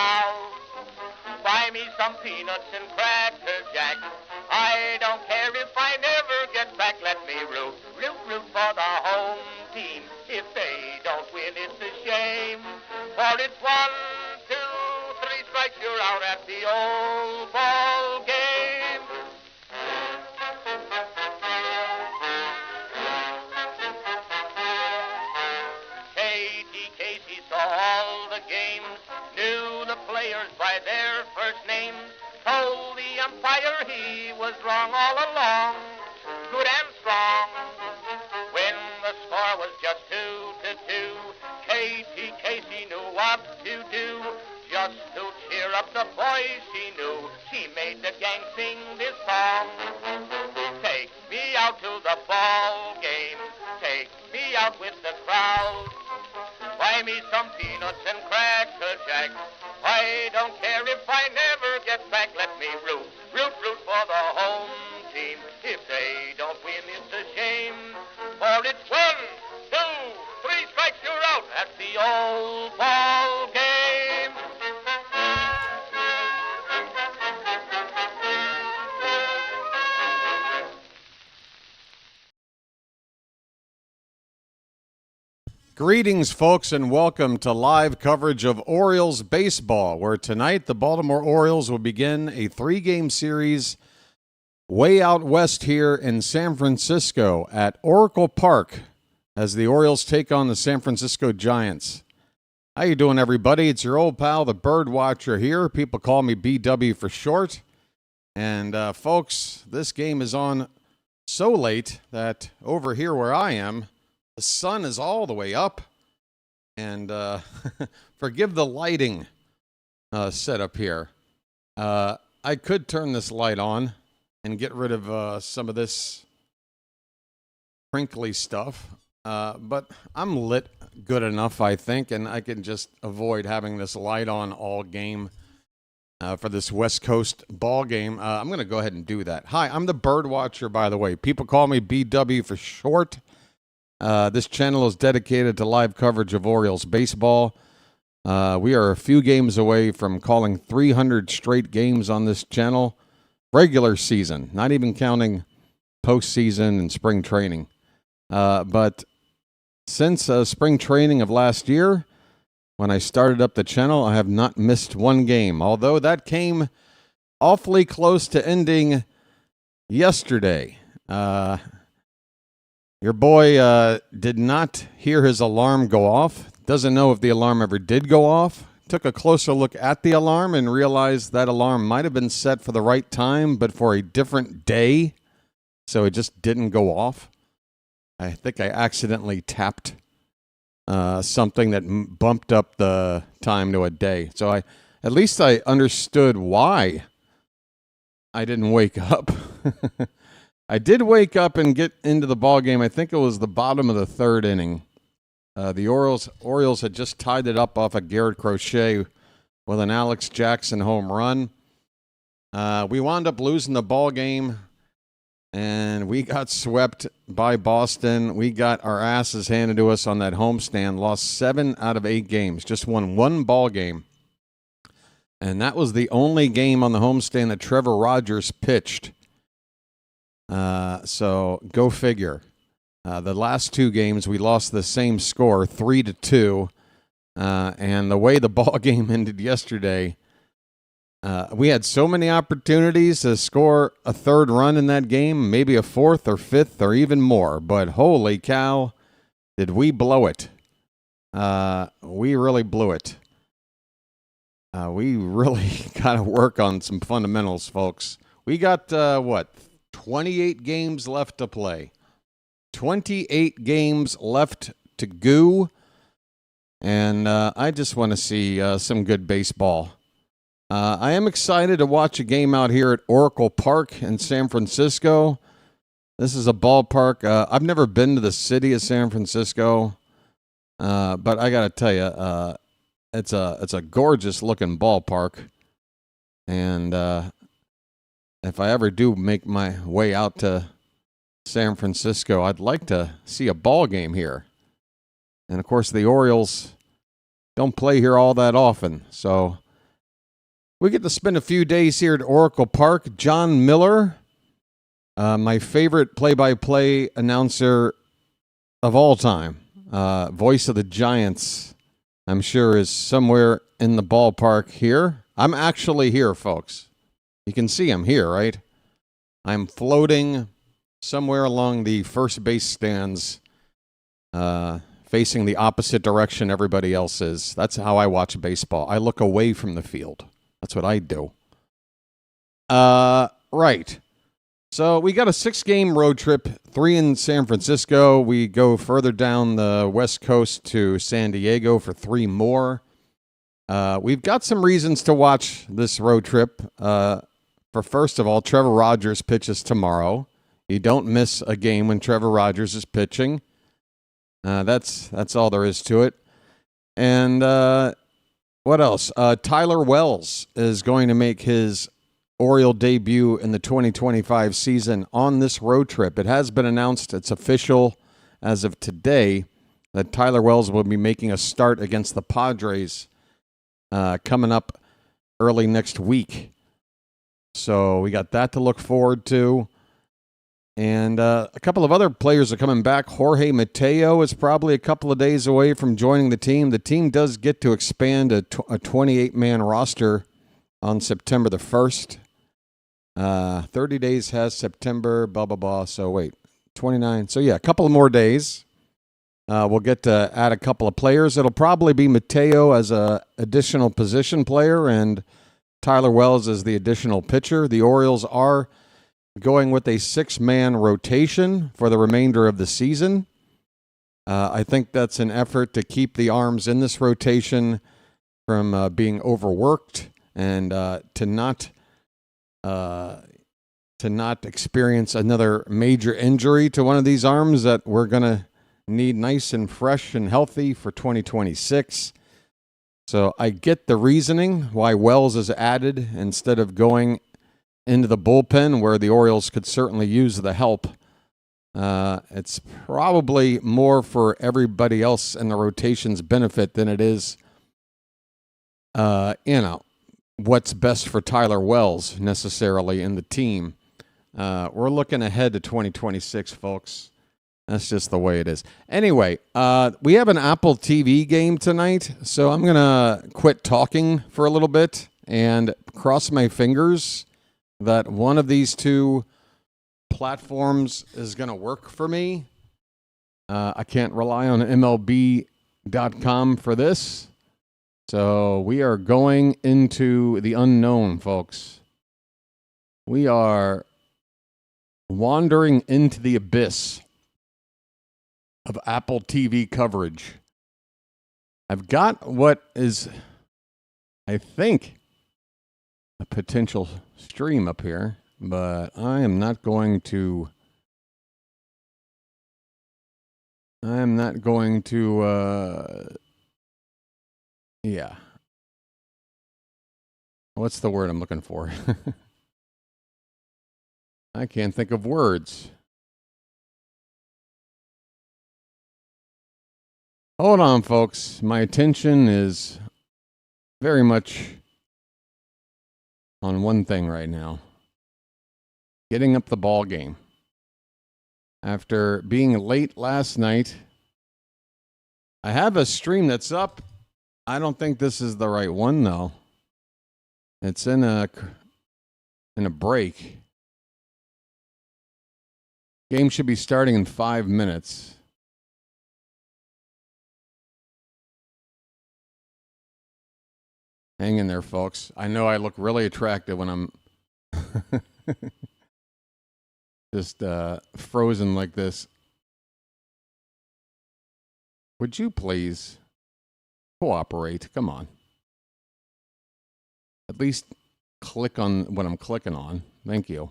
crowd. Buy me some peanuts and cracker jack. I don't care if I never get back. Let me root for the home team. If they don't win, it's a shame. For it's 1, 2, 3 strikes, you're out at the old ball game. Katie Casey saw all the games, knew the players by their first names, told the umpire he was wrong all along, good and strong. When the score was just 2-2, Katie Casey knew what to do. Just to cheer up the boys she knew, she made the gang sing this song. Take me out to the ball game, take me out with the crowd. Buy me some peanuts and cracker jack. I don't care if I never get back. Let me root for the home team. If they don't win, it's a shame. For it's 1, 2, 3 strikes, you're out at the old ball game. Greetings, folks, and welcome to live coverage of Orioles baseball, where tonight the Baltimore Orioles will begin a 3-game series way out west here in San Francisco at Oracle Park as the Orioles take on the San Francisco Giants. How you doing, everybody? It's your old pal, the BirdWatcher here. People call me BW for short. And, folks, this game is on so late that over here where I am, the sun is all the way up, and forgive the lighting setup here. I could turn this light on and get rid of some of this crinkly stuff, but I'm lit good enough, I think, and I can just avoid having this light on all game for this West Coast ball game. I'm going to go ahead and do that. Hi, I'm the BirdWatcher, by the way. People call me BW for short. This channel is dedicated to live coverage of Orioles baseball. We are a few games away from calling 300 straight games on this channel. Regular season, not even counting postseason and spring training. But since spring training of last year, when I started up the channel, I have not missed one game. Although that came awfully close to ending yesterday. Your boy did not hear his alarm go off. Doesn't know if the alarm ever did go off. Took a closer look at the alarm and realized that alarm might have been set for the right time, but for a different day. So it just didn't go off. I think I accidentally tapped something that bumped up the time to a day. So at least I understood why I didn't wake up. I did wake up and get into the ball game. I think it was the bottom of the 3rd inning. The Orioles had just tied it up off of Garrett Crochet with an Alex Jackson home run. We wound up losing the ball game, and we got swept by Boston. We got our asses handed to us on that homestand. Lost 7 out of 8 games. Just won 1 ball game. And that was the only game on the homestand that Trevor Rogers pitched. So go figure. The last 2 games, we lost the same score, 3-2. And the way the ball game ended yesterday, we had so many opportunities to score a 3rd run in that game, maybe a 4th or 5th or even more. But holy cow, did we blow it. We really blew it. We really got to work on some fundamentals, folks. We got, 28 games left to play. 28 games left to go. And I just want to see some good baseball. I am excited to watch a game out here at Oracle Park in San Francisco. This is a ballpark. I've never been to the city of San Francisco. But I got to tell you, it's a gorgeous looking ballpark. And if I ever do make my way out to San Francisco, I'd like to see a ball game here. And of course, the Orioles don't play here all that often. So We get to spend a few days here at Oracle Park. John Miller, my favorite play-by-play announcer of all time, voice of the Giants, I'm sure is somewhere in the ballpark here. I'm actually here, folks. You can see I'm here, right? I'm floating somewhere along the first base stands, facing the opposite direction everybody else is. That's how I watch baseball. I look away from the field. That's what I do. Right. So we got a 6-game road trip, 3 in San Francisco. We go further down the West Coast to San Diego for 3 more. We've got some reasons to watch this road trip. For first of all, Trevor Rogers pitches tomorrow. You don't miss a game when Trevor Rogers is pitching. That's all there is to it. And what else? Tyler Wells is going to make his Oriole debut in the 2025 season on this road trip. It has been announced, it's official as of today, that Tyler Wells will be making a start against the Padres coming up early next week. So we got that to look forward to. And a couple of other players are coming back. Jorge Mateo is probably a couple of days away from joining the team. The team does get to expand a 28-man roster on September the 1st. 30 days has September, blah, blah, blah. So wait, 29. So yeah, a couple of more days. We'll get to add a couple of players. It'll probably be Mateo as an additional position player and Tyler Wells as the additional pitcher. The Orioles are going with a 6-man rotation for the remainder of the season. I think that's an effort to keep the arms in this rotation from being overworked and to not experience another major injury to one of these arms that we're going to need nice and fresh and healthy for 2026. So I get the reasoning why Wells is added instead of going into the bullpen where the Orioles could certainly use the help. It's probably more for everybody else in the rotation's benefit than it is, what's best for Tyler Wells necessarily in the team. We're looking ahead to 2026, folks. That's just the way it is. Anyway, we have an Apple TV game tonight, so I'm going to quit talking for a little bit and cross my fingers that one of these two platforms is going to work for me. I can't rely on MLB.com for this. So we are going into the unknown, folks. We are wandering into the abyss of Apple TV coverage. I've got what is, I think, a potential stream up here, but I am not going to yeah. What's the word I'm looking for? I can't think of words. Hold on, folks. My attention is very much on one thing right now. Getting up the ball game. After being late last night, I have a stream that's up. I don't think this is the right one, though. It's in a break. Game should be starting in 5 minutes. Hang in there, folks. I know I look really attractive when I'm just frozen like this. Would you please cooperate? Come on. At least click on what I'm clicking on. Thank you.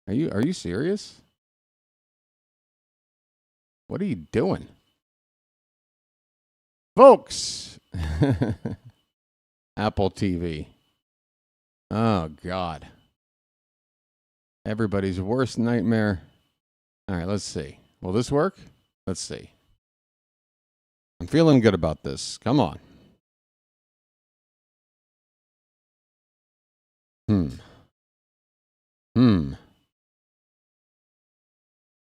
Are you serious? What are you doing? Folks, Apple TV. Oh, God. Everybody's worst nightmare. All right, let's see. Will this work? Let's see. I'm feeling good about this. Come on.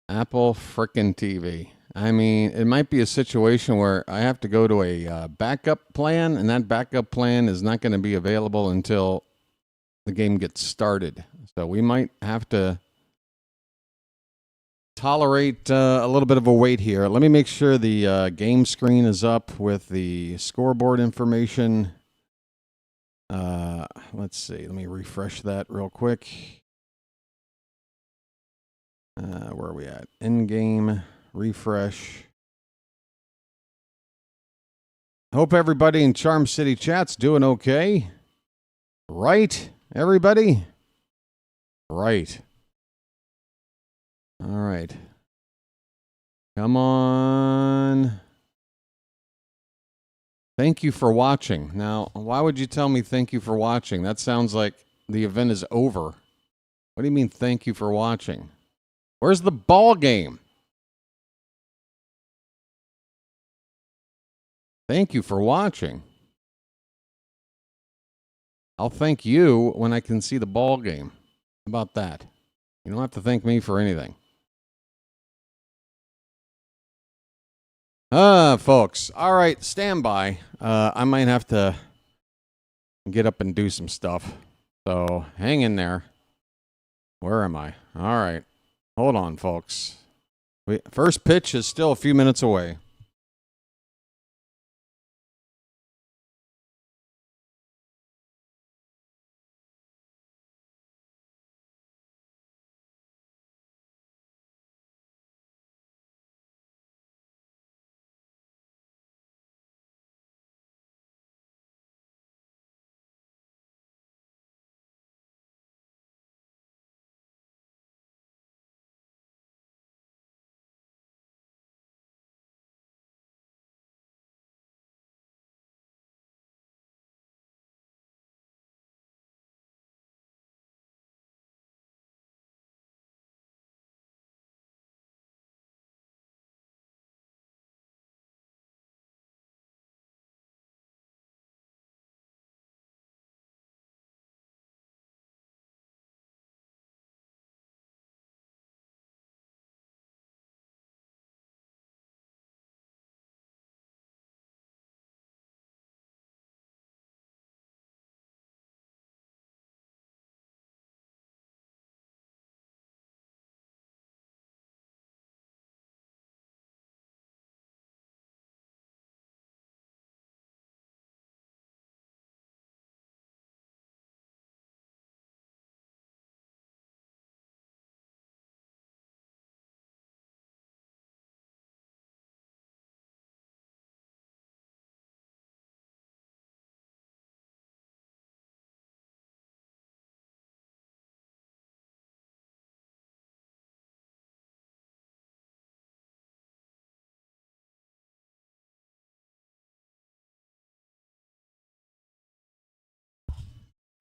Apple frickin' TV. I mean, it might be a situation where I have to go to a backup plan, and that backup plan is not going to be available until the game gets started. So we might have to tolerate a little bit of a wait here. Let me make sure the game screen is up with the scoreboard information. Let's see. Let me refresh that real quick. Where are we at? In-game refresh. Hope everybody in Charm City chat's doing okay. Right, everybody? Right. All right. Come on. Thank you for watching. Now, why would you tell me thank you for watching? That sounds like the event is over. What do you mean thank you for watching? Where's the ball game? Thank you for watching. I'll thank you when I can see the ball game. How about that? You don't have to thank me for anything. Folks. All right, stand by. I might have to get up and do some stuff. So hang in there. Where am I? All right. Hold on, folks. First pitch is still a few minutes away.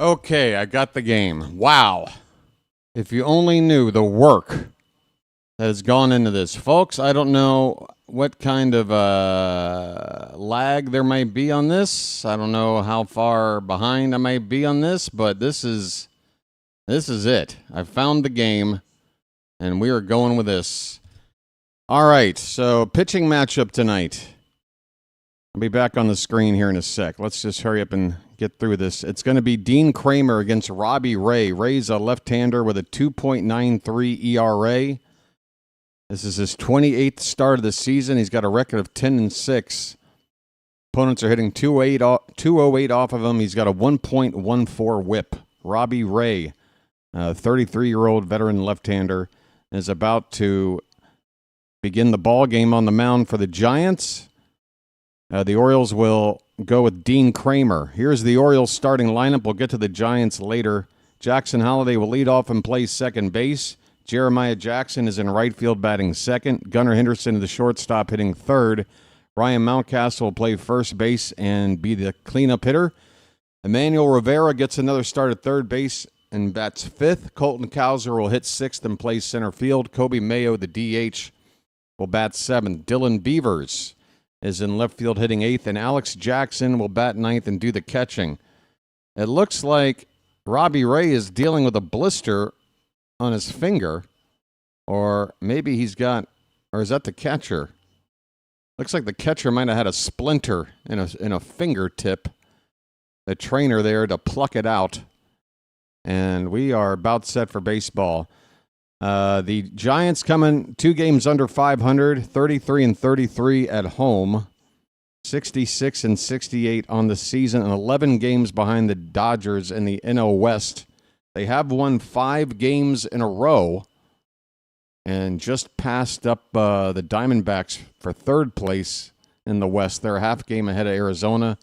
Okay, I got the game. Wow. If you only knew the work that has gone into this. Folks, I don't know what kind of lag there might be on this. I don't know how far behind I might be on this, but this is it. I found the game, and we are going with this. All right, so pitching matchup tonight. I'll be back on the screen here in a sec. Let's just hurry up and get through this. It's going to be Dean Kremer against Robbie Ray. Ray's a left-hander with a 2.93 ERA. This is his 28th start of the season. He's got a record of 10-6. Opponents are hitting 208 off of him. He's got a 1.14 whip. Robbie Ray, a 33-year-old veteran left-hander, is about to begin the ball game on the mound for the Giants. The Orioles will go with Dean Kremer. Here's the Orioles starting lineup. We'll get to the Giants later. Jackson Holliday will lead off and play second base. Jeremiah Jackson is in right field batting second. Gunnar Henderson, the shortstop, hitting third. Ryan Mountcastle will play first base and be the cleanup hitter. Emmanuel Rivera gets another start at third base and bats fifth. Colton Cowser will hit sixth and play center field. Kobe Mayo, the DH, will bat seventh. Dylan Beavers is in left field hitting eighth, and Alex Jackson will bat ninth and do the catching. It looks like Robbie Ray is dealing with a blister on his finger, or maybe he's got, or is that the catcher? Looks like the catcher might have had a splinter in a fingertip. The trainer there to pluck it out. And we are about set for baseball. The Giants coming 2 games under 500, 33-33 at home, 66-68 on the season, and 11 games behind the Dodgers in the NL West. They have won 5 games in a row and just passed up the Diamondbacks for 3rd place in the West. They're a half game ahead of Arizona,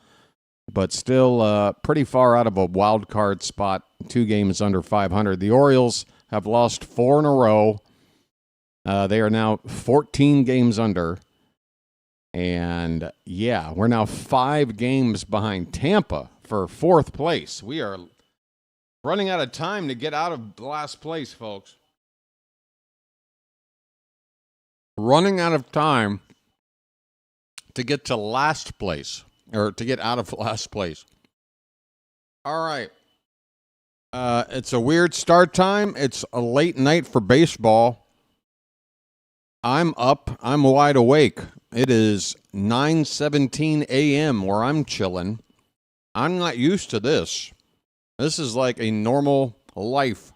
but still pretty far out of a wild card spot, 2 games under 500. The Orioles have lost 4 in a row. They are now 14 games under. And, yeah, we're now 5 games behind Tampa for 4th place. We are running out of time to get out of last place, folks. Running out of time to get to last place, or to get out of last place. All right. It's a weird start time. It's a late night for baseball. I'm up. I'm wide awake. It is 9:17 a.m. where I'm chilling. I'm not used to this. This is like a normal life.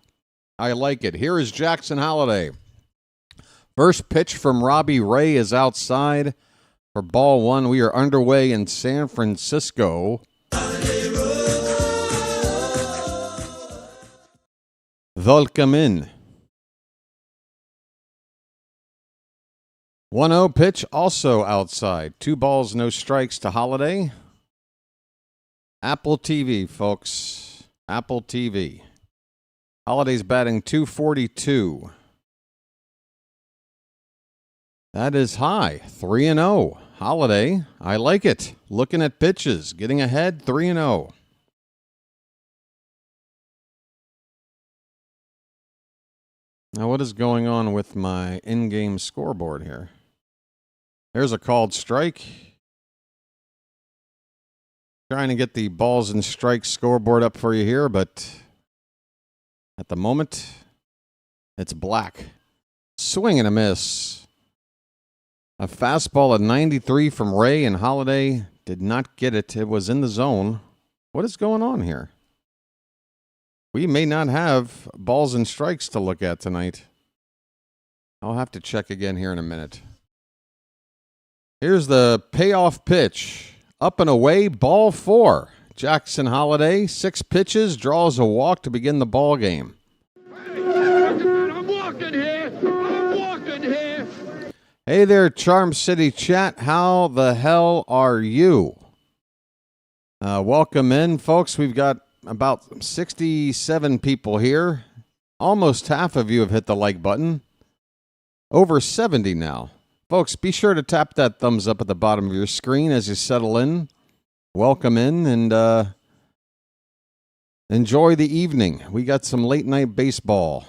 I like it. Here is Jackson Holliday. First pitch from Robbie Ray is outside for ball 1. We are underway in San Francisco. Welcome in. 1-0 pitch also outside. 2 balls, no strikes to Holliday. Apple TV, folks. Apple TV. Holliday's batting .242. That is high. 3-0. Holliday, I like it. Looking at pitches, getting ahead, 3-0. Now, what is going on with my in-game scoreboard here? There's a called strike. Trying to get the balls and strikes scoreboard up for you here, but at the moment, it's black. Swing and a miss. A fastball at 93 from Ray, and Holliday did not get it. It was in the zone. What is going on here? We may not have balls and strikes to look at tonight. I'll have to check again here in a minute. Here's the payoff pitch. Up and away, ball 4. Jackson Holliday, 6 pitches, draws a walk to begin the ball game. I'm walking here. I'm walking here. Hey there, Charm City chat. How the hell are you? Welcome in, folks. We've got about 67 people here. Almost half of you have hit the like button. Over 70 now. Folks, be sure to tap that thumbs up at the bottom of your screen as you settle in. Welcome in and enjoy the evening. We got some late night baseball.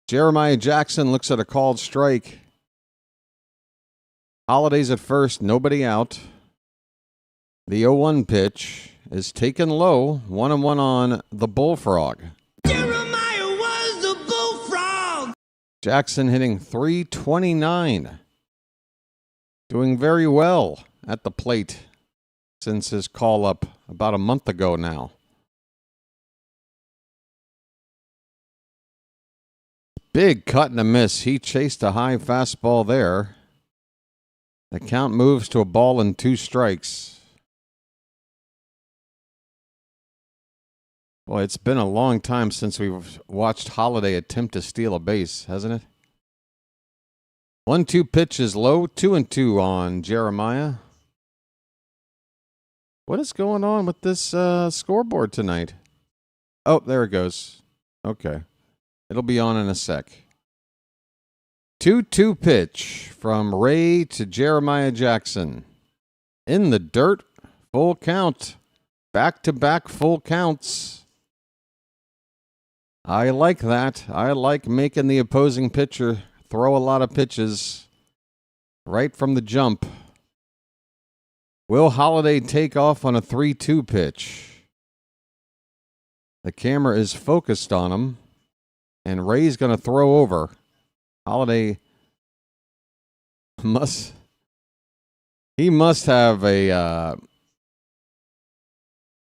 Jeremiah Jackson looks at a called strike. Holliday's at first, nobody out. The 0-1 pitch is taken low, 1-1 on the Bullfrog. Jeremiah was the bullfrog. Jackson hitting .329. Doing very well at the plate since his call-up about a month ago now. Big cut and a miss. He chased a high fastball there. The count moves to a ball and 2 strikes. Boy, it's been a long time since we've watched Holliday attempt to steal a base, hasn't it? 1-2 pitch is low, 2-2 on Jeremiah. What is going on with this scoreboard tonight? Oh, there it goes. Okay. It'll be on in a sec. 2-2 pitch from Ray to Jeremiah Jackson. In the dirt, full count. Back-to-back full counts. I like that. I like making the opposing pitcher throw a lot of pitches right from the jump. Will Holliday take off on a 3-2 pitch? The camera is focused on him. And Ray's going to throw over. Holiday must have a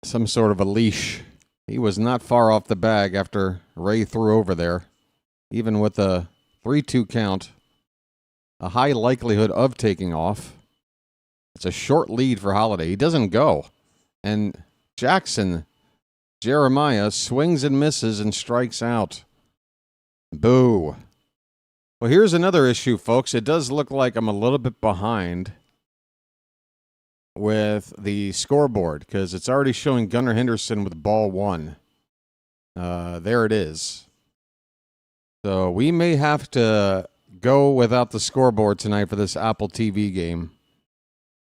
some sort of a leash. He was not far off the bag after Ray threw over there. Even with a 3-2 count, a high likelihood of taking off. It's a short lead for Holiday. He doesn't go. And Jeremiah swings and misses and strikes out. Boo. Well, here's another issue, folks. It does look like I'm a little bit behind with the scoreboard because it's already showing Gunnar Henderson with ball 1. There it is. So we may have to go without the scoreboard tonight for this Apple TV game.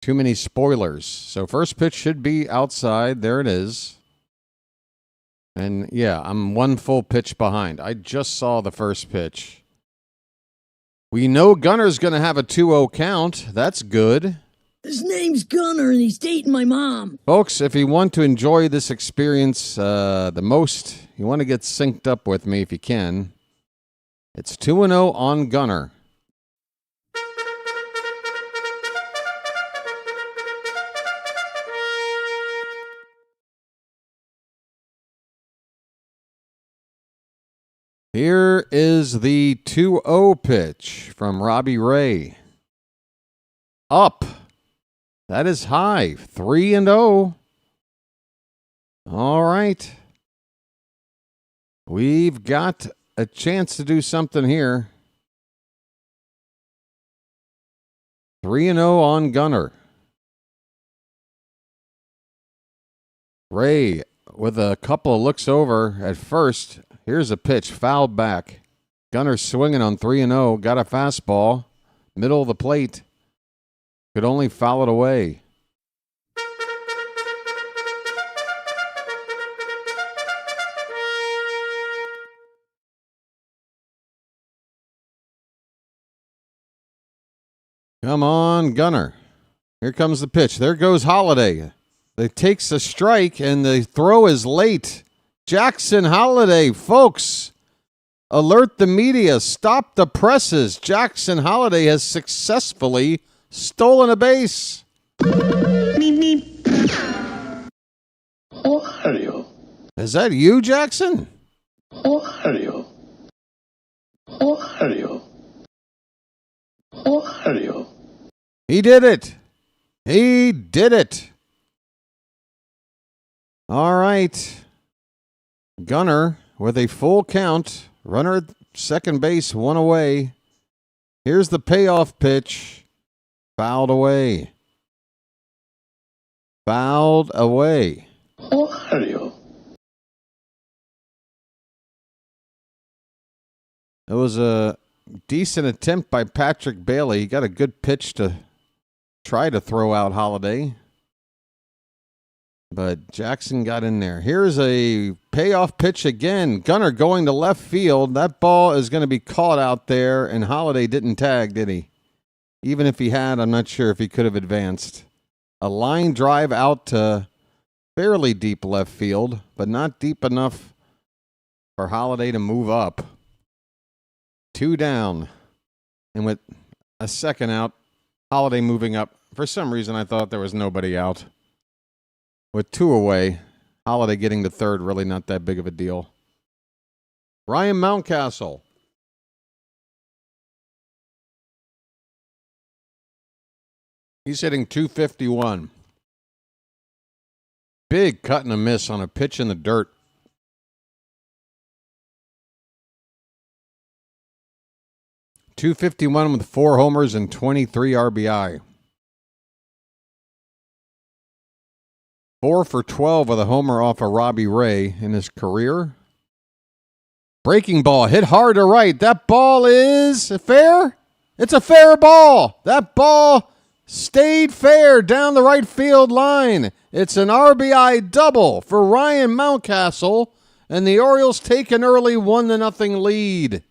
Too many spoilers. So first pitch should be outside. There it is. And yeah, I'm 1 full pitch behind. I just saw the first pitch. We know Gunnar's going to have a 2-0 count. That's good. His name's Gunnar, and he's dating my mom. Folks, if you want to enjoy this experience the most, you want to get synced up with me if you can. It's 2-0 on Gunnar. Here is the 2-0 pitch from Robbie Ray. Up. That is high. 3-0. All right. We've got a chance to do something here. 3-0 on Gunnar. Ray with a couple of looks over at first. Here's a pitch, fouled back. Gunnar swinging on 3-0. Got a fastball. Middle of the plate. Could only foul it away. Come on, Gunnar. Here comes the pitch. There goes Holiday. It takes a strike, and the throw is late. Jackson Holiday, folks. Alert the media. Stop the presses. Jackson Holiday has successfully stolen a base. Meep, meep. Oreo. Is that you, Jackson? Oreo. Oreo. Oreo. He did it. He did it. All right. Gunnar with a full count. Runner at second base, 1 away. Here's the payoff pitch. Fouled away. Fouled away. Oreo. It was a decent attempt by Patrick Bailey. He got a good pitch to try to throw out Holiday. But Jackson got in there. Here's a payoff pitch again. Gunnar going to left field. That ball is going to be caught out there, and Holiday didn't tag, did he? Even if he had, I'm not sure if he could have advanced. A line drive out to fairly deep left field, but not deep enough for Holiday to move up. 2 down. And with a second out, Holiday moving up. For some reason, I thought there was nobody out. With 2 away, Holiday getting to third, really not that big of a deal. Ryan Mountcastle. He's hitting .251. Big cut and a miss on a pitch in the dirt. .251 with 4 homers and 23 RBI. 4 for 12 with a homer off of Robbie Ray in his career. Breaking ball hit hard to right. That ball is fair. It's a fair ball. That ball stayed fair down the right field line. It's an RBI double for Ryan Mountcastle, and the Orioles take an early 1-0 lead.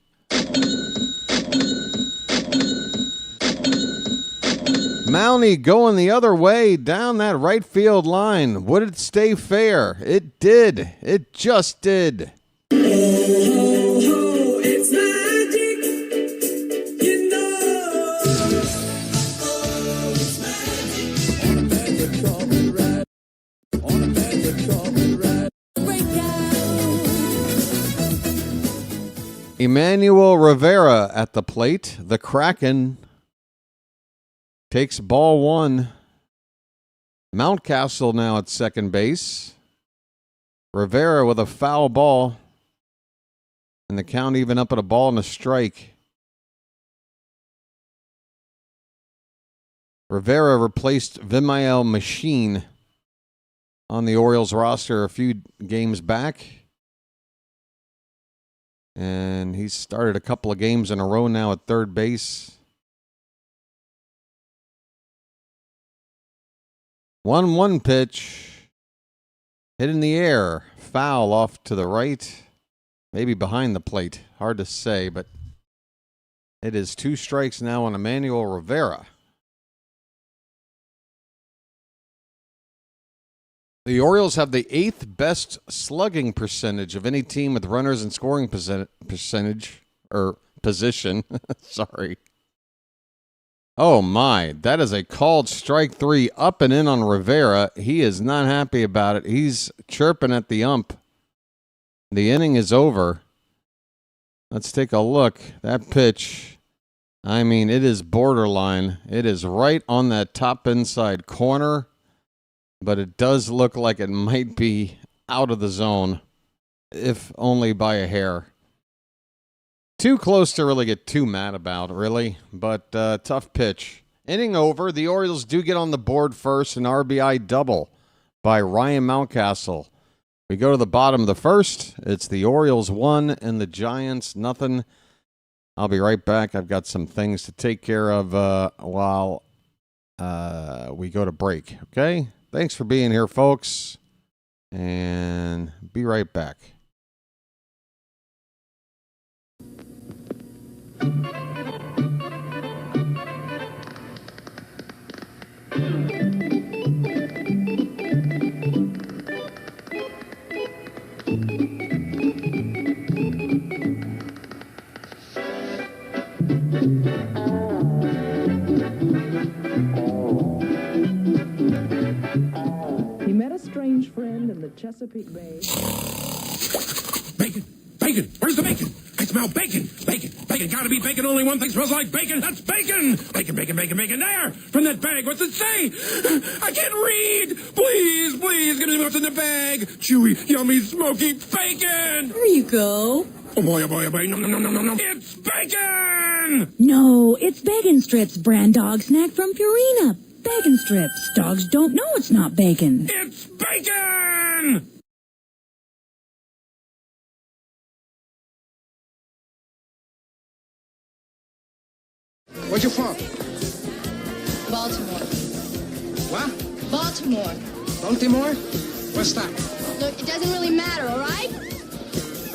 Mountie going the other way down that right field line. Would it stay fair? It did. It just did. It's magic, you know. It's magic. On a magic carpet ride. On a magic carpet ride. Emmanuel Rivera at the plate. The Kraken takes ball one. Mountcastle now at second base. Rivera with a foul ball. And the count even up at a ball and a strike. Rivera replaced Vimael Machine on the Orioles roster a few games back. And he's started a couple of games in a row now at third base. 1-1 pitch. Hit in the air. Foul off to the right. Maybe behind the plate. Hard to say, but it is 2 strikes now on Emmanuel Rivera. The Orioles have the 8th best slugging percentage of any team with runners in scoring percentage or position. Sorry. Oh my, that is a called strike 3 up and in on Rivera. He is not happy about it. He's chirping at the ump. The inning is over. Let's take a look. That pitch, I mean, it is borderline. It is right on that top inside corner. But it does look like it might be out of the zone, if only by a hair. Too close to really get too mad about, really, but tough pitch. Inning over. The Orioles do get on the board first, an RBI double by Ryan Mountcastle. We go to the bottom of the first. It's the Orioles 1 and the Giants nothing. I'll be right back. I've got some things to take care of while we go to break, okay? Thanks for being here, folks, and be right back. Strange friend in the Chesapeake Bay. Bacon! Bacon! Where's the bacon? I smell bacon! Bacon! Bacon! Gotta be bacon! Only one thing smells like bacon! That's bacon! Bacon! Bacon! Bacon! Bacon! There! From that bag! What's it say? I can't read! Please! Please! Give me what's in the bag! Chewy, yummy, smoky bacon! There you go. Oh boy! Oh boy! Oh boy! No! No! No! No! No! No! It's bacon! No, it's Bacon Strips, brand dog snack from Purina. Bacon Strips. Dogs don't know it's not bacon. It's bacon! Where you from? Baltimore. What? Baltimore. Baltimore? What's that? Look, it doesn't really matter, all right?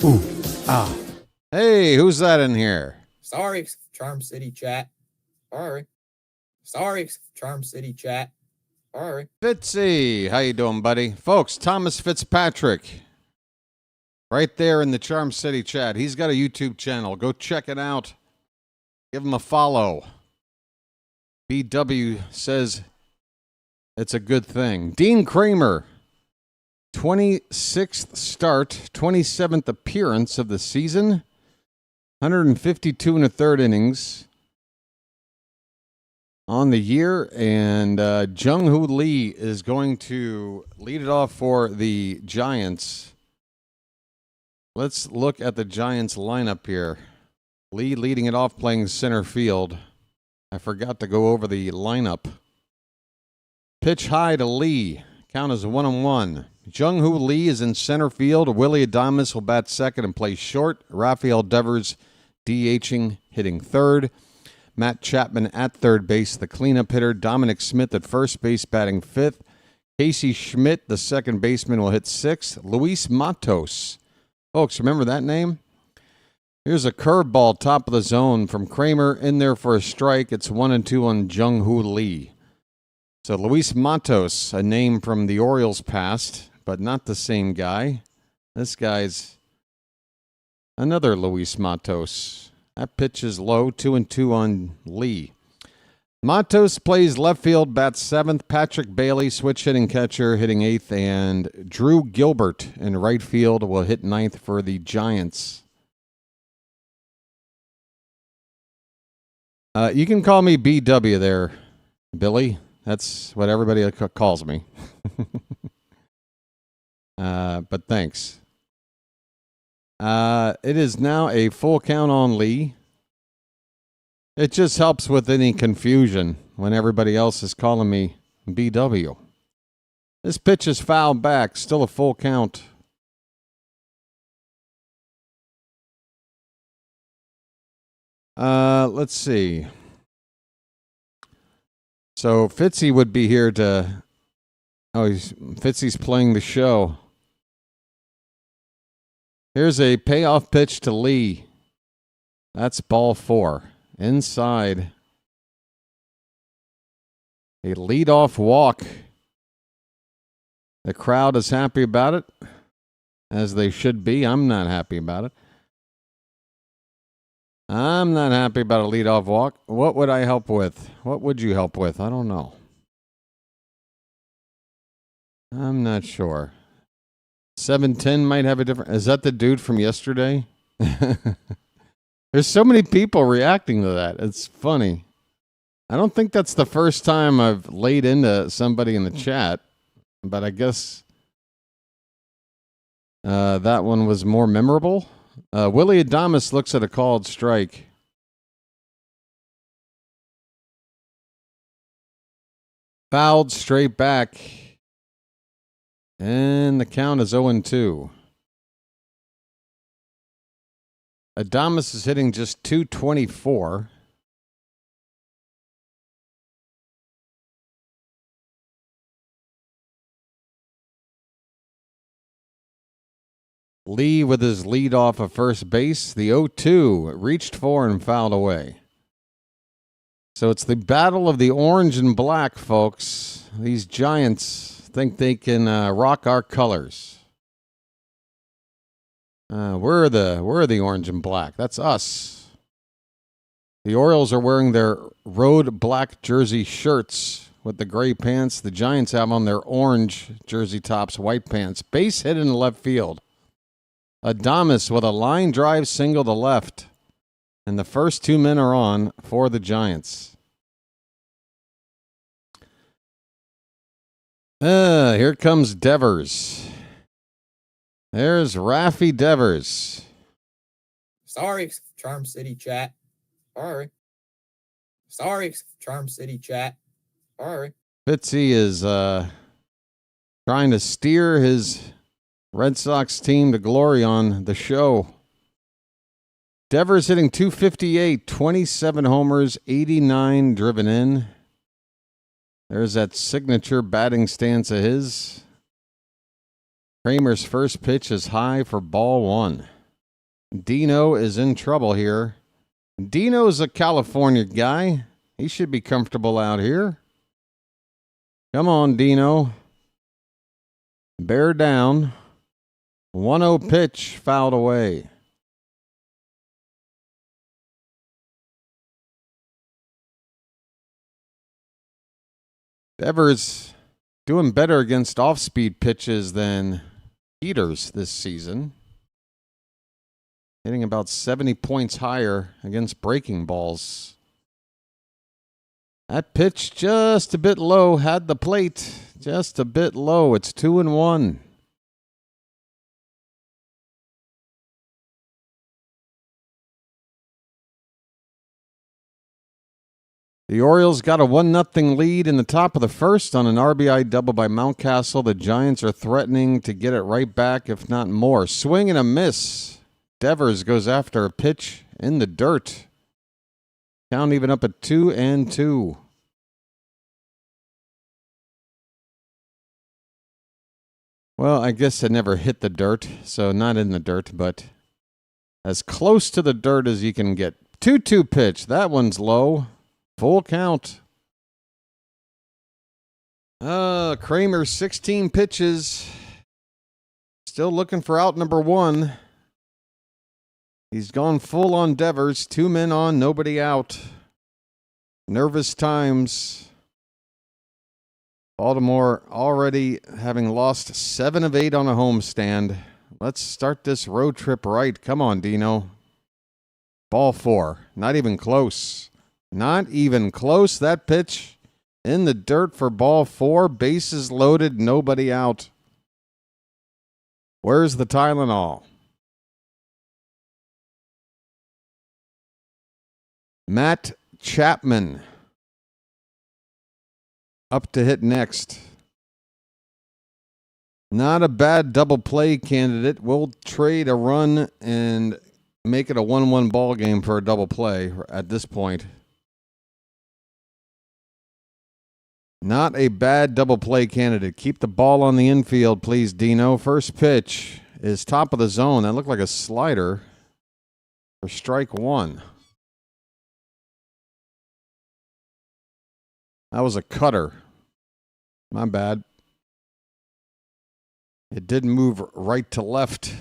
Ooh, ah. Hey, who's that in here? Sorry, Charm City chat. Sorry, Charm City chat. Sorry. Fitzy, how you doing, buddy? Folks, Thomas Fitzpatrick. Right there in the Charm City chat. He's got a YouTube channel. Go check it out. Give him a follow. BW says it's a good thing. Dean Kremer, 26th start, 27th appearance of the season, 152 and a third innings on the year, and Jung-Hoo Lee is going to lead it off for the Giants. Let's look at the Giants lineup here. Lee leading it off, playing center field. I forgot to go over the lineup. Pitch high to Lee. Count is 1-1. Jung-Hoo Lee is in center field. Willie Adames will bat second and play short. Rafael Devers DHing, hitting third. Matt Chapman at third base, the cleanup hitter. Dominic Smith at first base, batting fifth. Casey Schmidt, the second baseman, will hit sixth. Luis Matos. Folks, remember that name? Here's a curveball, top of the zone from Kremer, in there for a strike. It's 1-2 on Jung-Hoo Lee. So Luis Matos, a name from the Orioles past, but not the same guy. This guy's another Luis Matos. That pitch is low, 2-2 on Lee. Matos plays left field, bats 7th. Patrick Bailey, switch hitting catcher, hitting 8th. And Drew Gilbert in right field will hit 9th for the Giants. You can call me BW there, Billy. That's what everybody calls me. But thanks. It is now a full count on Lee. It just helps with any confusion when everybody else is calling me BW. This pitch is fouled back, still a full count. Let's see. So Fitzy would be here to... Fitzy's playing the show. Here's a payoff pitch to Lee. That's ball 4. Inside. A leadoff walk. The crowd is happy about it, as they should be. I'm not happy about it. I'm not happy about a leadoff walk. What would I help with? What would you help with? I don't know. I'm not sure. 710 might have a different... Is that the dude from yesterday? There's so many people reacting to that. It's funny. I don't think that's the first time I've laid into somebody in the chat, but I guess that one was more memorable. Willie Adames looks at a called strike. Fouled straight back. And the count is 0-2. Adames is hitting just .224. Lee with his lead off of first base. The 0-2 reached for and fouled away. So it's the battle of the orange and black, folks. These Giants think they can rock our colors. We're the orange and black. That's us. The Orioles are wearing their road black jersey shirts with the gray pants. The Giants have on their orange jersey tops, white pants. Base hit in the left field. Adames with a line drive single to left. And the first 2 men are on for the Giants. Here comes Devers. There's Raffy Devers. Sorry, Charm City chat. Sorry, Charm City chat. Sorry. Fitzy is trying to steer his Red Sox team to glory on the show. Devers hitting .258, 27 homers, 89 driven in. There's that signature batting stance of his. Kremer's first pitch is high for ball 1. Dino is in trouble here. Dino's a California guy. He should be comfortable out here. Come on, Dino. Bear down. 1-0 pitch fouled away. Devers doing better against off-speed pitches than heaters this season. Hitting about 70 points higher against breaking balls. That pitch just a bit low. Had the plate just a bit low. It's 2-1. The Orioles got a 1-0 lead in the top of the first on an RBI double by Mountcastle. The Giants are threatening to get it right back, if not more. Swing and a miss. Devers goes after a pitch in the dirt. Count even up at 2-2. Well, I guess it never hit the dirt, so not in the dirt, but as close to the dirt as you can get. 2-2 pitch. That one's low. Full count. Kremer, 16 pitches. Still looking for out number 1. He's gone full on Devers. 2 men on, nobody out. Nervous times. Baltimore already having lost 7 of 8 on a homestand. Let's start this road trip right. Come on, Dino. Ball 4. Not even close. Not even close. That pitch in the dirt for ball 4. Bases loaded, nobody out. Where's the Tylenol? Matt Chapman up to hit next. Not a bad double play candidate. We'll trade a run and make it a 1-1 ball game for a double play at this point. Not a bad double play candidate. Keep the ball on the infield, please, Dino. First pitch is top of the zone. That looked like a slider for strike 1. That was a cutter. My bad. It didn't move right to left.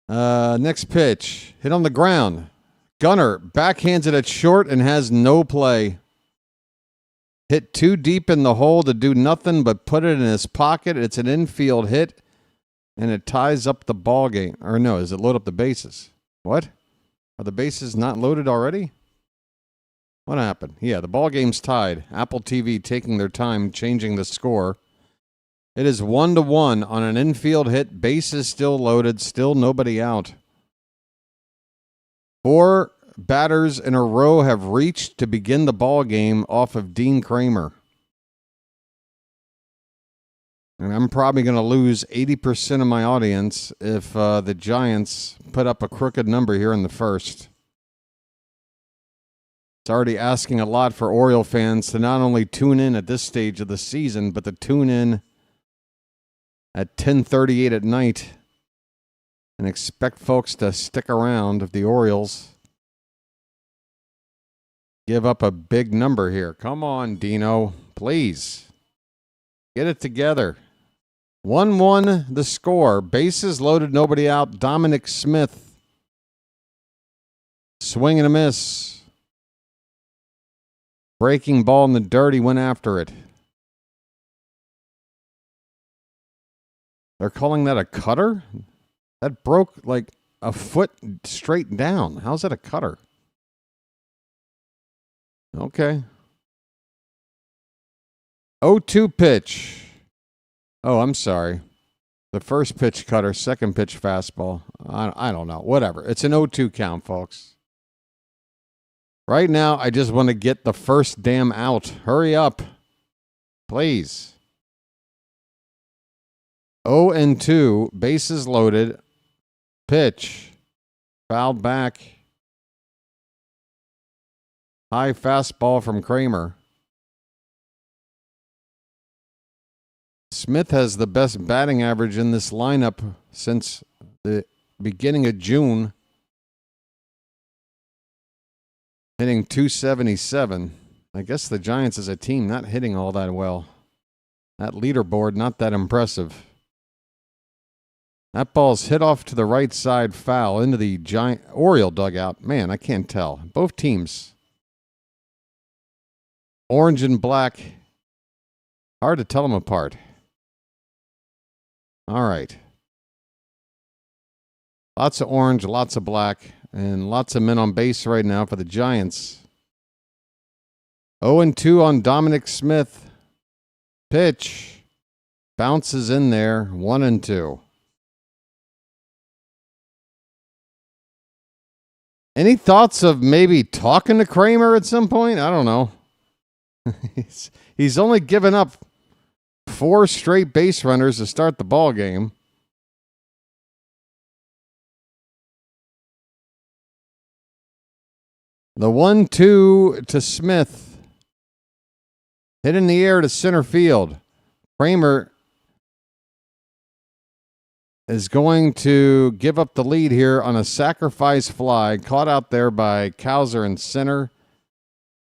Next pitch. Hit on the ground. Gunner backhands it at short and has no play. Hit too deep in the hole to do nothing but put it in his pocket. It's an infield hit, and it ties up the ball game. Or no, does it load up the bases? What? Are the bases not loaded already? What happened? Yeah, the ball game's tied. Apple TV taking their time changing the score. It is 1-1 on an infield hit. Bases still loaded. Still nobody out. 4 batters in a row have reached to begin the ball game off of Dean Kremer. And I'm probably going to lose 80% of my audience if the Giants put up a crooked number here in the first. It's already asking a lot for Oriole fans to not only tune in at this stage of the season, but to tune in at 10:38 at night and expect folks to stick around if the Orioles give up a big number here. Come on, Dino. Please. Get it together. 1-1 the score. Bases loaded, nobody out. Dominic Smith. Swing and a miss. Breaking ball in the dirt. He went after it. They're calling that a cutter? That broke like a foot straight down. How's that a cutter? Okay. 0-2 pitch. Oh, I'm sorry. The first pitch cutter, second pitch fastball. I don't know. Whatever. It's an 0-2 count, folks. Right now, I just want to get the first damn out. Hurry up. Please. 0-2. Bases loaded. Pitch. Fouled back. High fastball from Kremer. Smith has the best batting average in this lineup since the beginning of June. Hitting .277. I guess the Giants as a team not hitting all that well. That leaderboard not that impressive. That ball's hit off to the right side, foul into the Oriole dugout. Man, I can't tell. Both teams. Orange and black. Hard to tell them apart. All right. Lots of orange, lots of black, and lots of men on base right now for the Giants. 0-2 on Dominic Smith. Pitch. Bounces in there. 1-2. Any thoughts of maybe talking to Kremer at some point? I don't know. He's only given up 4 straight base runners to start the ball game. The 1-2 to Smith. Hit in the air to center field. Kremer is going to give up the lead here on a sacrifice fly. Caught out there by Cowser in center.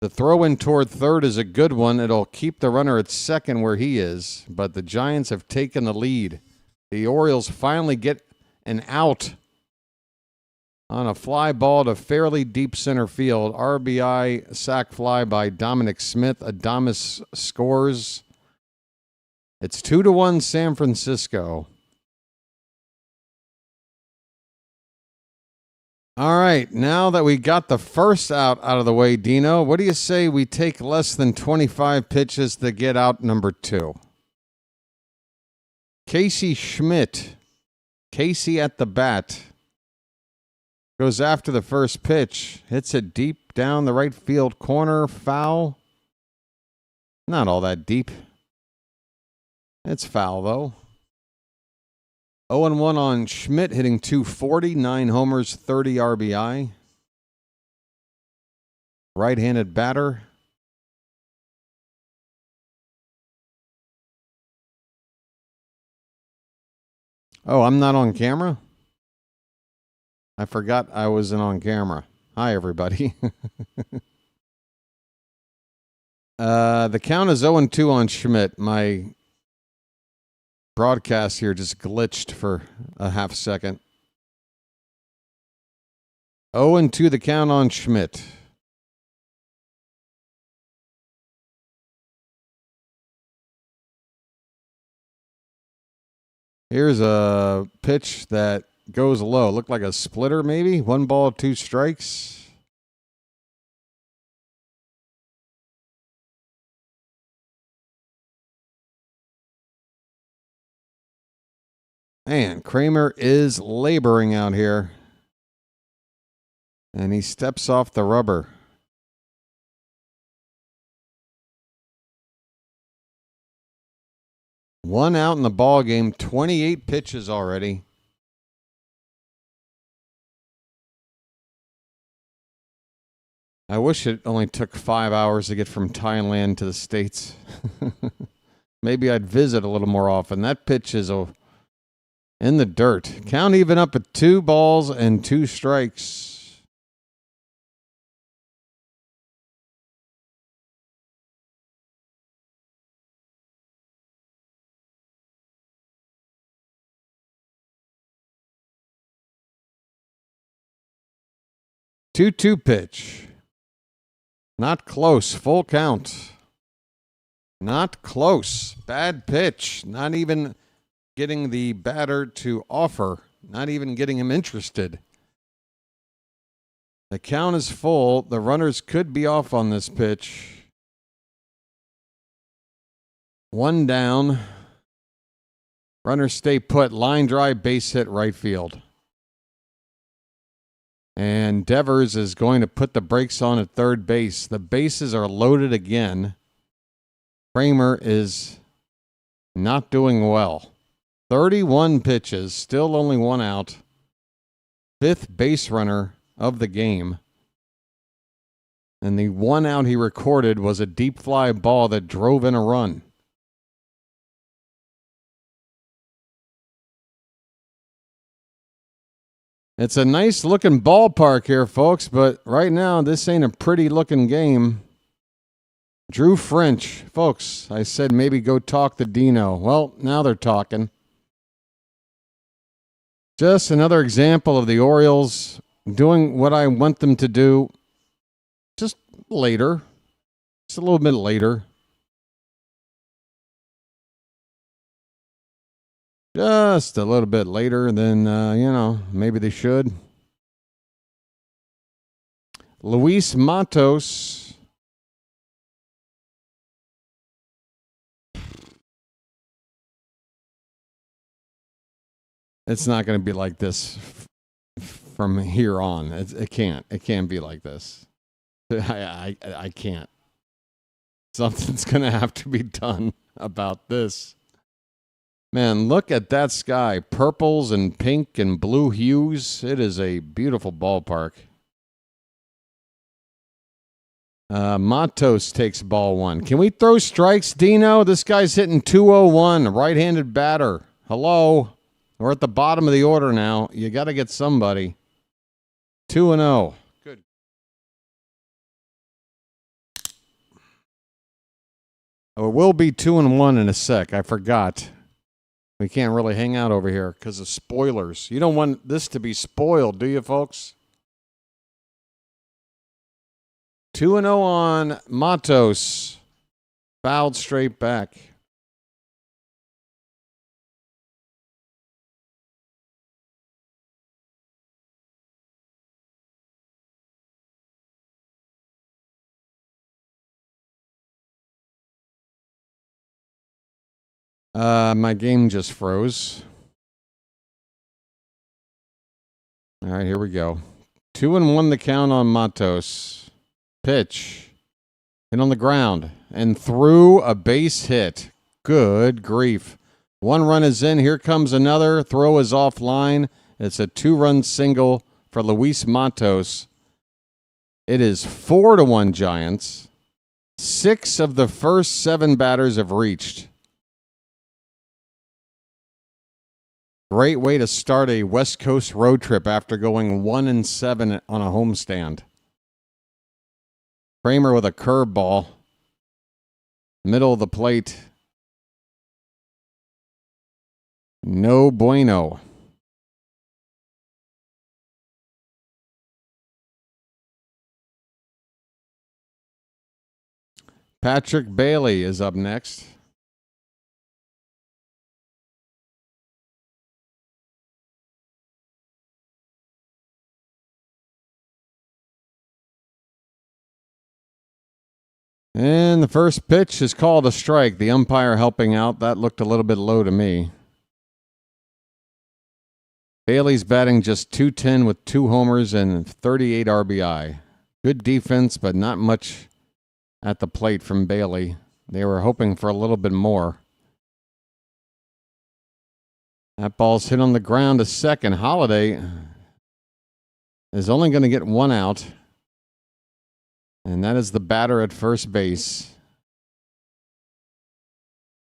The throw in toward third is a good one. It'll keep the runner at second where he is, but the Giants have taken the lead. The Orioles finally get an out on a fly ball to fairly deep center field. RBI sac fly by Dominic Smith. Adames scores. It's 2-1 San Francisco. All right, now that we got the first out of the way, Dino, what do you say we take less than 25 pitches to get out number 2? Casey Schmidt. Casey at the bat. Goes after the first pitch. Hits it deep down the right field corner. Foul. Not all that deep. It's foul, though. 0-1 on Schmidt, hitting .240, 9 homers, 30 RBI. Right-handed batter. Oh, I'm not on camera? I forgot I wasn't on camera. Hi, everybody. The count is 0-2 on Schmidt. My broadcast here just glitched for a half second. 0-2 the count on Schmidt. Here's a pitch that goes low. Looked like a splitter maybe. 1 ball, 2 strikes. Man, Kremer is laboring out here. And he steps off the rubber. One out in the ball game, 28 pitches already. I wish it only took 5 hours to get from Thailand to the States. Maybe I'd visit a little more often. That pitch is in the dirt. Count even up at 2 balls and 2 strikes. Two pitch. Not close. Full count. Not close. Bad pitch. Not even getting the batter to offer. Not even getting him interested. The count is full. The runners could be off on this pitch. 1 down. Runners stay put. Line drive, base hit, right field. And Devers is going to put the brakes on at third base. The bases are loaded again. Kremer is not doing well. 31 pitches, still only 1 out. 5th base runner of the game. And the 1 out he recorded was a deep fly ball that drove in a run. It's a nice looking ballpark here, folks, but right now this ain't a pretty looking game. Drew French. Folks, I said maybe go talk to Dino. Well, now they're talking. Just another example of the Orioles doing what I want them to do just later. Just a little bit later. Just a little bit later than, maybe they should. Luis Matos. It's not going to be like this from here on. It can't. It can't be like this. I can't. Something's going to have to be done about this. Man, look at that sky. Purples and pink and blue hues. It is a beautiful ballpark. Matos takes ball 1. Can we throw strikes, Dino? This guy's hitting .201, right-handed batter. Hello? We're at the bottom of the order now. You got to get somebody. 2-0. Good. Oh, it will be 2-1 in a sec. I forgot. We can't really hang out over here because of spoilers. You don't want this to be spoiled, do you, folks? 2-0 on Matos. Fouled straight back. My game just froze. All right, here we go. 2-1 the count on Matos. Pitch. Hit on the ground and threw a base hit. Good grief. 1 run is in. Here comes another. Throw is offline. It's a 2-run single for Luis Matos. It is 4-1 Giants. 6 of the first 7 batters have reached. Great way to start a West Coast road trip after going 1-7 on a homestand. Kremer with a curveball. Middle of the plate. No bueno. Patrick Bailey is up next. And the first pitch is called a strike. The umpire helping out. That looked a little bit low to me. Bailey's batting just .210 with 2 homers and 38 RBI. Good defense, but not much at the plate from Bailey. They were hoping for a little bit more. That ball's hit on the ground to second. Holiday is only going to get 1 out. And that is the batter at first base.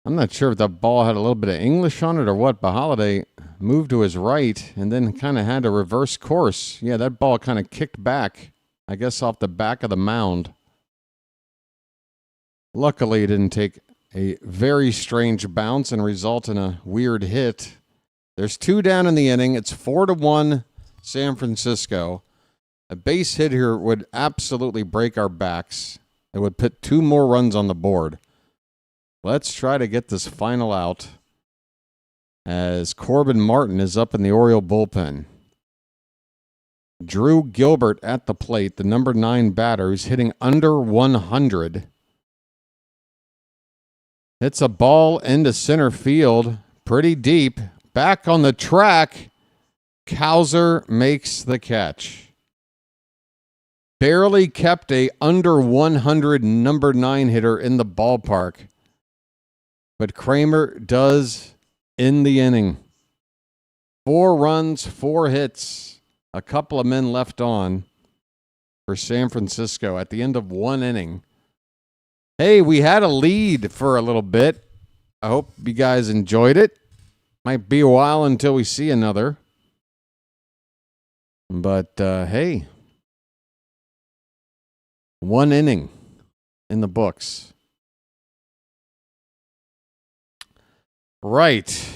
I'm not sure if that ball had a little bit of English on it or what, but Holiday moved to his right and then kind of had a reverse course. Yeah, that ball kind of kicked back, I guess off the back of the mound. Luckily, it didn't take a very strange bounce and result in a weird hit. There's 2 down in the inning. It's 4-1 San Francisco. A base hit here would absolutely break our backs. It would put 2 more runs on the board. Let's try to get this final out as Corbin Martin is up in the Oriole bullpen. Drew Gilbert at the plate, the number 9 batter, who's hitting under 100. It's a ball into center field, pretty deep. Back on the track, Cowser makes the catch. Barely kept a under 100 number 9 hitter in the ballpark. But Kremer does in the inning. 4 runs, 4 hits, a couple of men left on for San Francisco at the end of 1 inning. Hey, we had a lead for a little bit. I hope you guys enjoyed it. Might be a while until we see another. But, hey. 1 inning in the books. Right.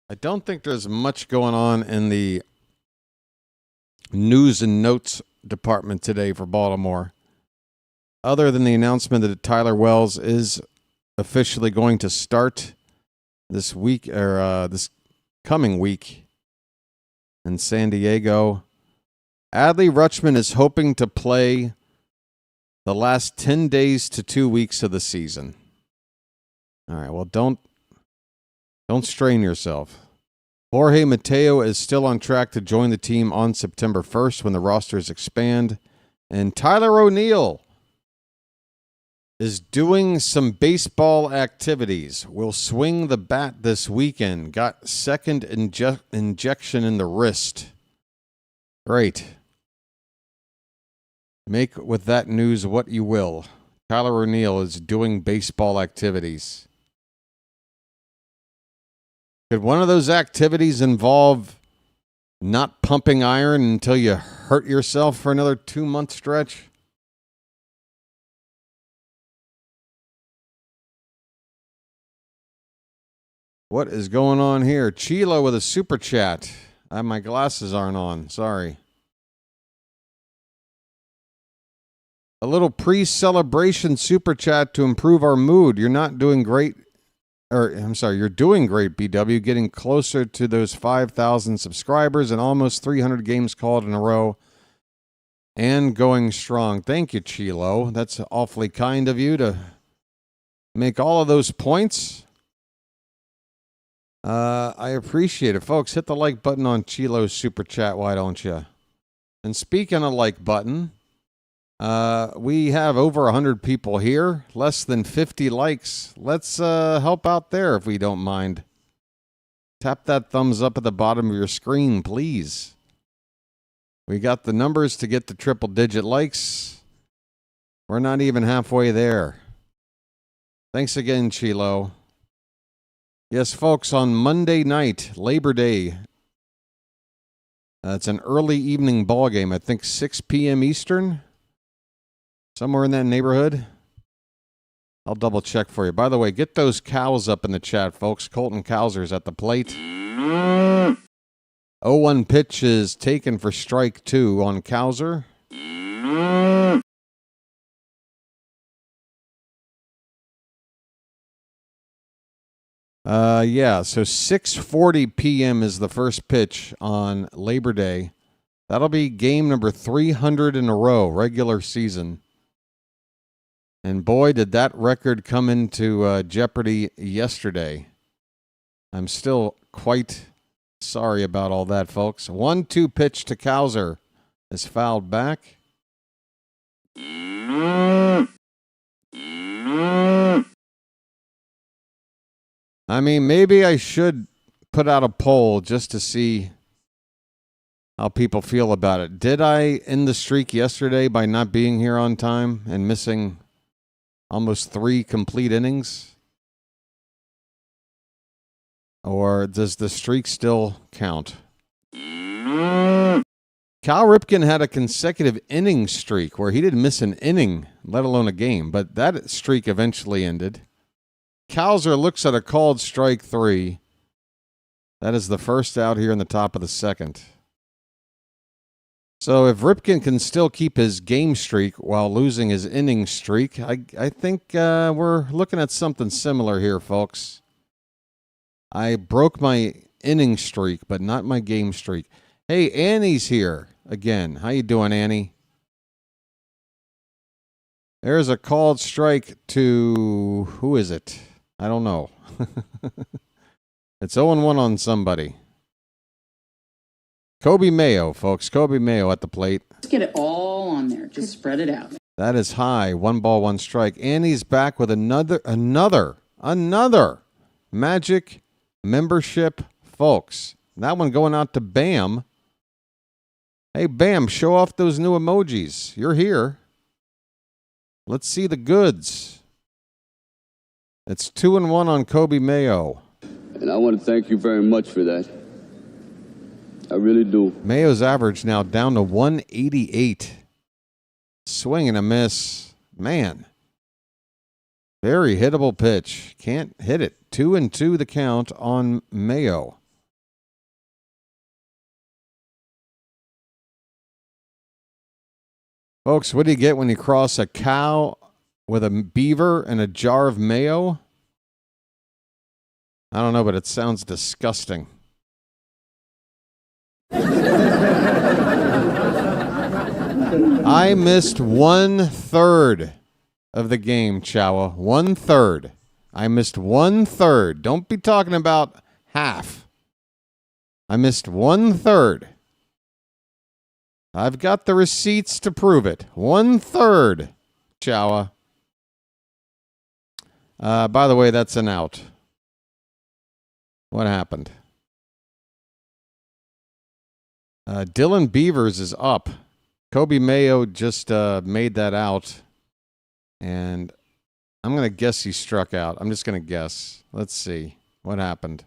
I don't think there's much going on in the news and notes department today for Baltimore, other than the announcement that Tyler Wells is officially going to start this week or this coming week in San Diego. Adley Rutschman is hoping to play the last 10 days to 2 weeks of the season. All right, well, don't strain yourself. Jorge Mateo is still on track to join the team on September 1st when the rosters expand. And Tyler O'Neill is doing some baseball activities. Will swing the bat this weekend. Got second injection in the wrist. Great. Make with that news what you will. Tyler O'Neill is doing baseball activities. Could one of those activities involve not pumping iron until you hurt yourself for another 2-month stretch? What is going on here? Chilo with a super chat. My glasses aren't on. Sorry. A little pre-celebration super chat to improve our mood. You're not doing great. You're doing great, BW. Getting closer to those 5,000 subscribers and almost 300 games called in a row. And going strong. Thank you, Chilo. That's awfully kind of you to make all of those points. I appreciate it. Folks, hit the like button on Chilo's super chat, why don't you? And speaking of like button, we have over 100 people here, less than 50 likes. Let's help out there if we don't mind. Tap that thumbs up at the bottom of your screen, please. We got the numbers to get to triple-digit likes. We're not even halfway there. Thanks again, Chilo. Yes, folks, on Monday night, Labor Day, it's an early evening ball game. I think 6 p.m. Eastern, somewhere in that neighborhood. I'll double check for you. By the way, get those cows up in the chat, folks. Colton Cowser's at the plate. 0-1 pitch is taken for strike 2 on Cowser. So 6:40 p.m. is the first pitch on Labor Day. That'll be game number 300 in a row, regular season. And boy, did that record come into jeopardy yesterday. I'm still quite sorry about all that, folks. 1-2 pitch to Cowser is fouled back. I mean, maybe I should put out a poll just to see how people feel about it. Did I end the streak yesterday by not being here on time and missing almost 3 complete innings? Or does the streak still count? Cal Ripken had a consecutive inning streak where he didn't miss an inning, let alone a game, but that streak eventually ended. Cowser looks at a called strike 3. That is the first out here in the top of the second. So if Ripken can still keep his game streak while losing his inning streak, I think we're looking at something similar here, folks. I broke my inning streak, but not my game streak. Hey, Annie's here again. How you doing, Annie? There's a called strike to... who is it? I don't know. It's 0-1 on somebody. Kobe Mayo, folks. Kobe Mayo at the plate. Let's get it all on there. Just spread it out. That is high. 1 ball, 1 strike. Annie's back with another Magic membership, folks. That one going out to Bam. Hey, Bam, show off those new emojis. You're here. Let's see the goods. It's 2-1 on Kobe Mayo. And I want to thank you very much for that. I really do. Mayo's average now down to 188. Swing and a miss. Man. Very hittable pitch. Can't hit it. 2-2 the count on Mayo. Folks, what do you get when you cross a cow with a beaver and a jar of mayo? I don't know, but it sounds disgusting. I missed 1/3 of the game, Chowa. 1/3. I missed 1/3. Don't be talking about half. I missed 1/3. I've got the receipts to prove it. 1/3, Chowa. By the way, that's an out. What happened? Dylan Beavers is up. Kobe Mayo just made that out. And I'm going to guess he struck out. I'm just going to guess. Let's see what happened.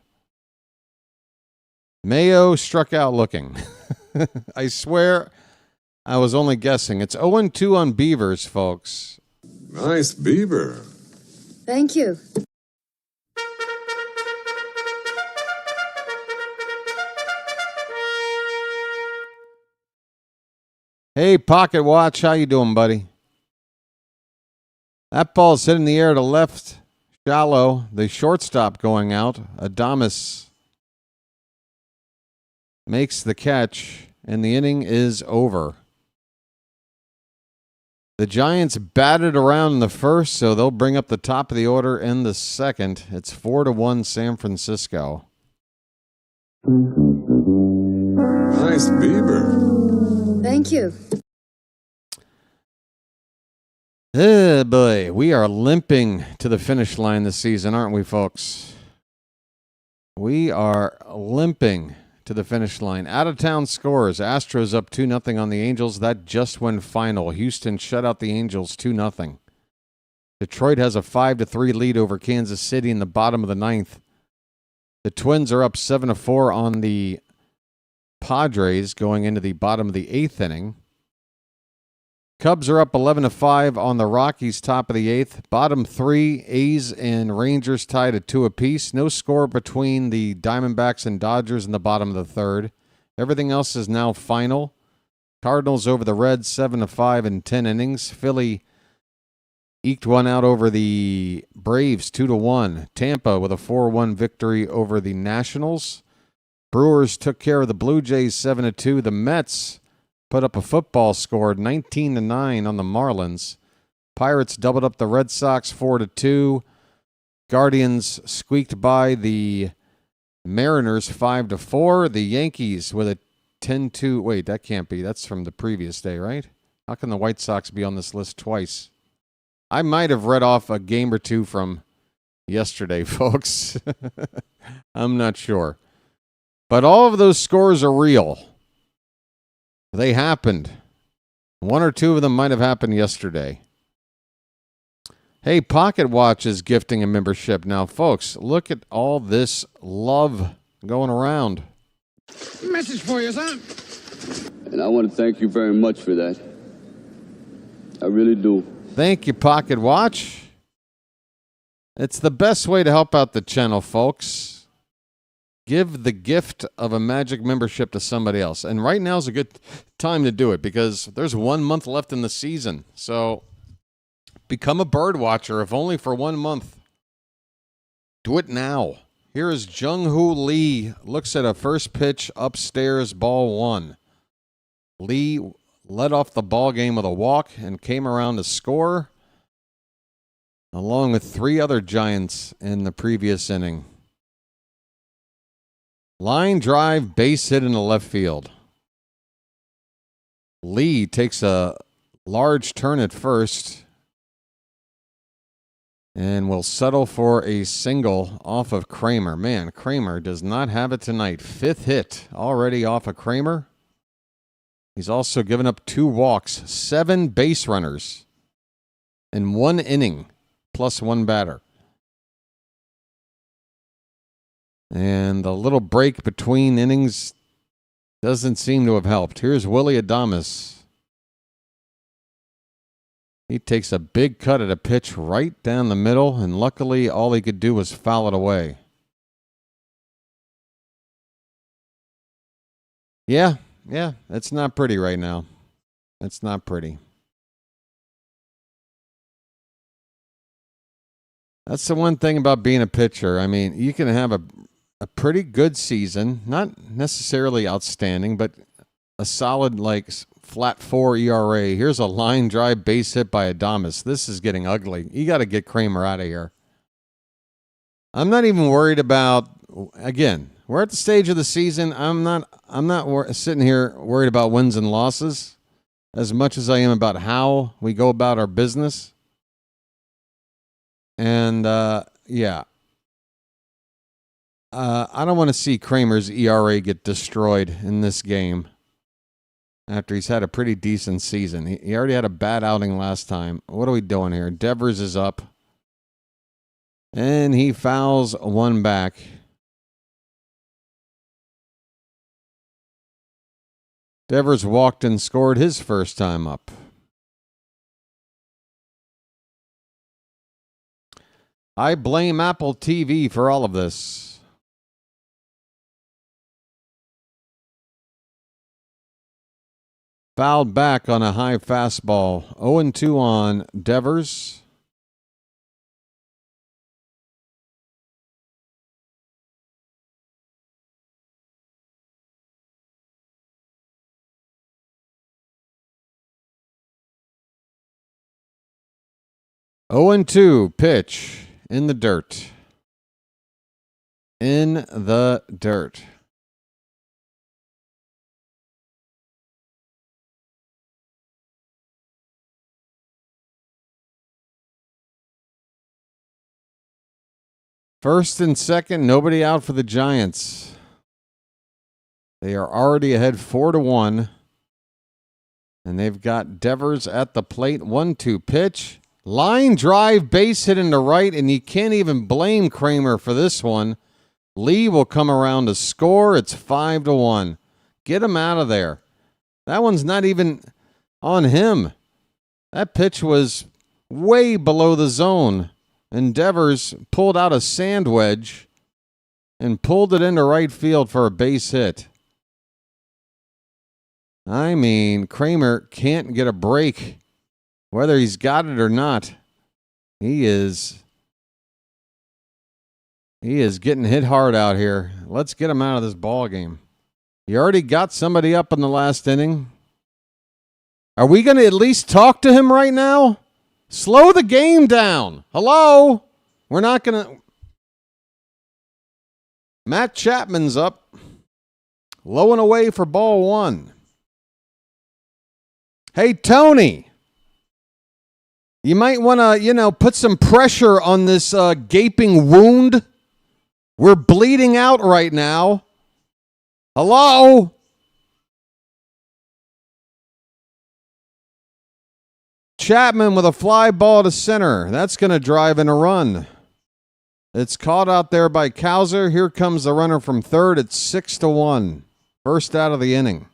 Mayo struck out looking. I swear I was only guessing. It's 0-2 on Beavers, folks. Nice beaver. Thank you. Hey, Pocket Watch, how you doing, buddy? That ball's hit in the air to left, shallow. The shortstop going out. Adames makes the catch, and the inning is over. The Giants batted around in the first, so they'll bring up the top of the order in the second. It's 4-1 San Francisco. Nice beaver. Thank you. Oh, boy. We are limping to the finish line this season, aren't we, folks? We are limping to the finish line. Out-of-town scores. Astros up 2-0 on the Angels. That just went final. Houston shut out the Angels 2-0. Detroit has a 5-3 lead over Kansas City in the bottom of the ninth. The Twins are up 7-4 on the Padres going into the bottom of the eighth inning. Cubs are up 11-5 on the Rockies, top of the eighth. Bottom three, A's and Rangers tied at 2 apiece. No score between the Diamondbacks and Dodgers in the bottom of the third. Everything else is now final. Cardinals over the Reds, 7-5 in 10 innings. Philly eked one out over the Braves, 2-1. Tampa with a 4-1 victory over the Nationals. Brewers took care of the Blue Jays, 7-2. The Mets put up a football score, 19-9 on the Marlins. Pirates doubled up the Red Sox, 4-2. Guardians squeaked by the Mariners, 5-4. The Yankees with a 10-2. Wait, that can't be. That's from the previous day, right? How can the White Sox be on this list twice? I might have read off a game or two from yesterday, folks. I'm not sure. But all of those scores are real. They happened. One or two of them might have happened yesterday. Hey, Pocket Watch is gifting a membership. Now, folks, look at all this love going around. Message for you, son. And I want to thank you very much for that. I really do. Thank you, Pocket Watch. It's the best way to help out the channel, folks. Give the gift of a magic membership to somebody else. And right now is a good time to do it because there's 1 month left in the season. So become a bird watcher, if only for 1 month. Do it now. Here is Jung-Hoo Lee. Looks at a first pitch upstairs, ball one. Lee led off the ball game with a walk and came around to score, along with 3 other Giants in the previous inning. Line drive, base hit in the left field. Lee takes a large turn at first and will settle for a single off of Kremer. Man, Kremer does not have it tonight. 5th hit already off of Kremer. He's also given up 2 walks, 7 base runners in 1 inning, plus 1 batter. And the little break between innings doesn't seem to have helped. Here's Willie Adames. He takes a big cut at a pitch right down the middle, and luckily all he could do was foul it away. Yeah, it's not pretty right now. It's not pretty. That's the one thing about being a pitcher. I mean, you can have a pretty good season, not necessarily outstanding, but a solid, like, flat 4 ERA. Here's a line drive base hit by Adames. This is getting ugly. You got to get Kremer out of here. I'm not even worried about, again, we're at the stage of the season. I'm not sitting here worried about wins and losses as much as I am about how we go about our business. And, yeah. I don't want to see Kremer's ERA get destroyed in this game after he's had a pretty decent season. He already had a bad outing last time. What are we doing here? Devers is up. And he fouls 1 back. Devers walked and scored his first time up. I blame Apple TV for all of this. Fouled back on a high fastball. 0-2 on Devers. Oh and 2 pitch in the dirt. In the dirt. First and second, nobody out for the Giants. They are already ahead 4-1. And they've got Devers at the plate. 1-2 pitch. Line drive, base hit into right, and you can't even blame Kremer for this one. Lee will come around to score. It's 5-1. Get him out of there. That one's not even on him. That pitch was way below the zone. And Devers pulled out a sand wedge and pulled it into right field for a base hit. I mean, Kremer can't get a break, whether he's got it or not. He is getting hit hard out here. Let's get him out of this ball game. You already got somebody up in the last inning. Are we going to at least talk to him right now? Slow the game down. Hello? We're not going to. Matt Chapman's up. Low and away for ball one. Hey, Tony. You might want to, put some pressure on this gaping wound. We're bleeding out right now. Hello? Chapman with a fly ball to center. That's going to drive in a run. It's caught out there by Cowser. Here comes the runner from third. It's 6-1. First out of the inning.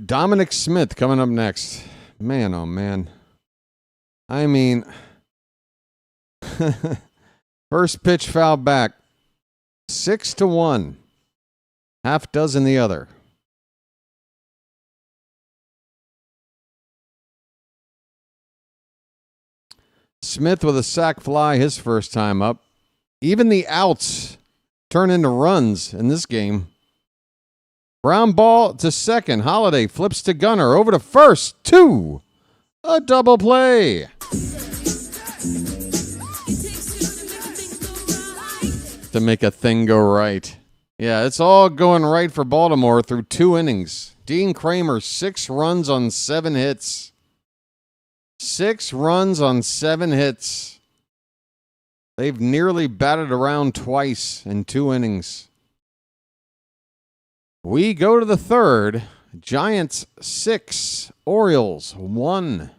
Dominic Smith coming up next. Man, oh man. I mean, first pitch foul back. 6-1. Half dozen the other. Smith with a sac fly his first time up. Even the outs turn into runs in this game. Ground ball to second. Holiday flips to Gunner. Over to first. 2. A double play. To make a thing go right. Yeah, it's all going right for Baltimore through 2 innings. Dean Kremer, 6 runs on 7 hits. 6 runs on 7 hits. They've nearly batted around twice in 2 innings. We go to the third. Giants 6, Orioles 1.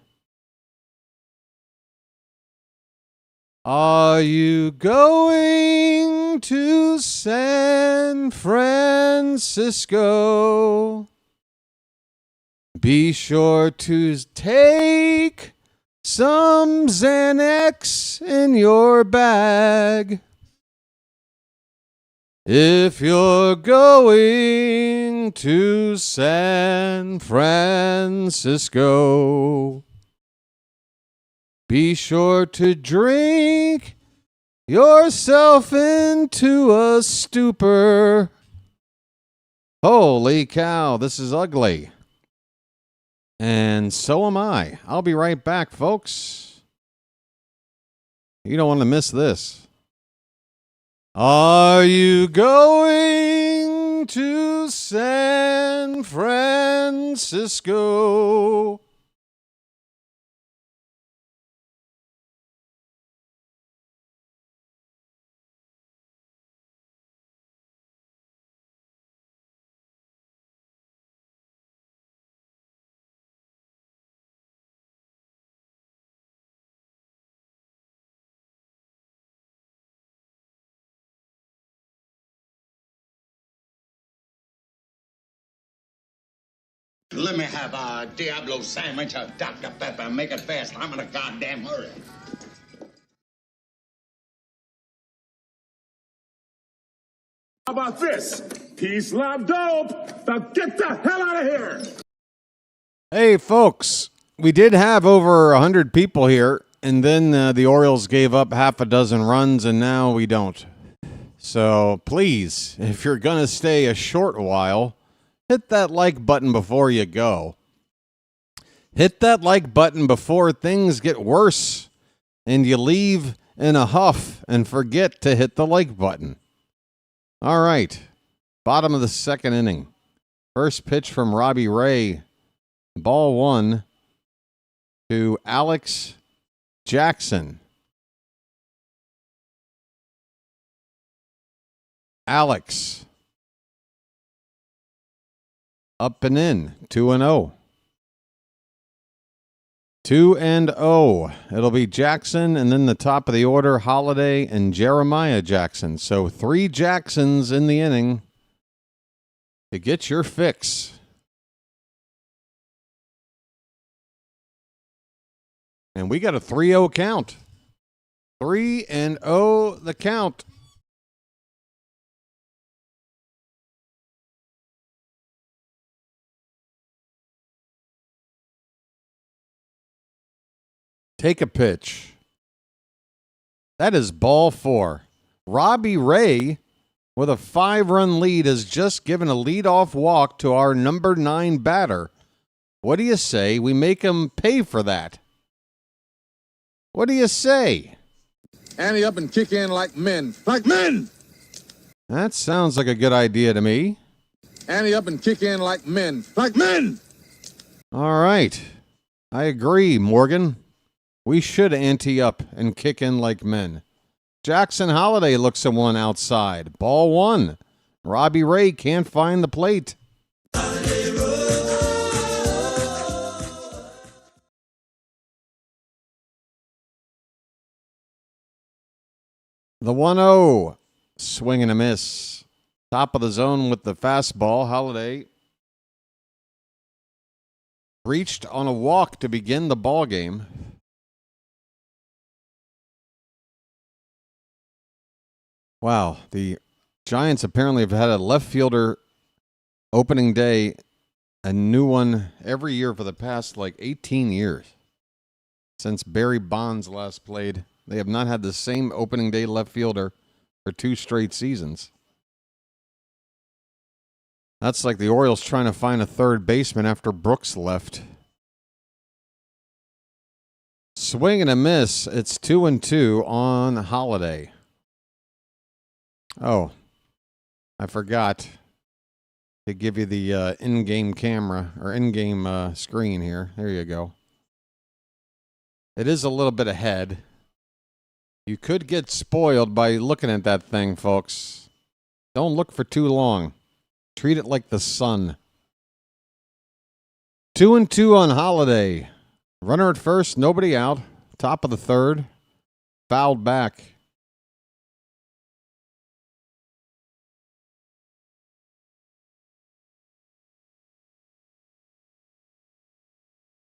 Are you going to San Francisco? Be sure to take some Xanax in your bag. If you're going to San Francisco, be sure to drink yourself into a stupor. Holy cow, this is ugly. And so am I. I'll be right back, folks. You don't want to miss this. Are you going to San Francisco? Let me have a Diablo sandwich of Dr. Pepper. Make it fast. I'm in a goddamn hurry. How about this? Peace, love, dope. Now get the hell out of here. Hey, folks, we did have over 100 people here, and then the Orioles gave up half a dozen runs, and now we don't. So please, if you're going to stay a short while, hit that like button before you go. Hit that like button before things get worse and you leave in a huff and forget to hit the like button. All right, bottom of the second inning. First pitch from Robbie Ray. Ball 1 to Alex Jackson. Alex. Up and in. 2-0. 2-0. It'll be Jackson and then the top of the order, Holiday and Jeremiah Jackson. So 3 Jacksons in the inning to get your fix. And we got a 3-0 count. 3-0 the count. Take a pitch. That is ball 4. Robbie Ray, with a 5-run lead, has just given a leadoff walk to our number 9 batter. What do you say we make him pay for that? What do you say? Ante up and kick in like men. Like men! That sounds like a good idea to me. Ante up and kick in like men. Like men! All right. I agree, Morgan. We should ante up and kick in like men. Jackson Holiday looks at one outside. Ball 1. Robbie Ray can't find the plate. The 1-0, swing and a miss. Top of the zone with the fastball. Holiday reached on a walk to begin the ball game. Wow, the Giants apparently have had a left fielder opening day, a new one every year for the past 18 years. Since Barry Bonds last played, they have not had the same opening day left fielder for 2 straight seasons. That's like the Orioles trying to find a third baseman after Brooks left. Swing and a miss. It's 2-2 on Holiday. Oh, I forgot to give you the in-game camera or in-game screen here. There you go. It is a little bit ahead. You could get spoiled by looking at that thing, folks. Don't look for too long. Treat it like the sun. 2-2 on Holiday. Runner at first, nobody out. Top of the third. Fouled back.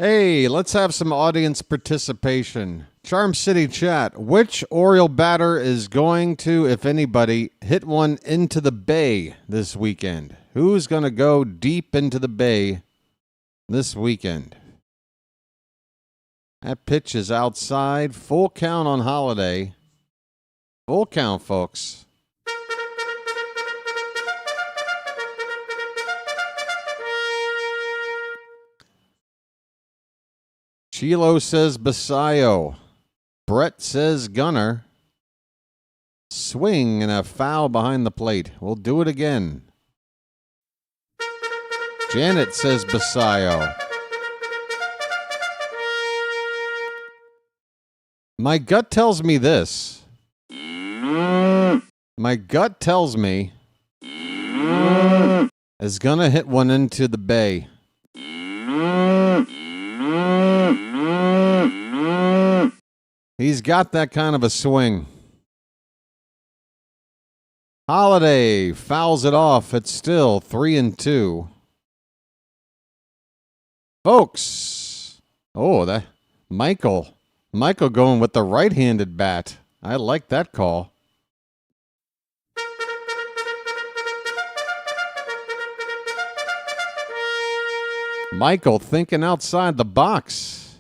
Hey, let's have some audience participation. Charm City chat. Which Oriole batter is going to, if anybody, hit one into the bay this weekend? Who's going to go deep into the bay this weekend? That pitch is outside. Full count on Holiday. Full count, folks. Chilo says Basayo. Brett says Gunner. Swing and a foul behind the plate. We'll do it again. Janet says Basayo. My gut tells me this. My gut tells me is gonna hit one into the bay. He's got that kind of a swing. Holiday fouls it off. It's still 3-2. folks. Oh, that Michael going with the right-handed bat. I like that call. Michael thinking outside the box.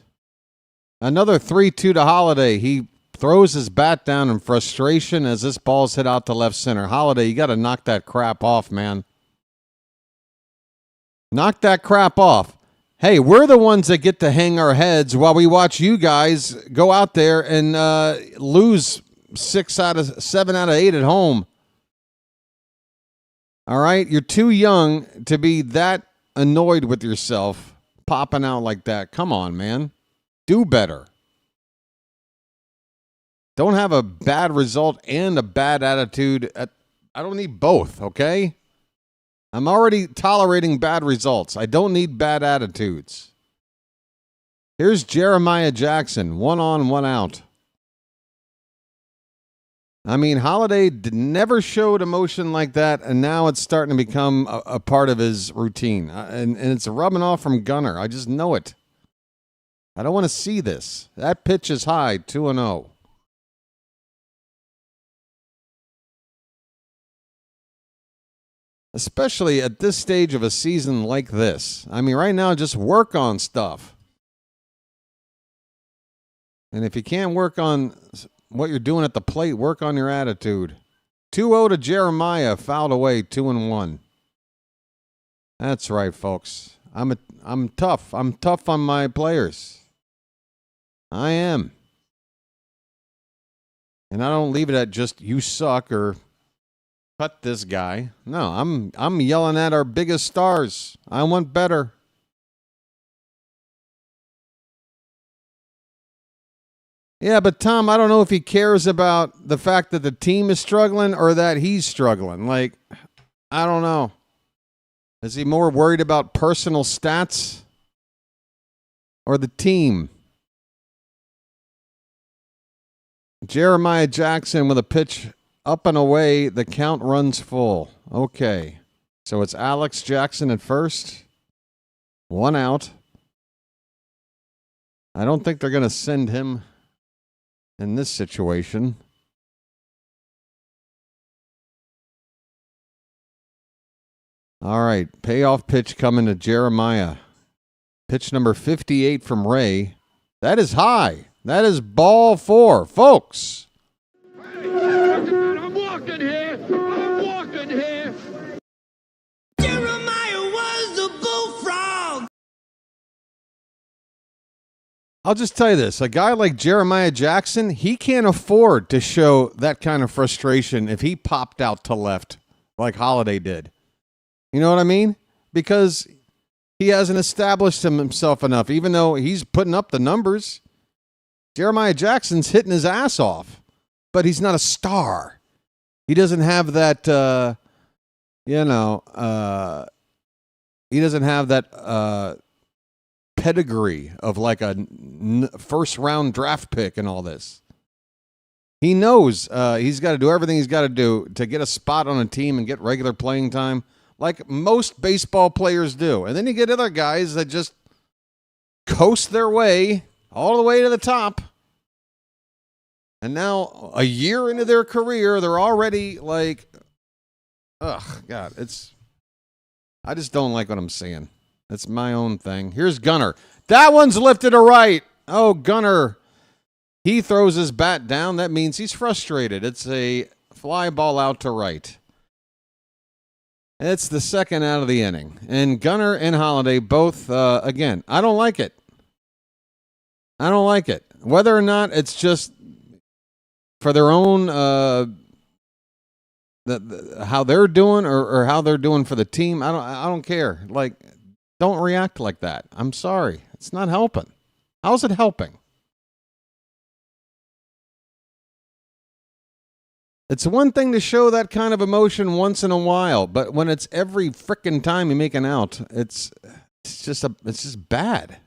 Another 3-2 to Holiday. He throws his bat down in frustration as this ball's hit out to left center. Holiday, you got to knock that crap off, man. Knock that crap off. Hey, we're the ones that get to hang our heads while we watch you guys go out there and lose 7 out of 8 at home. All right? You're too young to be that annoyed with yourself popping out like that. Come on, man. Do better. Don't have a bad result and a bad attitude. I don't need both, okay? I'm already tolerating bad results. I don't need bad attitudes. Here's Jeremiah Jackson, 1 on, 1 out. I mean, Holiday never showed emotion like that, and now it's starting to become a part of his routine. And it's rubbing off from Gunnar. I just know it. I don't want to see this. That pitch is high, 2-0. Especially at this stage of a season like this. I mean, right now, just work on stuff. And if you can't work on what you're doing at the plate, work on your attitude. 2-0 to Jeremiah, fouled away, 2-1. That's right, folks. I'm tough. I'm tough on my players. I am. And I don't leave it at just you suck or cut this guy. No, I'm yelling at our biggest stars. I want better. Yeah, but Tom, I don't know if he cares about the fact that the team is struggling or that he's struggling. Like, I don't know. Is he more worried about personal stats or the team? Jeremiah Jackson with a pitch up and away. The count runs full. Okay. So it's Alex Jackson at first. 1 out. I don't think they're going to send him in this situation. All right. Payoff pitch coming to Jeremiah. Pitch number 58 from Ray. That is high. That is ball 4, folks. I'm walking here. I'm walking here. Jeremiah was a bullfrog. I'll just tell you this. A guy like Jeremiah Jackson, he can't afford to show that kind of frustration if he popped out to left like Holiday did. You know what I mean? Because he hasn't established himself enough, even though he's putting up the numbers. Jeremiah Jackson's hitting his ass off, but he's not a star. He doesn't have that, he doesn't have that pedigree of like a first-round draft pick and all this. He knows he's got to do everything he's got to do to get a spot on a team and get regular playing time, like most baseball players do. And then you get other guys that just coast their way all the way to the top. And now, a year into their career, they're already like, ugh, God, I just don't like what I'm seeing. That's my own thing. Here's Gunnar. That one's lifted to right. Oh, Gunnar. He throws his bat down. That means he's frustrated. It's a fly ball out to right. It's the second out of the inning. And Gunnar and Holiday both, again, I don't like it. I don't like it. Whether or not it's just for their own, how they're doing or how they're doing for the team, I don't care. Like, don't react like that. I'm sorry. It's not helping. How's it helping? It's one thing to show that kind of emotion once in a while, but when it's every frickin' time you make an out, it's just bad.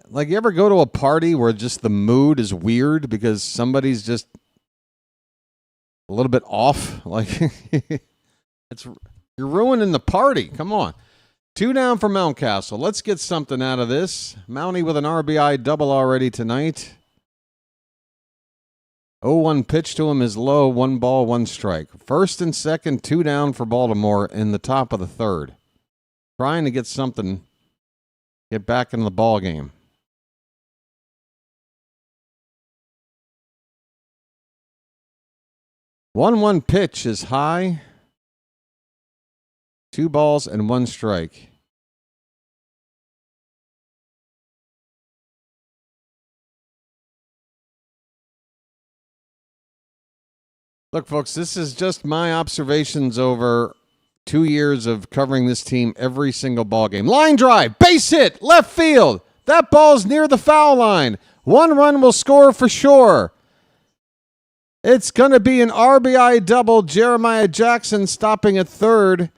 Like, you ever go to a party where just the mood is weird because somebody's just a little bit off? Like, You're ruining the party. Come on. 2 down for Mountcastle. Let's get something out of this. Mountie with an RBI double already tonight. 0-1 pitch to him is low. 1 ball, 1 strike. First and second, 2 down for Baltimore in the top of the third. Trying to get something, get back into the ball game. One pitch is high. 2 balls and 1 strike. Look, folks, this is just my observations over 2 years of covering this team every single ball game. Line drive, base hit, left field. That ball's near the foul line. 1 run will score for sure. It's going to be an RBI double. Jeremiah Jackson stopping at third.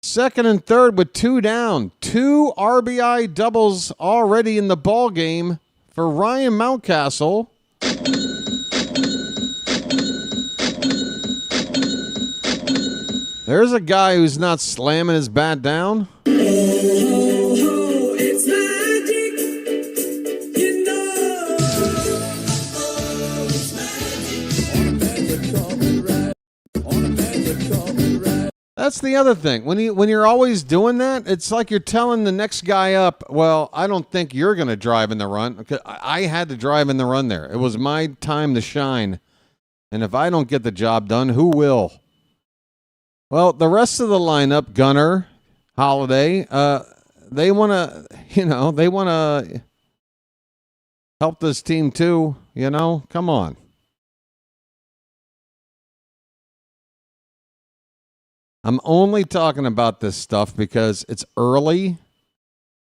Second and third with 2 down. 2 RBI doubles already in the ball game for Ryan Mountcastle. There's a guy who's not slamming his bat down. It's magic, you know. That's the other thing. When you're always doing that, it's like you're telling the next guy up, well, I don't think you're going to drive in the run. Because I had to drive in the run there. It was my time to shine. And if I don't get the job done, who will? Well, the rest of the lineup, Gunnar, Holiday, they want to, help this team too, Come on. I'm only talking about this stuff because it's early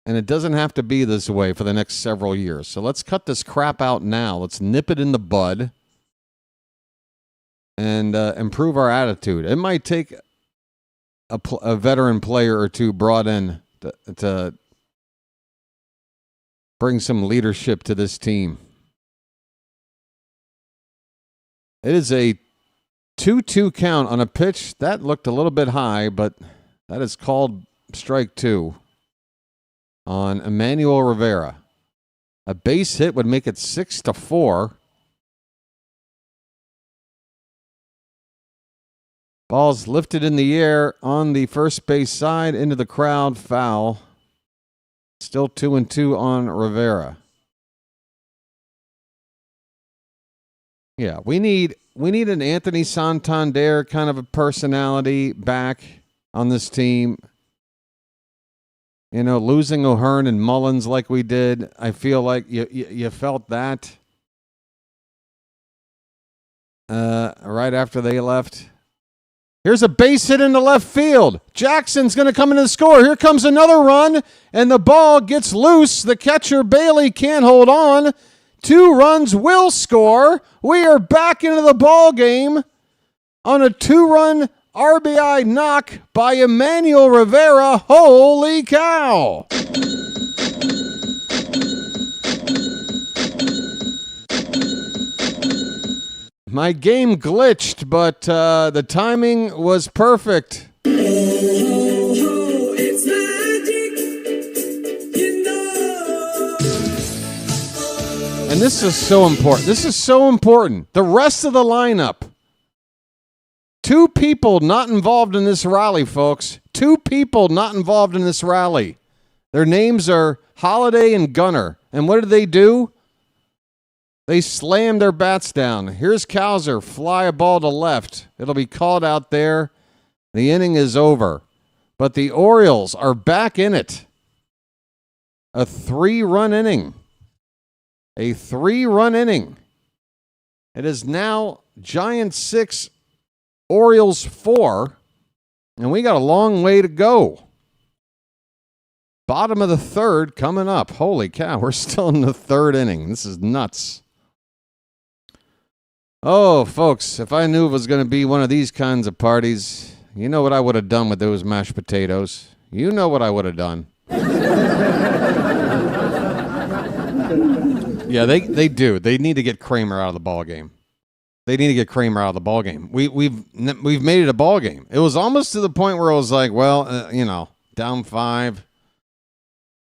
and it doesn't have to be this way for the next several years. So let's cut this crap out now. Let's nip it in the bud and improve our attitude. It might take a veteran player or two brought in to bring some leadership to this team. It is a 2-2 count on a pitch. That looked a little bit high, but that is called strike 2 on Emmanuel Rivera. A base hit would make it 6-4. Ball's lifted in the air on the first base side into the crowd. Foul. Still 2-2 on Rivera. Yeah, we need an Anthony Santander kind of a personality back on this team. Losing O'Hearn and Mullins like we did, I feel like you felt that right after they left. Here's a base hit into left field. Jackson's going to come in and score. Here comes another run, and the ball gets loose. The catcher, Bailey, can't hold on. 2 runs will score. We are back into the ball game on a 2-run RBI knock by Emmanuel Rivera. Holy cow! My game glitched, but the timing was perfect. It's magic, you know. And this is so important. This is so important. The rest of the lineup. 2 people not involved in this rally, folks. 2 people not involved in this rally. Their names are Holiday and Gunnar. And what did they do? They slammed their bats down. Here's Cowser, fly a ball to left. It'll be called out there. The inning is over. But the Orioles are back in it. A 3-run inning. A 3-run inning. It is now Giants 6, Orioles 4, and we got a long way to go. Bottom of the third coming up. Holy cow, we're still in the 3rd inning. This is nuts. Oh, folks, if I knew it was going to be one of these kinds of parties, you know what I would have done with those mashed potatoes. You know what I would have done. Yeah, they do. They need to get Kremer out of the ball game. They need to get Kremer out of the ball game. We've made it a ball game. It was almost to the point where I was like, well, down 5.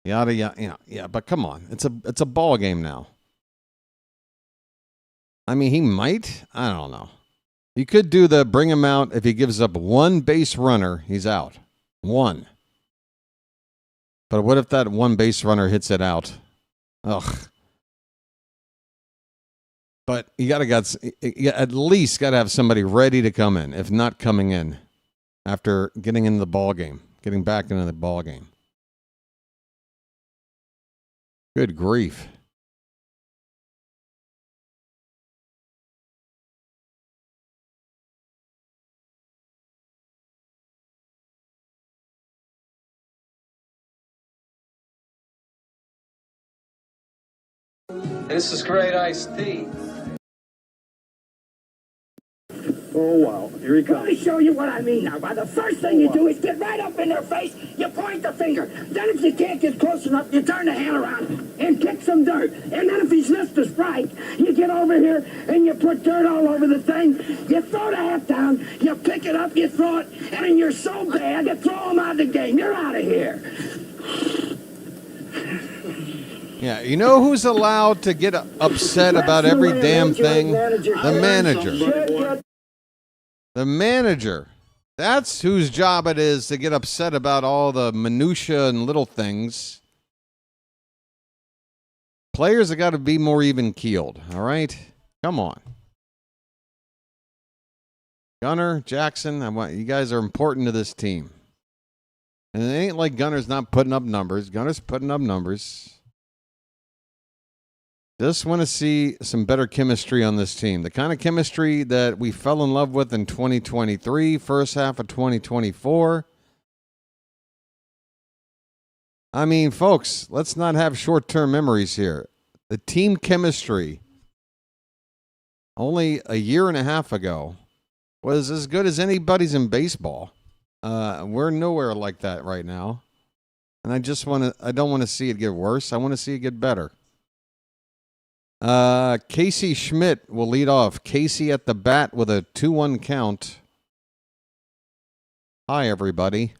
Yada yada. Yeah. But come on, it's a ball game now. I mean, he might. I don't know. You could do the bring him out if he gives up 1 base runner, he's out. 1. But what if that 1 base runner hits it out? Ugh. But you at least got to have somebody ready to come in, if not coming in after getting into the ball game, getting back into the ball game. Good grief. This is great iced tea. Oh, wow. Here he comes. Let me show you what I mean now. By the first thing you do is get right up in their face, you point the finger. Then if you can't get close enough, you turn the hand around and kick some dirt. And then if he's missed a strike, you get over here and you put dirt all over the thing. You throw the hat down, you pick it up, you throw it, and then you're so bad, you throw him out of the game. You're out of here. Yeah, you know who's allowed to get upset about every damn thing? The manager. The manager. That's whose job it is to get upset about all the minutia and little things. Players have got to be more even-keeled, all right? Come on. Gunner, Jackson, you guys are important to this team. And it ain't like Gunner's not putting up numbers. Gunner's putting up numbers. Just want to see some better chemistry on this team. The kind of chemistry that we fell in love with in 2023, first half of 2024. I mean, folks, let's not have short-term memories here. The team chemistry only a year and a half ago was as good as anybody's in baseball. We're nowhere like that right now. And I don't want to see it get worse. I want to see it get better. Casey Schmidt will lead off. Casey at the bat with a 2-1 count. Hi, everybody.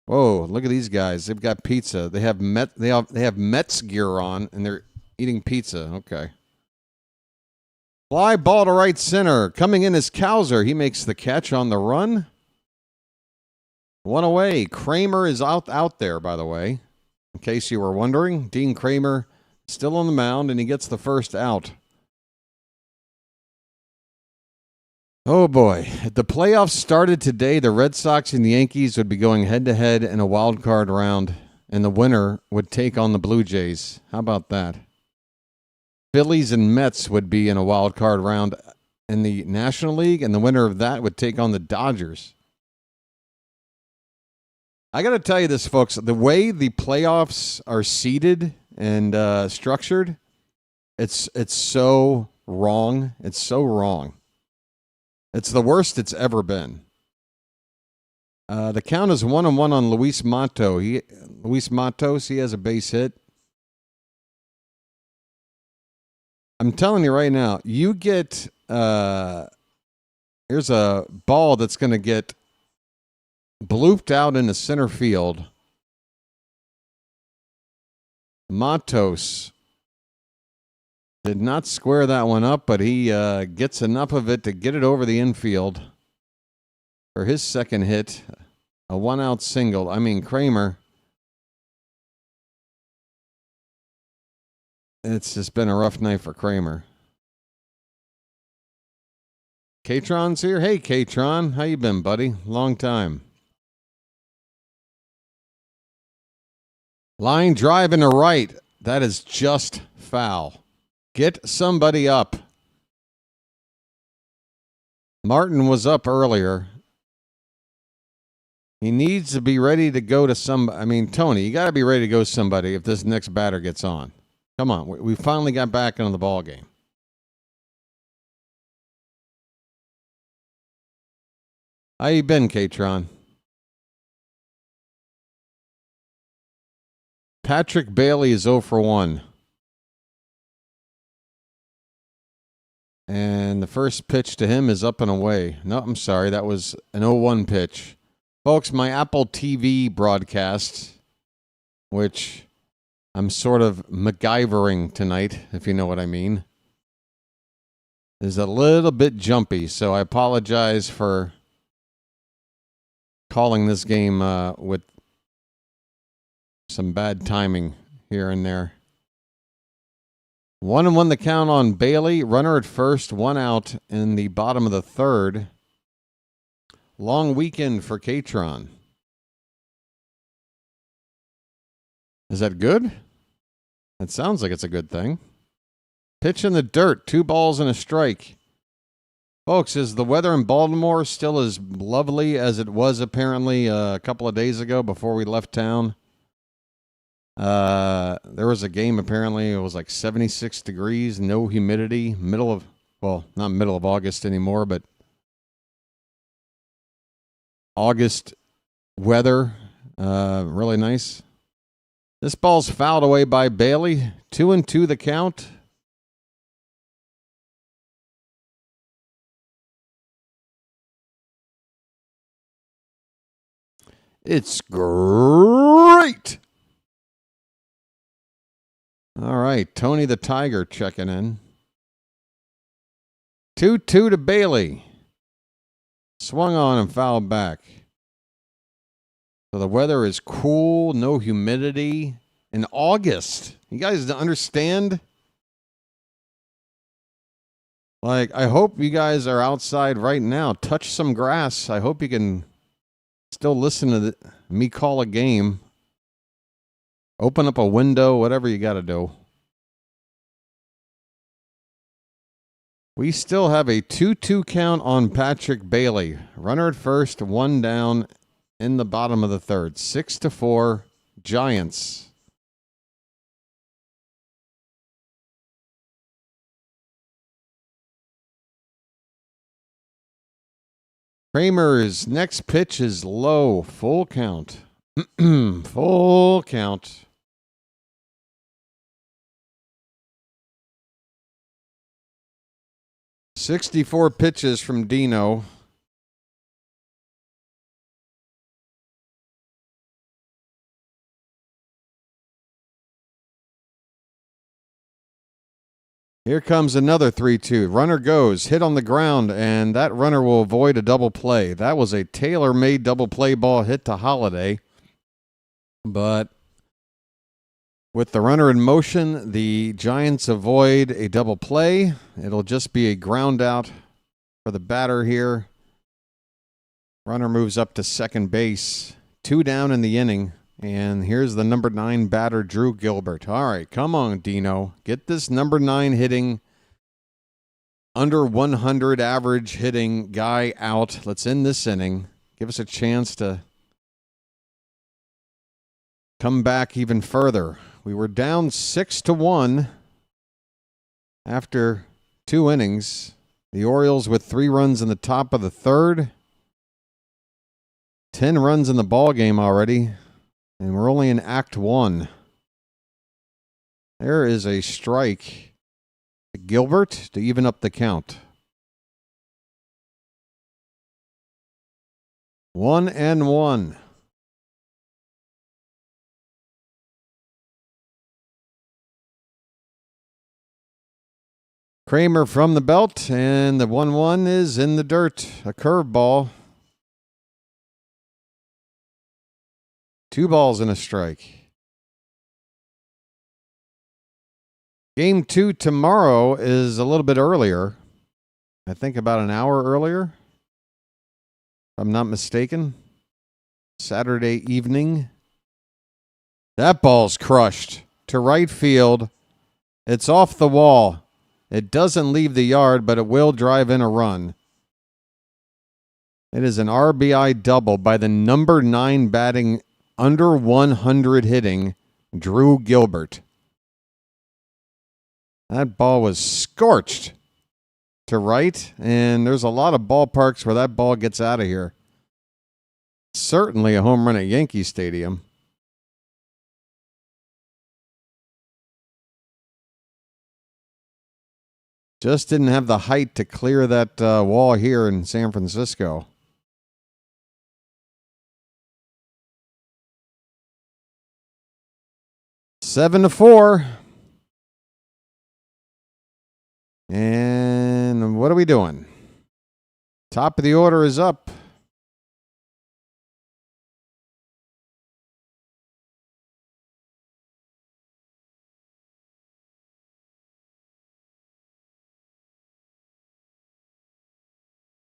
Whoa, look at these guys. They've got pizza. They have Mets gear on, and they're eating pizza. Okay. Fly ball to right center. Coming in is Cowser. He makes the catch on the run. 1 away. Kremer is out there, by the way. In case you were wondering, Dean Kremer still on the mound, and he gets the first out. Oh, boy. If the playoffs started today, the Red Sox and the Yankees would be going head-to-head in a wild card round, and the winner would take on the Blue Jays. How about that? Phillies and Mets would be in a wild card round in the National League, and the winner of that would take on the Dodgers. I got to tell you this, folks. The way the playoffs are seeded and structured, it's so wrong. It's so wrong. It's the worst it's ever been. The count is 1-1 on Luis Matos. He has a base hit. I'm telling you right now, you get here's a ball that's going to get blooped out into center field. Matos did not square that one up, but he gets enough of it to get it over the infield for his second hit. A 1-out single. I mean, Kremer. It's just been a rough night for Kremer. Katron's here. Hey, Katron. How you been, buddy? Long time. Line drive into right. That is just foul. Get somebody up. Martin was up earlier. He needs to be ready to go to Tony, you got to be ready to go to somebody if this next batter gets on. Come on. We finally got back into the ball game. How you been, Katron? Patrick Bailey is 0 for 1. And the first pitch to him is up and away. No, I'm sorry. That was an 0-1 pitch. Folks, my Apple TV broadcast, which I'm sort of MacGyvering tonight, if you know what I mean, is a little bit jumpy. So I apologize for calling this game with some bad timing here and there. 1-1 the count on Bailey. Runner at first, 1 out in the bottom of the third. Long weekend for Katron. Is that good? It sounds like it's a good thing. Pitch in the dirt, 2 balls and a strike. Folks, is the weather in Baltimore still as lovely as it was apparently a couple of days ago before we left town? There was a game, apparently it was like 76 degrees, no humidity, not middle of August anymore, but August weather, really nice. This ball's fouled away by Bailey. 2-2 the count. It's great. All right, Tony the Tiger checking in. 2-2 to Bailey. Swung on and fouled back. So the weather is cool, no humidity in August. You guys understand? Like, I hope you guys are outside right now. Touch some grass. I hope you can still listen to me call a game. Open up a window, whatever you got to do. We still have a 2-2 count on Patrick Bailey. Runner at first, 1 down in the bottom of the third. 6-4 Giants. Kremer's next pitch is low. Full count. Full count. $64 pitches from Dino. Here comes another 3-2. Runner goes, hit on the ground, and that runner will avoid a double play. That was a tailor-made double play ball hit to Holiday. But with the runner in motion, the Giants avoid a double play. It'll just be a ground out for the batter here. Runner moves up to second base. 2 down in the inning. And here's the number 9 batter, Drew Gilbert. All right, come on, Dino. Get this number 9 hitting, under 100 average hitting guy out. Let's end this inning. Give us a chance to come back even further. We were down 6-1 after 2 innings. The Orioles with 3 runs in the top of the third. 10 runs in the ball game already. And we're only in Act 1. There is a strike to Gilbert to even up the count. 1-1. Kremer from the belt, and the 1-1 is in the dirt. A curveball. 2 balls and a strike. Game 2 tomorrow is a little bit earlier. I think about an hour earlier, if I'm not mistaken. Saturday evening. That ball's crushed to right field. It's off the wall. It doesn't leave the yard, but it will drive in a run. It is an RBI double by the number 9 batting, under 100 hitting, Drew Gilbert. That ball was scorched to right, and there's a lot of ballparks where that ball gets out of here. Certainly a home run at Yankee Stadium. Just didn't have the height to clear that wall here in San Francisco. Seven to 4. And what are we doing? Top of the order is up.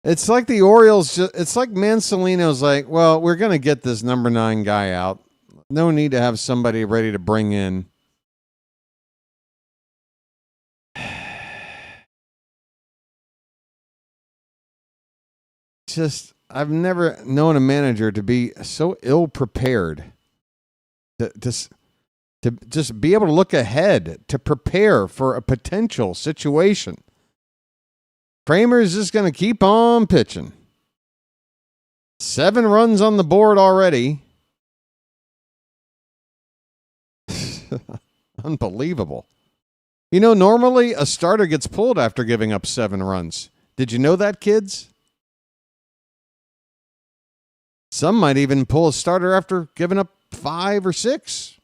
It's like the Orioles, it's like Mansolino's like, well, we're going to get this number 9 guy out. No need to have somebody ready to bring in. Just, I've never known a manager to be so ill prepared. To just be able to look ahead, to prepare for a potential situation. Kremer is just going to keep on pitching. 7 runs on the board already. Unbelievable. You know, normally a starter gets pulled after giving up 7 runs. Did you know that, kids? Some might even pull a starter after giving up 5 or 6.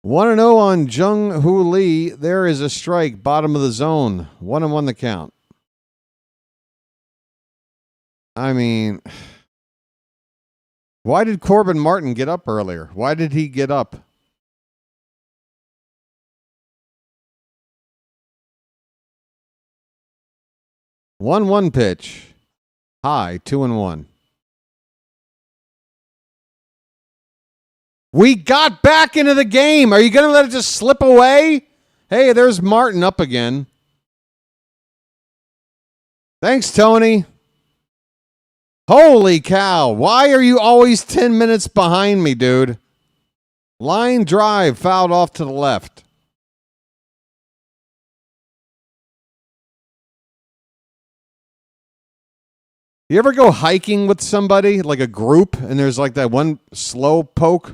One and 0 on Jung Hoo Lee. There is a strike, bottom of the zone. 1-1 the count. I mean, why did Corbin Martin get up earlier? Why did he get up? One pitch. High, 2-1. We got back into the game. Are you going to let it just slip away? Hey, there's Martin up again. Thanks, Tony. Holy cow. Why are you always 10 minutes behind me, dude? Line drive fouled off to the left. You ever go hiking with somebody, like a group, and there's like that one slow poke?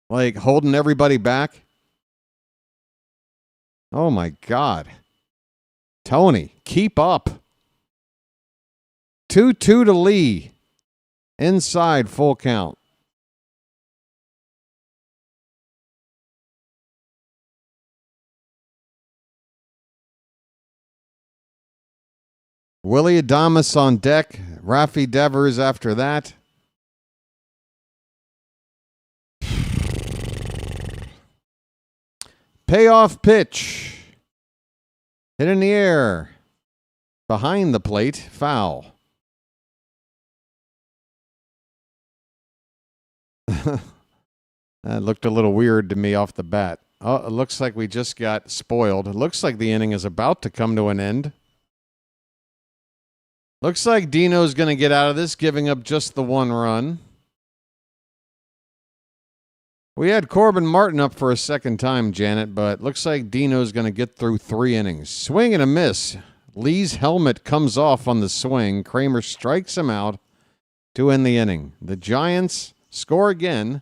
Like holding everybody back? Oh my God. Tony, keep up. 2-2 to Lee. Inside, full count. Willie Adames on deck. Rafi Devers after that. Payoff pitch. Hit in the air. Behind the plate. Foul. That looked a little weird to me off the bat. Oh, it looks like we just got spoiled. It looks like the inning is about to come to an end. Looks like Dino's going to get out of this, giving up just the 1 run. We had Corbin Martin up for a second time, Janet, but looks like Dino's going to get through 3 innings. Swing and a miss. Lee's helmet comes off on the swing. Kremer strikes him out to end the inning. The Giants score again.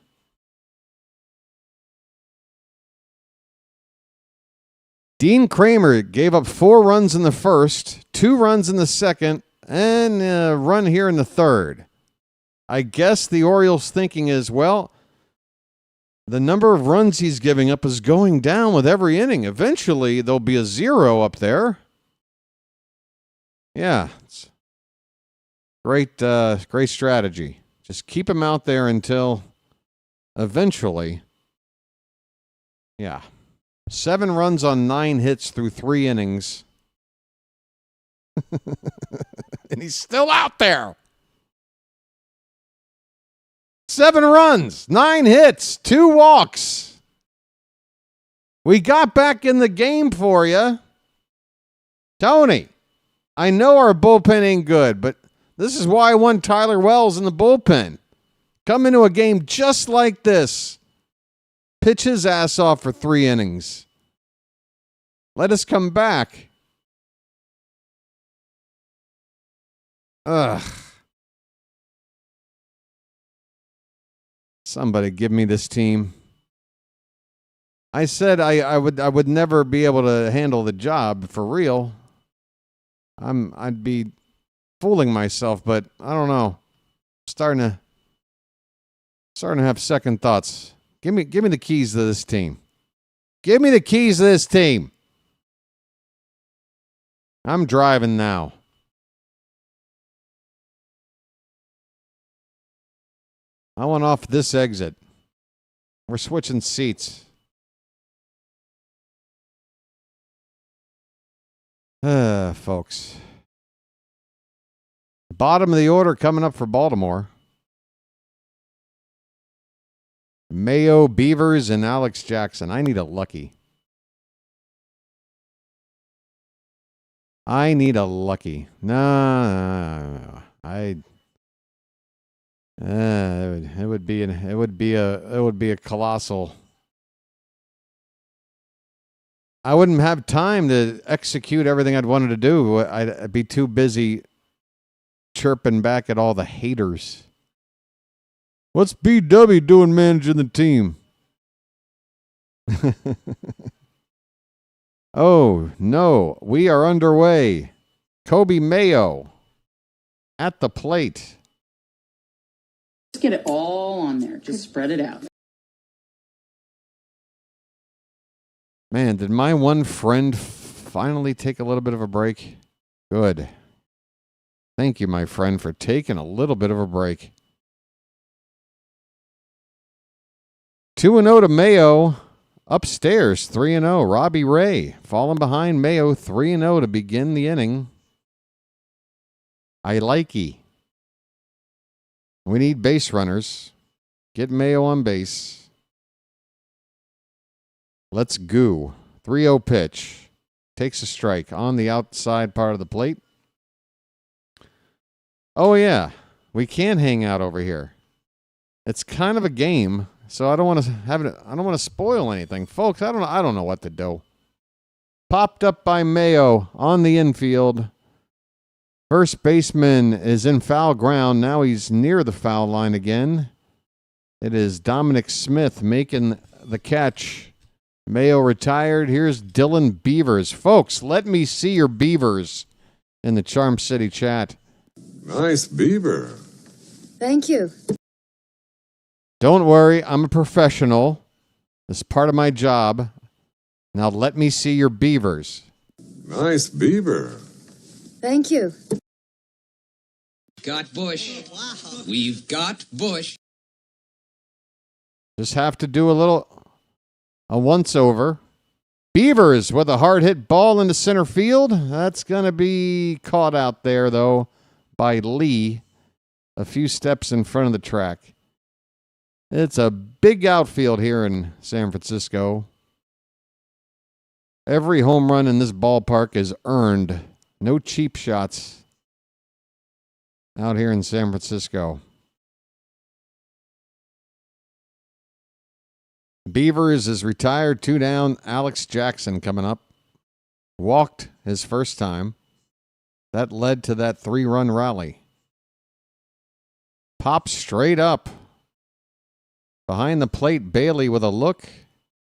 Dean Kremer gave up 4 runs in the first, 2 runs in the second, and a run here in the third. I guess the Orioles' thinking is, well, the number of runs he's giving up is going down with every inning. Eventually, there'll be a 0 up there. Yeah, it's great strategy. Just keep him out there until eventually. Yeah. 7 runs on 9 hits through 3 innings. And he's still out there. 7 runs, 9 hits, 2 walks. We got back in the game for you. Tony, I know our bullpen ain't good, but this is why I want Tyler Wells in the bullpen. Come into a game just like this. Pitch his ass off for 3 innings. Let us come back. Ugh. Somebody give me this team. I said I would never be able to handle the job for real. I'd be fooling myself, but I don't know. Starting to have second thoughts. Give me the keys to this team. Give me the keys to this team. I'm driving now. I want off this exit. We're switching seats. Folks. Bottom of the order coming up for Baltimore. Mayo, Beavers, and Alex Jackson. I need a lucky. No. It would be a colossal. I wouldn't have time to execute everything I'd wanted to do. I'd be too busy chirping back at all the haters. What's BW doing managing the team? Oh, no. We are underway. Kobe Mayo at the plate. Just get it all on there. Just spread it out. Man, did my one friend finally take a little bit of a break? Good. Thank you, my friend, for taking a little bit of a break. 2-0 to Mayo. Upstairs, 3-0. Robbie Ray falling behind Mayo, 3-0 to begin the inning. I likey. We need base runners. Get Mayo on base. Let's go. 3-0 pitch. Takes a strike on the outside part of the plate. Oh, yeah. We can hang out over here. It's kind of a game, so I don't want to spoil anything. Folks, I don't know what to do. Popped up by Mayo on the infield. First baseman is in foul ground. Now he's near the foul line again. It is Dominic Smith making the catch. Mayo retired. Here's Dylan Beavers. Folks, let me see your Beavers in the Charm City chat. Nice beaver. Thank you. Don't worry, I'm a professional. This is part of my job. Now let me see your Beavers. Nice beaver. Thank you. Got Bush. We've got Bush. Just have to do a once-over. Beavers with a hard-hit ball into center field. That's going to be caught out there, though, by Lee. A few steps in front of the track. It's a big outfield here in San Francisco. Every home run in this ballpark is earned. No cheap shots out here in San Francisco. Beavers is retired, 2 down. Alex Jackson coming up. Walked his first time. That led to that 3-run rally. Pop straight up. Behind the plate, Bailey with a look.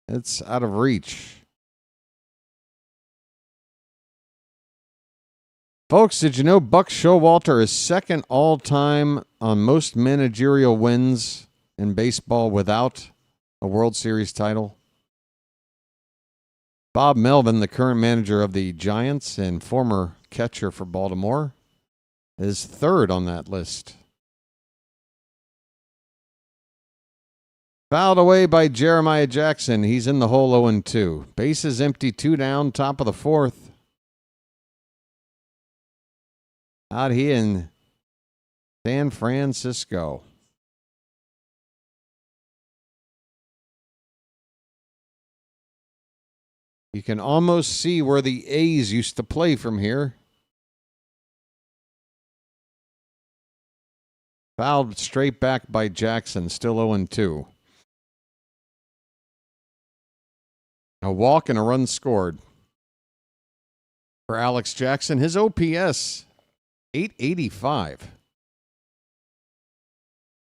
It's out of reach. Folks, did you know Buck Showalter is second all-time on most managerial wins in baseball without a World Series title? Bob Melvin, the current manager of the Giants and former catcher for Baltimore, is third on that list. Fouled away by Jeremiah Jackson. He's in the hole 0-2. Bases empty, 2 down, top of the 4th. Out here in San Francisco. You can almost see where the A's used to play from here. Fouled straight back by Jackson, still 0-2. A walk and a run scored for Alex Jackson. His OPS, 885.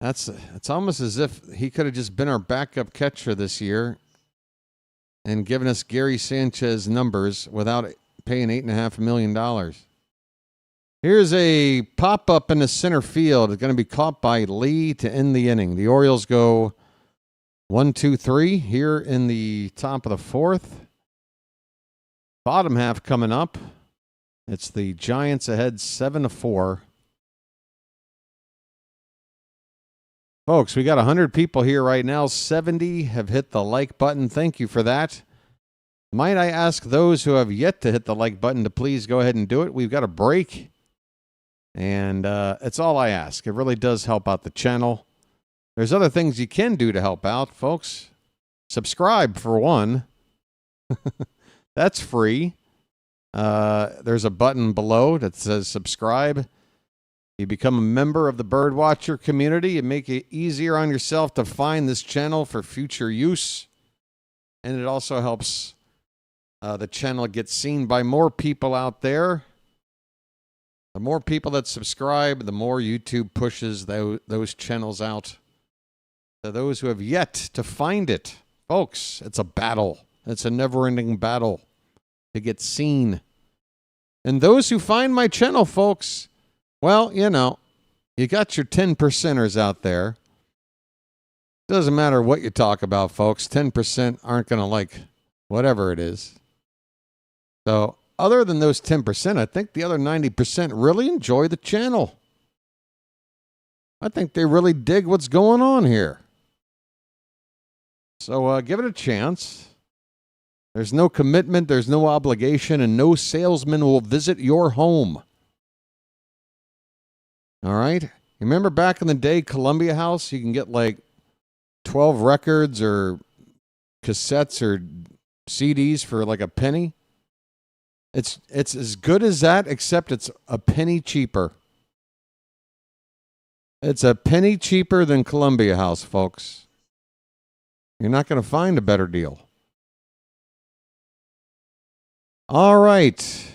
It's almost as if he could have just been our backup catcher this year and given us Gary Sanchez numbers without paying $8.5 million. Here's a pop-up in the center field. It's going to be caught by Lee to end the inning. The Orioles go 1-2-3 here in the top of the fourth. Bottom half coming up. It's the Giants ahead 7-4. Folks, we got 100 people here right now. 70 have hit the like button. Thank you for that. Might I ask those who have yet to hit the like button to please go ahead and do it? We've got a break, and it's all I ask. It really does help out the channel. There's other things you can do to help out, folks. Subscribe, for one. That's free. There's a button below that says subscribe. You become a member of the BirdWatcher community and make it easier on yourself to find this channel for future use. And it also helps the channel get seen by more people out there. The more people that subscribe, the more YouTube pushes those channels out to those who have yet to find it. Folks, it's a battle. It's a never-ending battle to get seen. And those who find my channel, folks, well, you know, you got your 10%ers out there. Doesn't matter what you talk about, folks. 10% aren't going to like whatever it is. So other than those 10%, I think the other 90% really enjoy the channel. I think they really dig what's going on here. So give it a chance. There's no commitment, there's no obligation, and no salesman will visit your home. All right? You remember back in the day, Columbia House, you can get like 12 records or cassettes or CDs for like a penny? It's as good as that, except it's a penny cheaper. It's a penny cheaper than Columbia House, folks. You're not going to find a better deal. All right.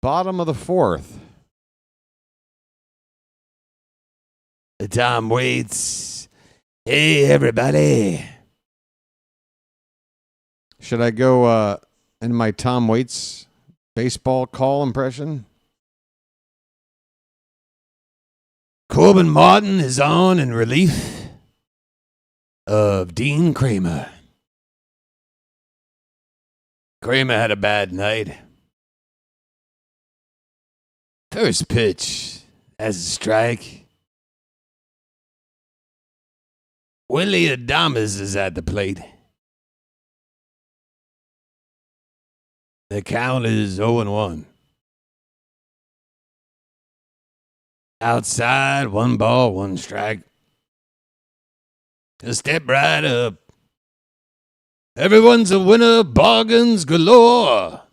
Bottom of the fourth. The time waits. Hey, everybody. Should I go in my Tom Waits baseball call impression? Corbin Martin is on in relief of Dean Kremer. Kremer had a bad night. First pitch, that's a strike. Willie Adames is at the plate. The count is 0-1. Outside, 1 ball, 1 strike. Just step right up. Everyone's a winner, bargains galore.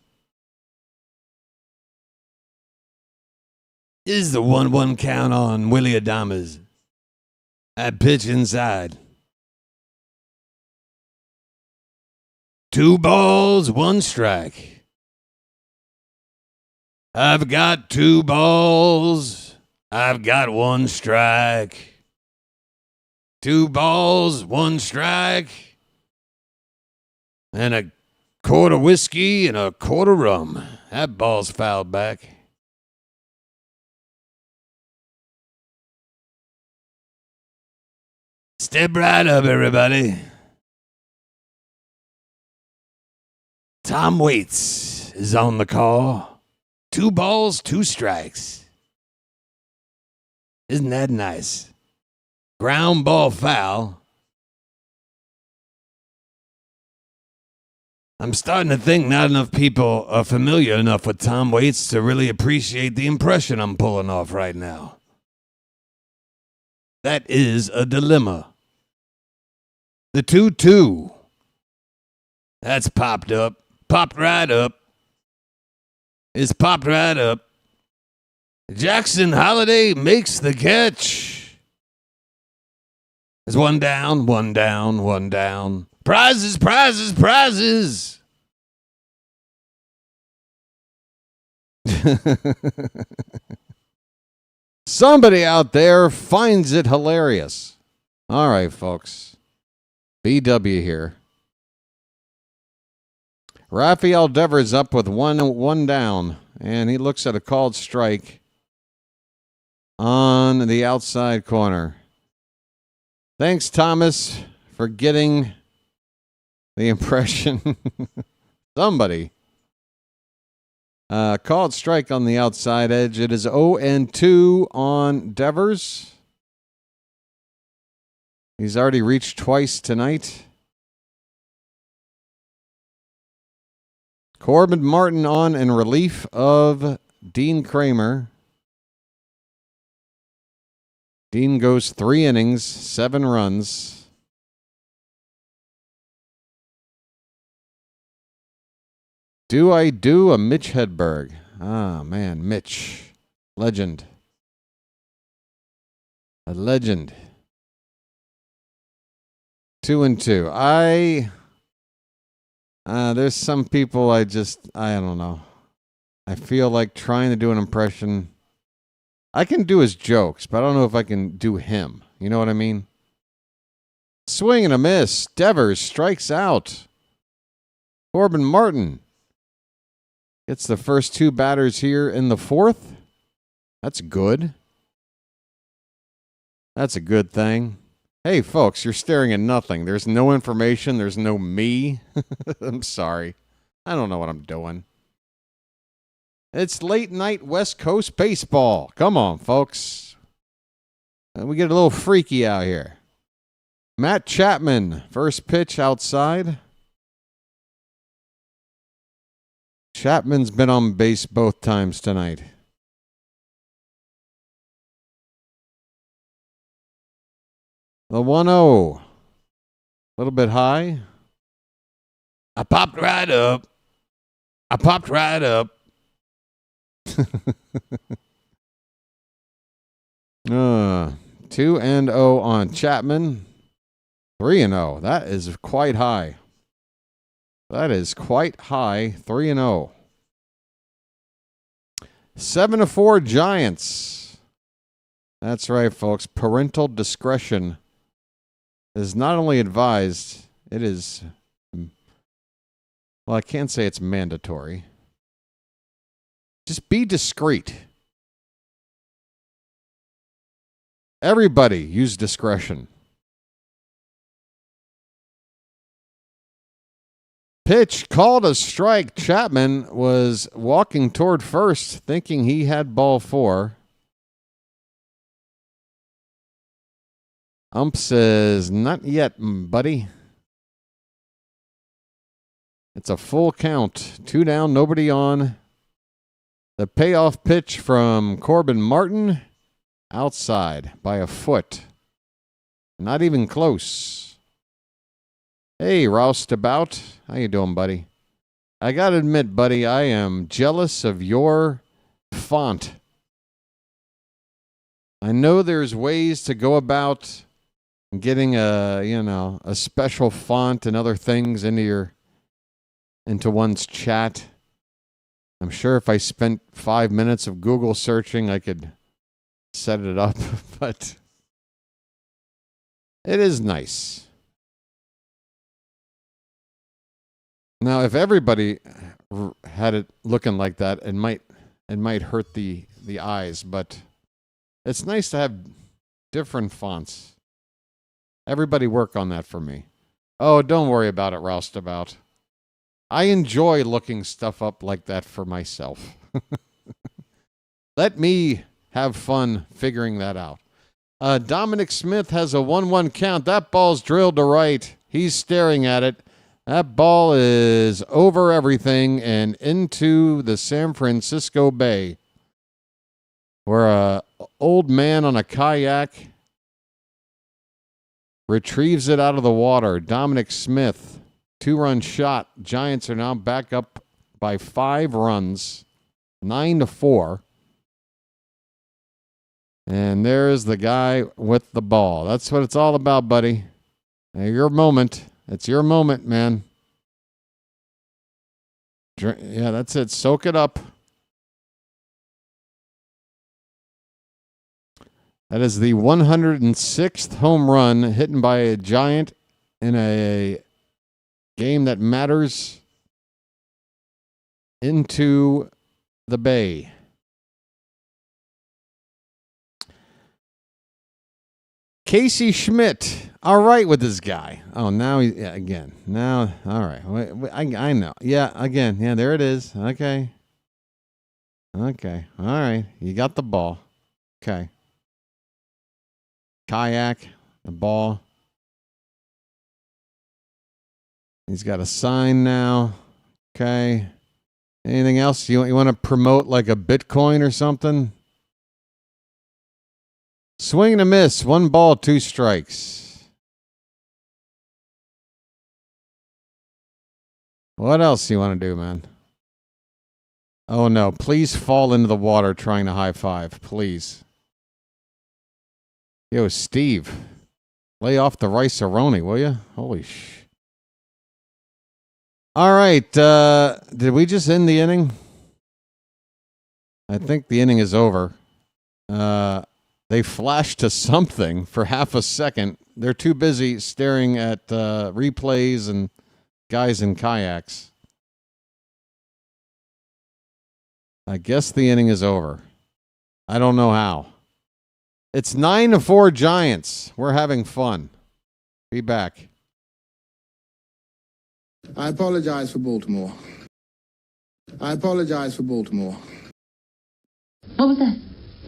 Is the 1-1 count on Willie Adames. That pitch inside. 2 balls, 1 strike. I've got 2 balls. I've got 1 strike. 2 balls, 1 strike. And a quart of whiskey and a quart of rum. That ball's fouled back. Step right up, everybody. Tom Waits is on the call. 2 balls, 2 strikes. Isn't that nice? Ground ball foul. I'm starting to think not enough people are familiar enough with Tom Waits to really appreciate the impression I'm pulling off right now. That is a dilemma. The 2-2. That's popped up. Popped right up. It's popped right up. Jackson Holiday makes the catch. There's 1 down, 1 down, 1 down. Prizes, prizes, prizes. Somebody out there finds it hilarious. All right, folks. BW here. Rafael Devers up with one down, and he looks at a called strike on the outside corner. Thanks, Thomas, for getting the impression. Somebody. Called strike on the outside edge. It is 0-2 on Devers. He's already reached twice tonight. Corbin Martin on in relief of Dean Kremer. Dean goes 3 innings, 7 runs. Do I do a Mitch Hedberg? Ah, man, Mitch. Legend. A legend. 2-2. There's some people I don't know. I feel like trying to do an impression. I can do his jokes, but I don't know if I can do him. You know what I mean? Swing and a miss. Devers strikes out. Corbin Martin gets the first 2 batters here in the 4th. That's good. That's a good thing. Hey, folks, you're staring at nothing. There's no information. There's no me. I'm sorry. I don't know what I'm doing. It's late night West Coast baseball. Come on, folks. We get a little freaky out here. Matt Chapman, first pitch outside. Chapman's been on base both times tonight. The 1-0. A little bit high. I popped right up. 2-0 on Chapman. 3-0. That is quite high. 3-0. 7-4 Giants. That's right, folks. Parental discretion is not only advised, it is, well, I can't say it's mandatory. Just be discreet. Everybody use discretion. Pitch called a strike. Chapman was walking toward first, thinking he had ball 4. Ump says, not yet, buddy. It's a full count. 2 down, nobody on. The payoff pitch from Corbin Martin. Outside by a foot. Not even close. Hey, Roustabout. How you doing, buddy? I got to admit, buddy, I am jealous of your font. I know there's ways to go about getting a special font and other things into one's chat. I'm sure if I spent 5 minutes of Google searching, I could set it up, but it is nice. Now, if everybody had it looking like that, it might hurt the eyes, but it's nice to have different fonts. Everybody work on that for me. Oh, don't worry about it, Roustabout. I enjoy looking stuff up like that for myself. Let me have fun figuring that out. Dominic Smith has a 1-1 count. That ball's drilled to right. He's staring at it. That ball is over everything and into the San Francisco Bay, where a old man on a kayak retrieves it out of the water. Dominic Smith, 2-run shot. Giants are now back up by 5 runs, 9-4. And there's the guy with the ball. That's what it's all about, buddy. Your moment. It's your moment, man. Yeah, that's it. Soak it up. That is the 106th home run hit by a Giant in a game that matters into the Bay. Casey Schmidt. All right with this guy. Oh, now again. Now, all right. I know. Yeah, again. Yeah, there it is. Okay. Okay. All right. You got the ball. Okay. Kayak, the ball. He's got a sign now. Okay. Anything else? You want to promote like a Bitcoin or something? Swing and a miss. 1 ball, 2 strikes. What else you want to do, man? Oh, no. Please fall into the water trying to high five. Please. Yo, Steve. Lay off the rice-a-roni, will you? Holy sh... All right. Did we just end the inning? I think the inning is over. They flashed to something for half a second. They're too busy staring at replays and guys in kayaks. I guess the inning is over. I don't know how. It's 9-4 Giants. We're having fun. Be back. I apologize for Baltimore. I apologize for Baltimore. What was that?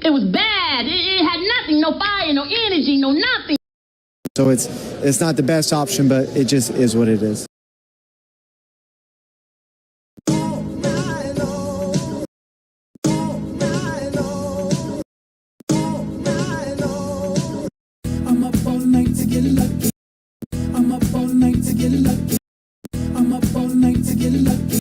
It was bad. It had nothing, no fire, no energy, no nothing. So it's not the best option, but it just is what it is. I'm up all night to get lucky. I'm up all night to get lucky. I'm up all night to get lucky.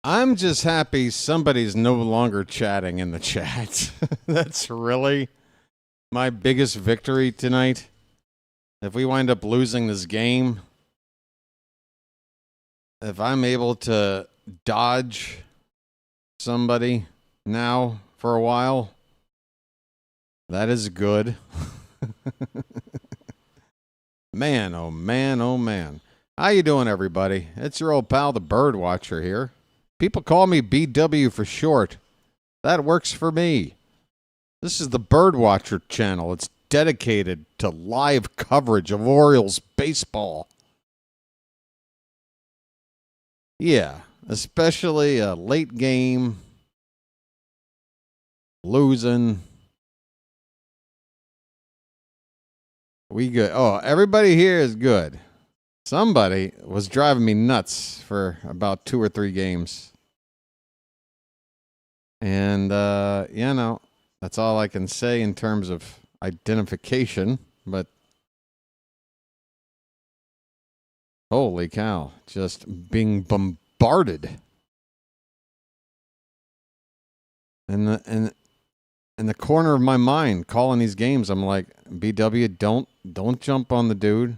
I'm just happy somebody's no longer chatting in the chat. That's really my biggest victory tonight. If we wind up losing this game, if I'm able to dodge somebody now for a while, that is good. Man, oh man, oh man. How you doing, everybody? It's your old pal, the BirdWatcher here. People call me BW for short. That works for me. This is the BirdWatcher Channel. It's dedicated to live coverage of Orioles baseball. Yeah, especially a late game, losing. We good. Oh, everybody here is good. Somebody was driving me nuts for about 2 or 3 games. And, you know, that's all I can say in terms of identification. But holy cow, just being bombarded. In the corner of my mind, calling these games, I'm like, BW, don't jump on the dude.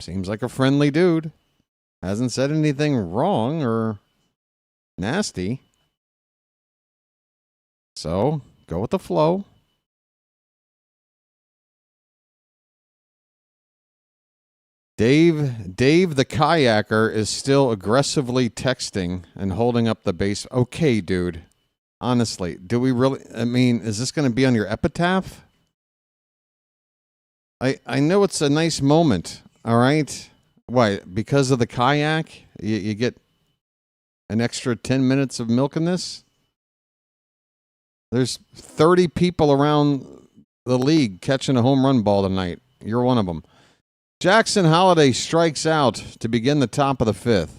Seems like a friendly dude. Hasn't said anything wrong or nasty. So, go with the flow. Dave the kayaker is still aggressively texting and holding up the base. Okay, dude. Honestly, do we really... I mean, is this going to be on your epitaph? I know it's a nice moment. All right. Why? Because of the kayak, you get an extra 10 minutes of milking this? There's 30 people around the league catching a home run ball tonight. You're one of them. Jackson Holliday strikes out to begin the top of the 5th.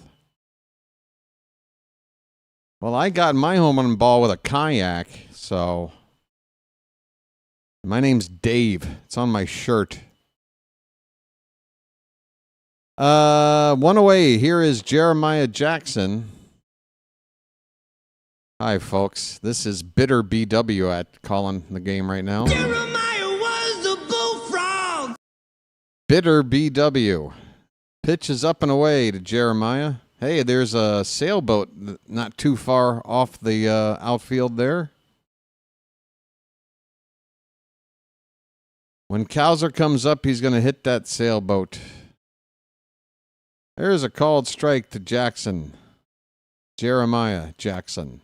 Well, I got my home run ball with a kayak, so My name's Dave. It's on my shirt. One away. Here is Jeremiah Jackson. Hi, folks. This is Bitter BW at calling the game right now. Jeremiah was the bullfrog. Bitter BW. Pitch is up and away to Jeremiah. Hey, there's a sailboat not too far off the outfield there. When Cowser comes up, he's going to hit that sailboat. There's a called strike to Jackson. Jeremiah Jackson.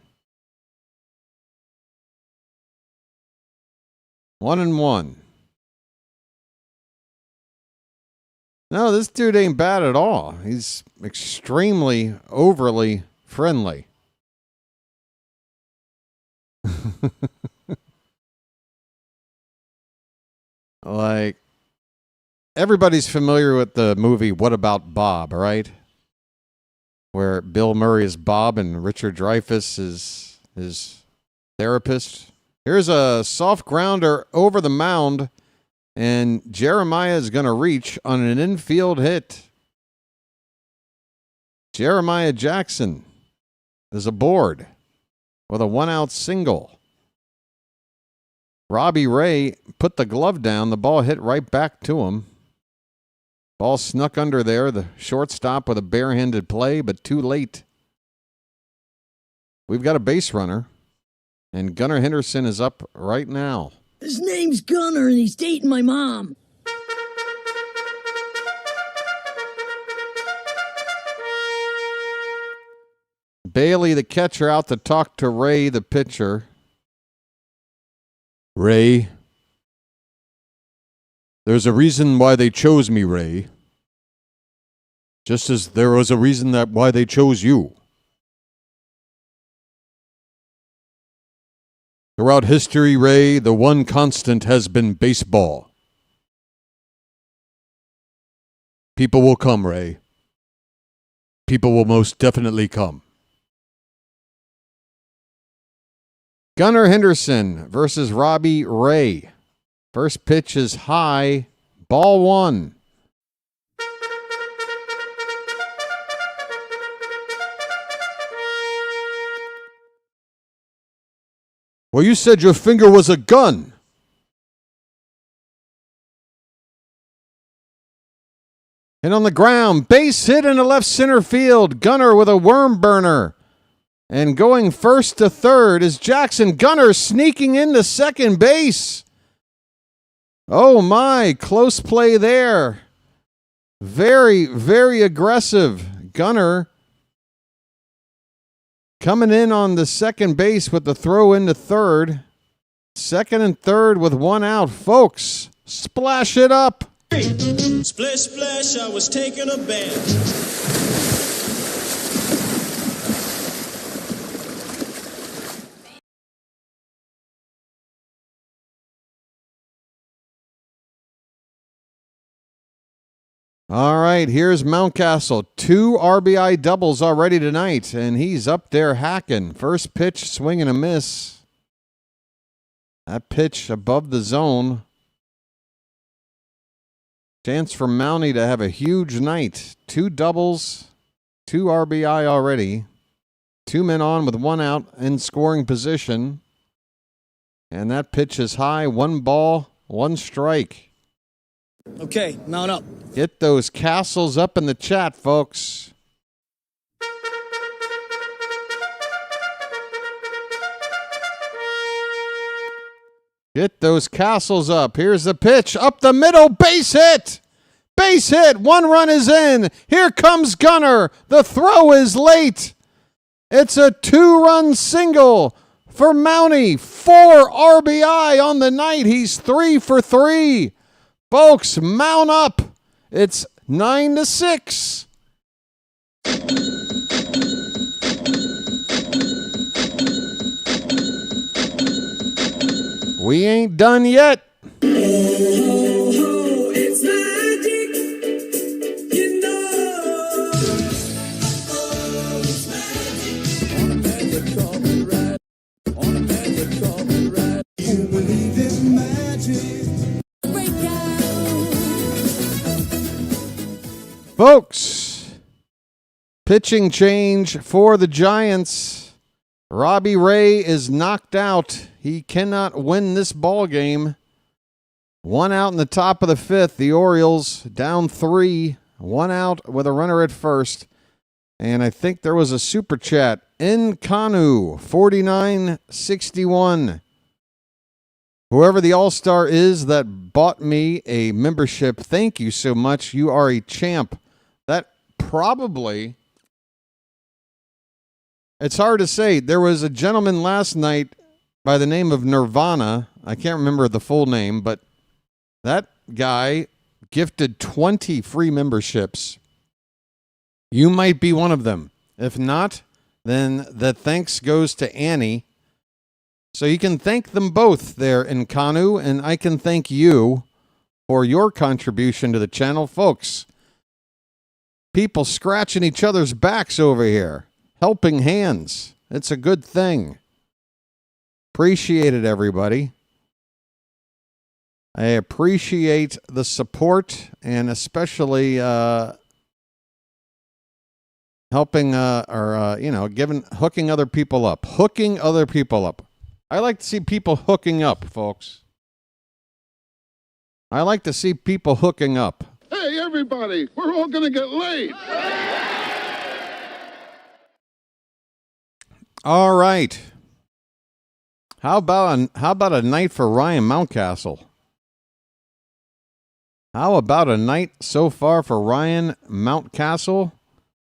1-1. No, this dude ain't bad at all. He's extremely overly friendly. Like, everybody's familiar with the movie What About Bob, right? Where Bill Murray is Bob and Richard Dreyfuss is his therapist. Here's a soft grounder over the mound, and Jeremiah is going to reach on an infield hit. Jeremiah Jackson is aboard with a one-out single. Robbie Ray put the glove down. The ball hit right back to him. Ball snuck under there. The shortstop with a barehanded play, but too late. We've got a base runner, and Gunnar Henderson is up right now. His name's Gunnar, and he's dating my mom. Bailey, the catcher, out to talk to Ray, the pitcher. Ray, there's a reason why they chose me, Ray. Just as there was a reason that why they chose you. Throughout history, Ray, the one constant has been baseball. People will come, Ray. People will most definitely come. Gunnar Henderson versus Robbie Ray. First pitch is high. Ball one. Well, you said your finger was a gun. And on the ground, base hit in the left center field. Gunnar with a worm burner. And going first to third is Jackson. Gunnar sneaking into second base. Oh my, close play there. Very, very aggressive. Gunnar coming in on the second base with the throw into third. Second and third with one out. Folks, splash it up. Splish, splash, I was taking a bath. All right, here's Mountcastle. 2 RBI doubles already tonight, and he's up there hacking. First pitch, swing and a miss. That pitch above the zone. Chance for Mountie to have a huge night. 2 doubles, 2 RBI already. 2 men on with 1 out in scoring position. And that pitch is high. 1 ball, 1 strike. Okay, mount up. Get those castles up in the chat, folks. Get those castles up. Here's the pitch. Up the middle. Base hit. Base hit. 1 run is in. Here comes Gunnar. The throw is late. It's a 2-run single for Mountie. 4 RBI on the night. He's 3 for 3. Folks, mount up. It's 9-6. We ain't done yet. It's magic, you know. It's magic. On a magic carpet ride. On a magic carpet ride. You believe in magic. Folks, pitching change for the Giants. Robbie Ray is knocked out. He cannot win this ball game. 1 out in the top of the 5th. The Orioles down 3. 1 out with a runner at first. And I think there was a super chat. Nkanu, 4961. Whoever the all-star is that bought me a membership, thank you so much. You are a champ. That probably, it's hard to say. There was a gentleman last night by the name of Nirvana. I can't remember the full name, but that guy gifted 20 free memberships. You might be one of them. If not, then the thanks goes to Annie. So you can thank them both there in Kanu, and I can thank you for your contribution to the channel. Folks, people scratching each other's backs over here. Helping hands. It's a good thing. Appreciate it, everybody. I appreciate the support and especially helping hooking other people up. Hooking other people up. I like to see people hooking up, folks. I like to see people hooking up. Hey, everybody, we're all going to get laid. All right. How about a night for Ryan Mountcastle? How about a night so far for Ryan Mountcastle?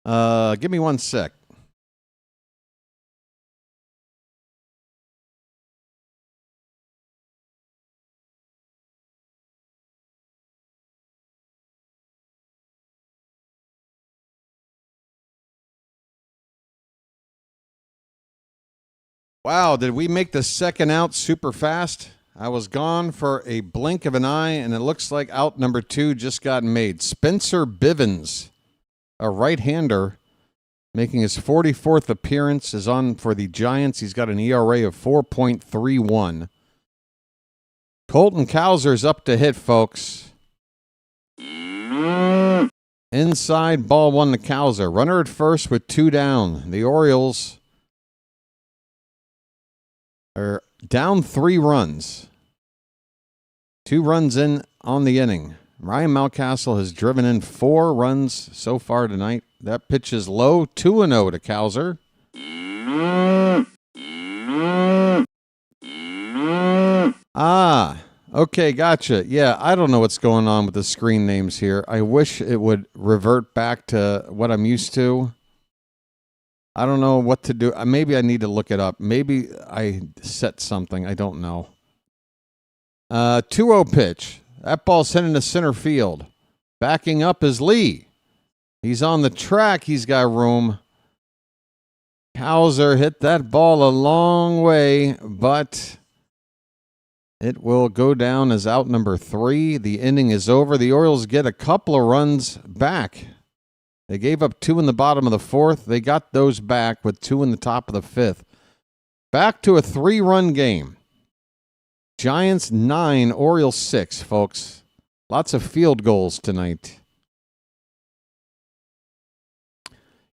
Give me 1 sec. Wow, did we make the second out super fast? I was gone for a blink of an eye, and it looks like out number 2 just got made. Spencer Bivens, a right-hander, making his 44th appearance, is on for the Giants. He's got an ERA of 4.31. Colton Cowser's up to hit, folks. Inside, ball 1 to Cowser. Runner at first with 2 down. The Orioles are down 3 runs. 2 runs in on the inning. Ryan Mountcastle has driven in 4 runs so far tonight. That pitch is low, 2-0 to Cowser. Okay, gotcha. Yeah, I don't know what's going on with the screen names here. I wish it would revert back to what I'm used to. I don't know what to do. Maybe I need to look it up. Maybe I set something. I don't know. 2-0 pitch. That ball's heading to center field. Backing up is Lee. He's on the track. He's got room. Cowser hit that ball a long way, but it will go down as out number 3. The inning is over. The Orioles get a couple of runs back. They gave up 2 in the bottom of the 4th. They got those back with 2 in the top of the 5th. Back to a 3-run game. Giants 9, Orioles 6, folks. Lots of field goals tonight.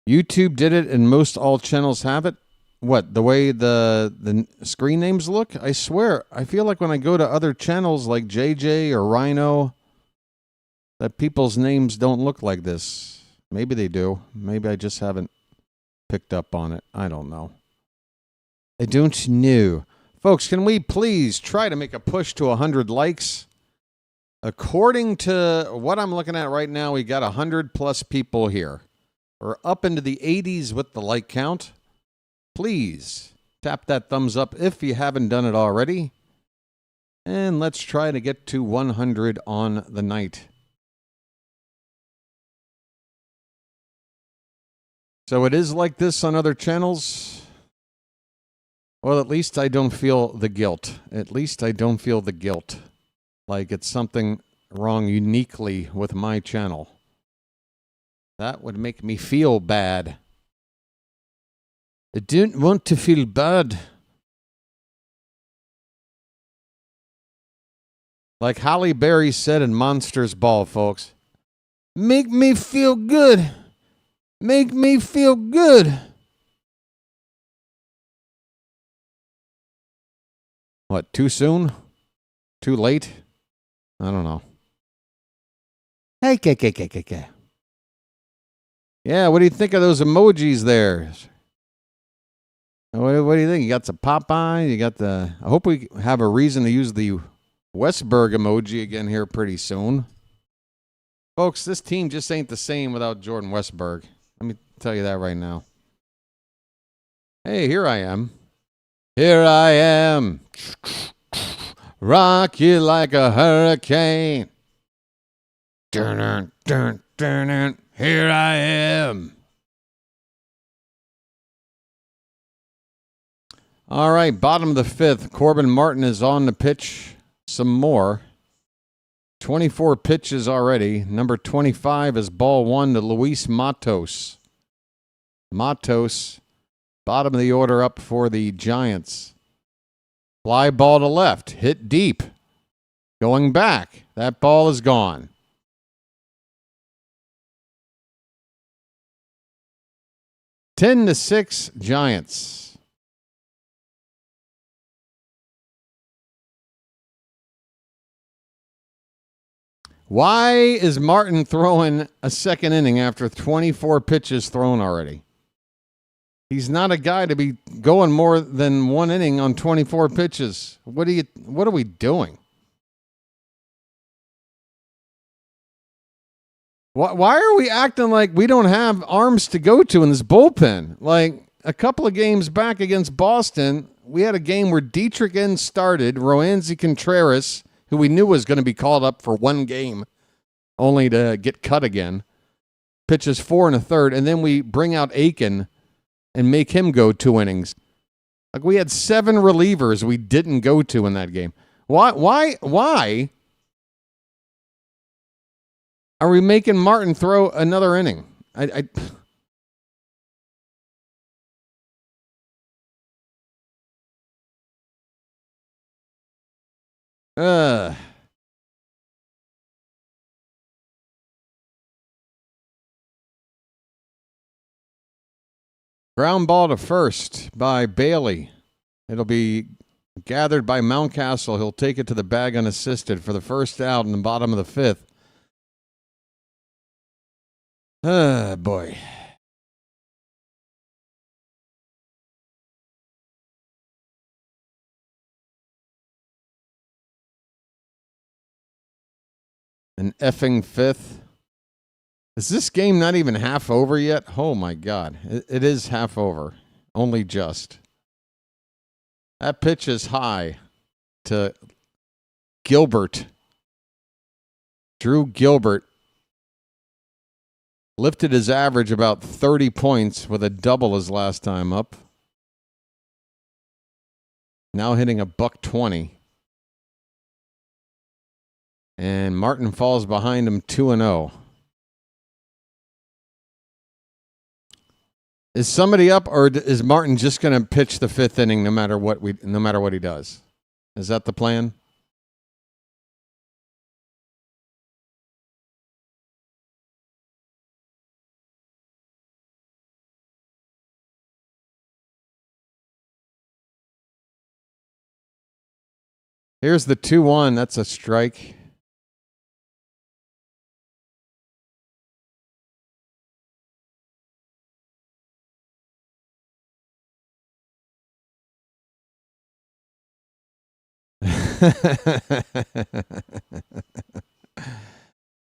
YouTube did it, and most all channels have it. What, the way the screen names look? I swear, I feel like when I go to other channels like JJ or Rhino, that people's names don't look like this. Maybe they do. Maybe I just haven't picked up on it. I don't know. I don't know. Folks, can we please try to make a push to 100 likes? According to what I'm looking at right now, we got 100-plus people here. We're up into the 80s with the like count. Please tap that thumbs up if you haven't done it already. And let's try to get to 100 on the night. So it is like this on other channels. Well, at least I don't feel the guilt. At least I don't feel the guilt. Like it's something wrong uniquely with my channel. That would make me feel bad. I don't want to feel bad. Like Halle Berry said in Monsters Ball, folks. Make me feel good. Make me feel good. What, too soon? Too late? I don't know. Hey, K. Yeah, what do you think of those emojis there? What do you think? You got the Popeye? You got the... I hope we have a reason to use the Westberg emoji again here pretty soon. Folks, this team just ain't the same without Jordan Westberg. Let me tell you that right now. Hey, here I am. Here I am. Rock you like a hurricane. Dun, dun, dun, dun. Here I am. All right, bottom of the fifth. Corbin Martin is on the pitch some more. 24 pitches already. Number 25 is ball one to Luis Matos. Matos, bottom of the order up for the Giants. Fly ball to left. Hit deep. Going back. That ball is gone. Ten to 6 Giants. Why is Martin throwing a second inning after 24 pitches thrown already? He's not a guy to be going more than one inning on 24 pitches. What are we doing? Why are we acting like we don't have arms to go to in this bullpen? Like a couple of games back against Boston, we had a game where Dietrich N started, Roansy Contreras, who we knew was going to be called up for one game, only to get cut again, pitches 4 1/3, and then we bring out Aiken and make him go 2 innings. Like we had 7 relievers we didn't go to in that game. Why are we making Martin throw another inning? Ground ball to first by Bailey. It'll be gathered by Mountcastle. He'll take it to the bag unassisted for the first out in the bottom of the fifth. Boy. An effing fifth. Is this game not even half over yet? Oh, my God. It is half over. Only just. That pitch is high to Gilbert. Drew Gilbert lifted his average about 30 points with a double his last time up. Now hitting a $120. And Martin falls behind him 2-0. Is somebody up, or is Martin just going to pitch the fifth inning no matter what he does? Is that the plan? Here's the 2-1. That's a strike.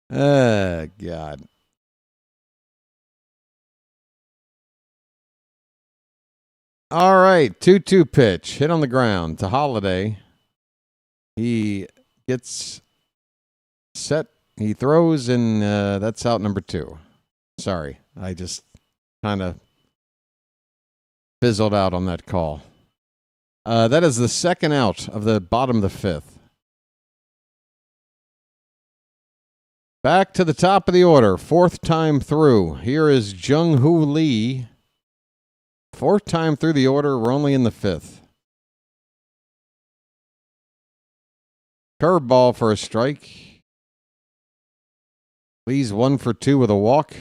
Oh, God. All right, 2-2 pitch. Hit on the ground to Holiday. He gets set. He throws, and that's out number 2. Sorry, I just kind of fizzled out on that call. That is the second out of the bottom of the fifth. Back to the top of the order. 4th time through. Here is Jung-Hoo Lee. 4th time through the order. We're only in the 5th. Curveball for a strike. Lee's 1 for 2 with a walk.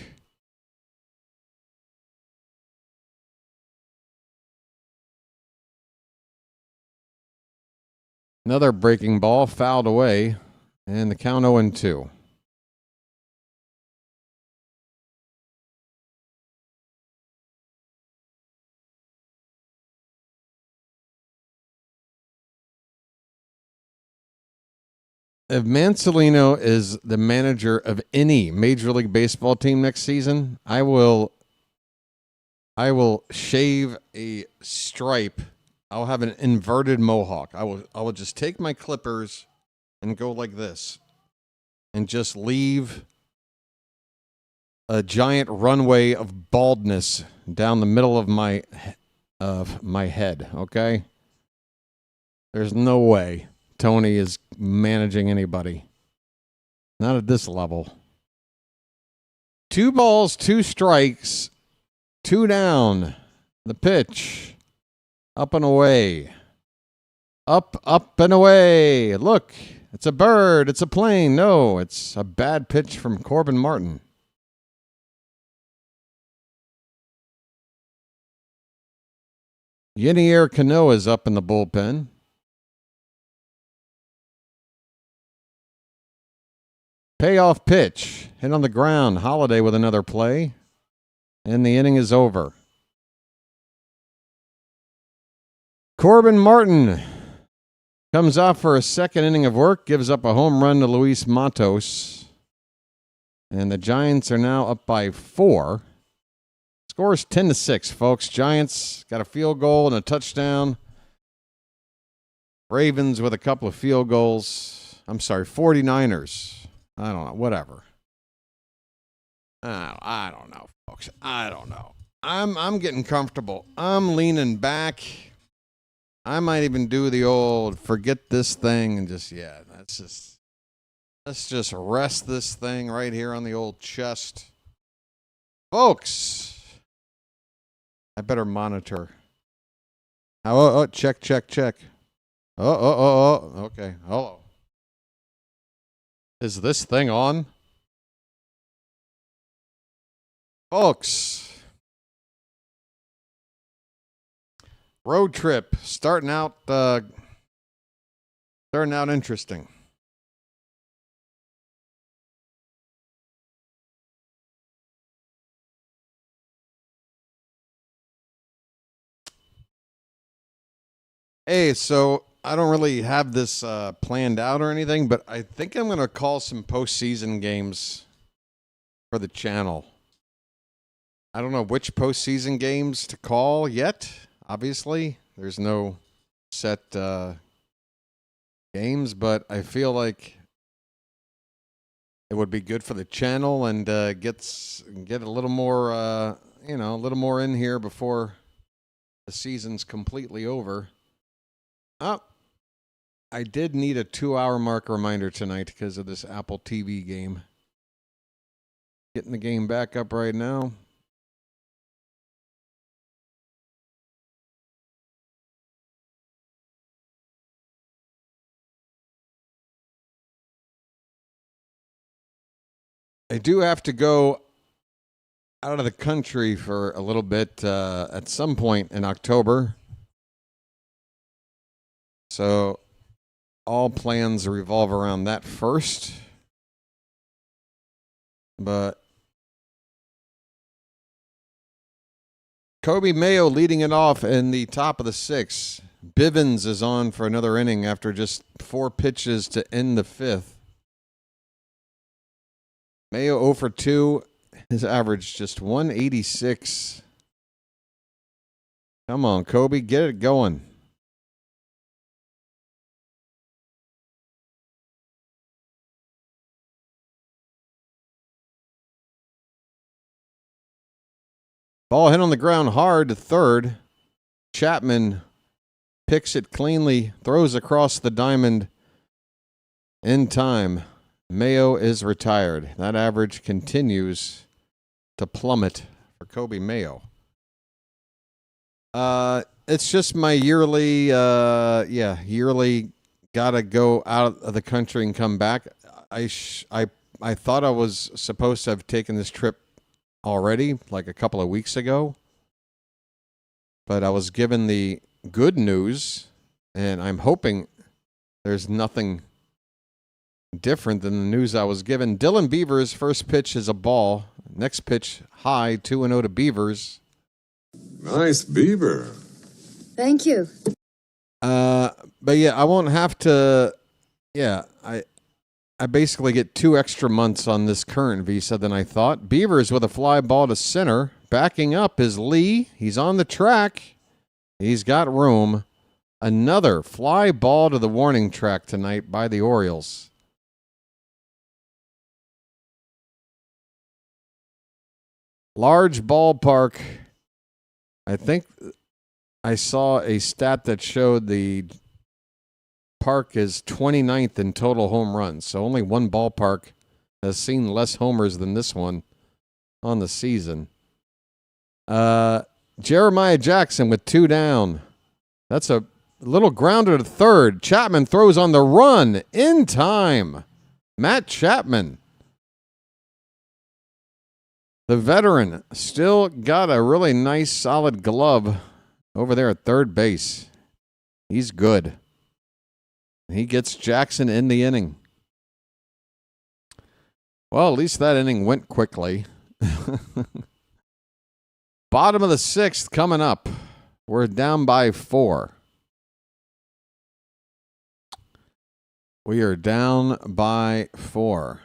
Another breaking ball fouled away, and the count 0-2. If Mansolino is the manager of any Major League Baseball team next season, I will shave a stripe. I'll have an inverted mohawk. I will just take my clippers and go like this and just leave a giant runway of baldness down the middle of my head, okay? There's no way Tony is managing anybody. Not at this level. 2 balls, 2 strikes, 2 down. The pitch. Up and away. Up and away. Look, it's a bird. It's a plane. No, it's a bad pitch from Corbin Martin. Yenier Cano is up in the bullpen. Payoff pitch. Hit on the ground. Holiday with another play. And the inning is over. Corbin Martin comes off for a second inning of work. Gives up a home run to Luis Matos. And the Giants are now up by 4. Score's 10-6, folks. Giants got a field goal and a touchdown. Ravens with a couple of field goals. 49ers. I don't know. Whatever. I don't know, folks. I don't know. I'm getting comfortable. I'm leaning back. I might even do the old forget this thing and just let's just rest this thing right here on the old chest. Folks, I better monitor. Oh, check. Okay. Hello. Is this thing on? Folks, road trip starting out interesting. Hey, so I don't really have this planned out or anything, but I think I'm going to call some postseason games for the channel. I don't know which postseason games to call yet. Obviously, there's no set games, but I feel like it would be good for the channel and get a little more, a little more in here before the season's completely over. Oh, I did need a 2-hour mark reminder tonight because of this Apple TV game. Getting the game back up right now. I do have to go out of the country for a little bit at some point in October. So all plans revolve around that first. But Kobe Mayo leading it off in the top of the 6th. Bivens is on for another inning after just 4 pitches to end the 5th. Mayo 0 for 2. His average just 186. Come on, Kobe, get it going. Ball hit on the ground hard to third. Chapman picks it cleanly, throws across the diamond in time. Mayo is retired. That average continues to plummet for Kobe Mayo. It's just my yearly gotta go out of the country and come back. I I thought I was supposed to have taken this trip already, like a couple of weeks ago. But I was given the good news, and I'm hoping there's nothing different than the news I was given. Dylan Beavers' first pitch is a ball. Next pitch, high, 2-0 to Beavers. Nice Beaver. Thank you. But yeah, I won't have to. Yeah, I basically get 2 extra months on this current visa than I thought. Beavers with a fly ball to center. Backing up is Lee. He's on the track. He's got room. Another fly ball to the warning track tonight by the Orioles. Large ballpark. I think I saw a stat that showed the park is 29th in total home runs. So only one ballpark has seen less homers than this one on the season. Jeremiah Jackson with 2 down. That's a little grounder to third. Chapman throws on the run in time. Matt Chapman, the veteran, still got a really nice solid glove over there at third base. He's good. He gets Jackson in the inning. Well, at least that inning went quickly. Bottom of the 6th coming up. We're down by 4. We are down by 4.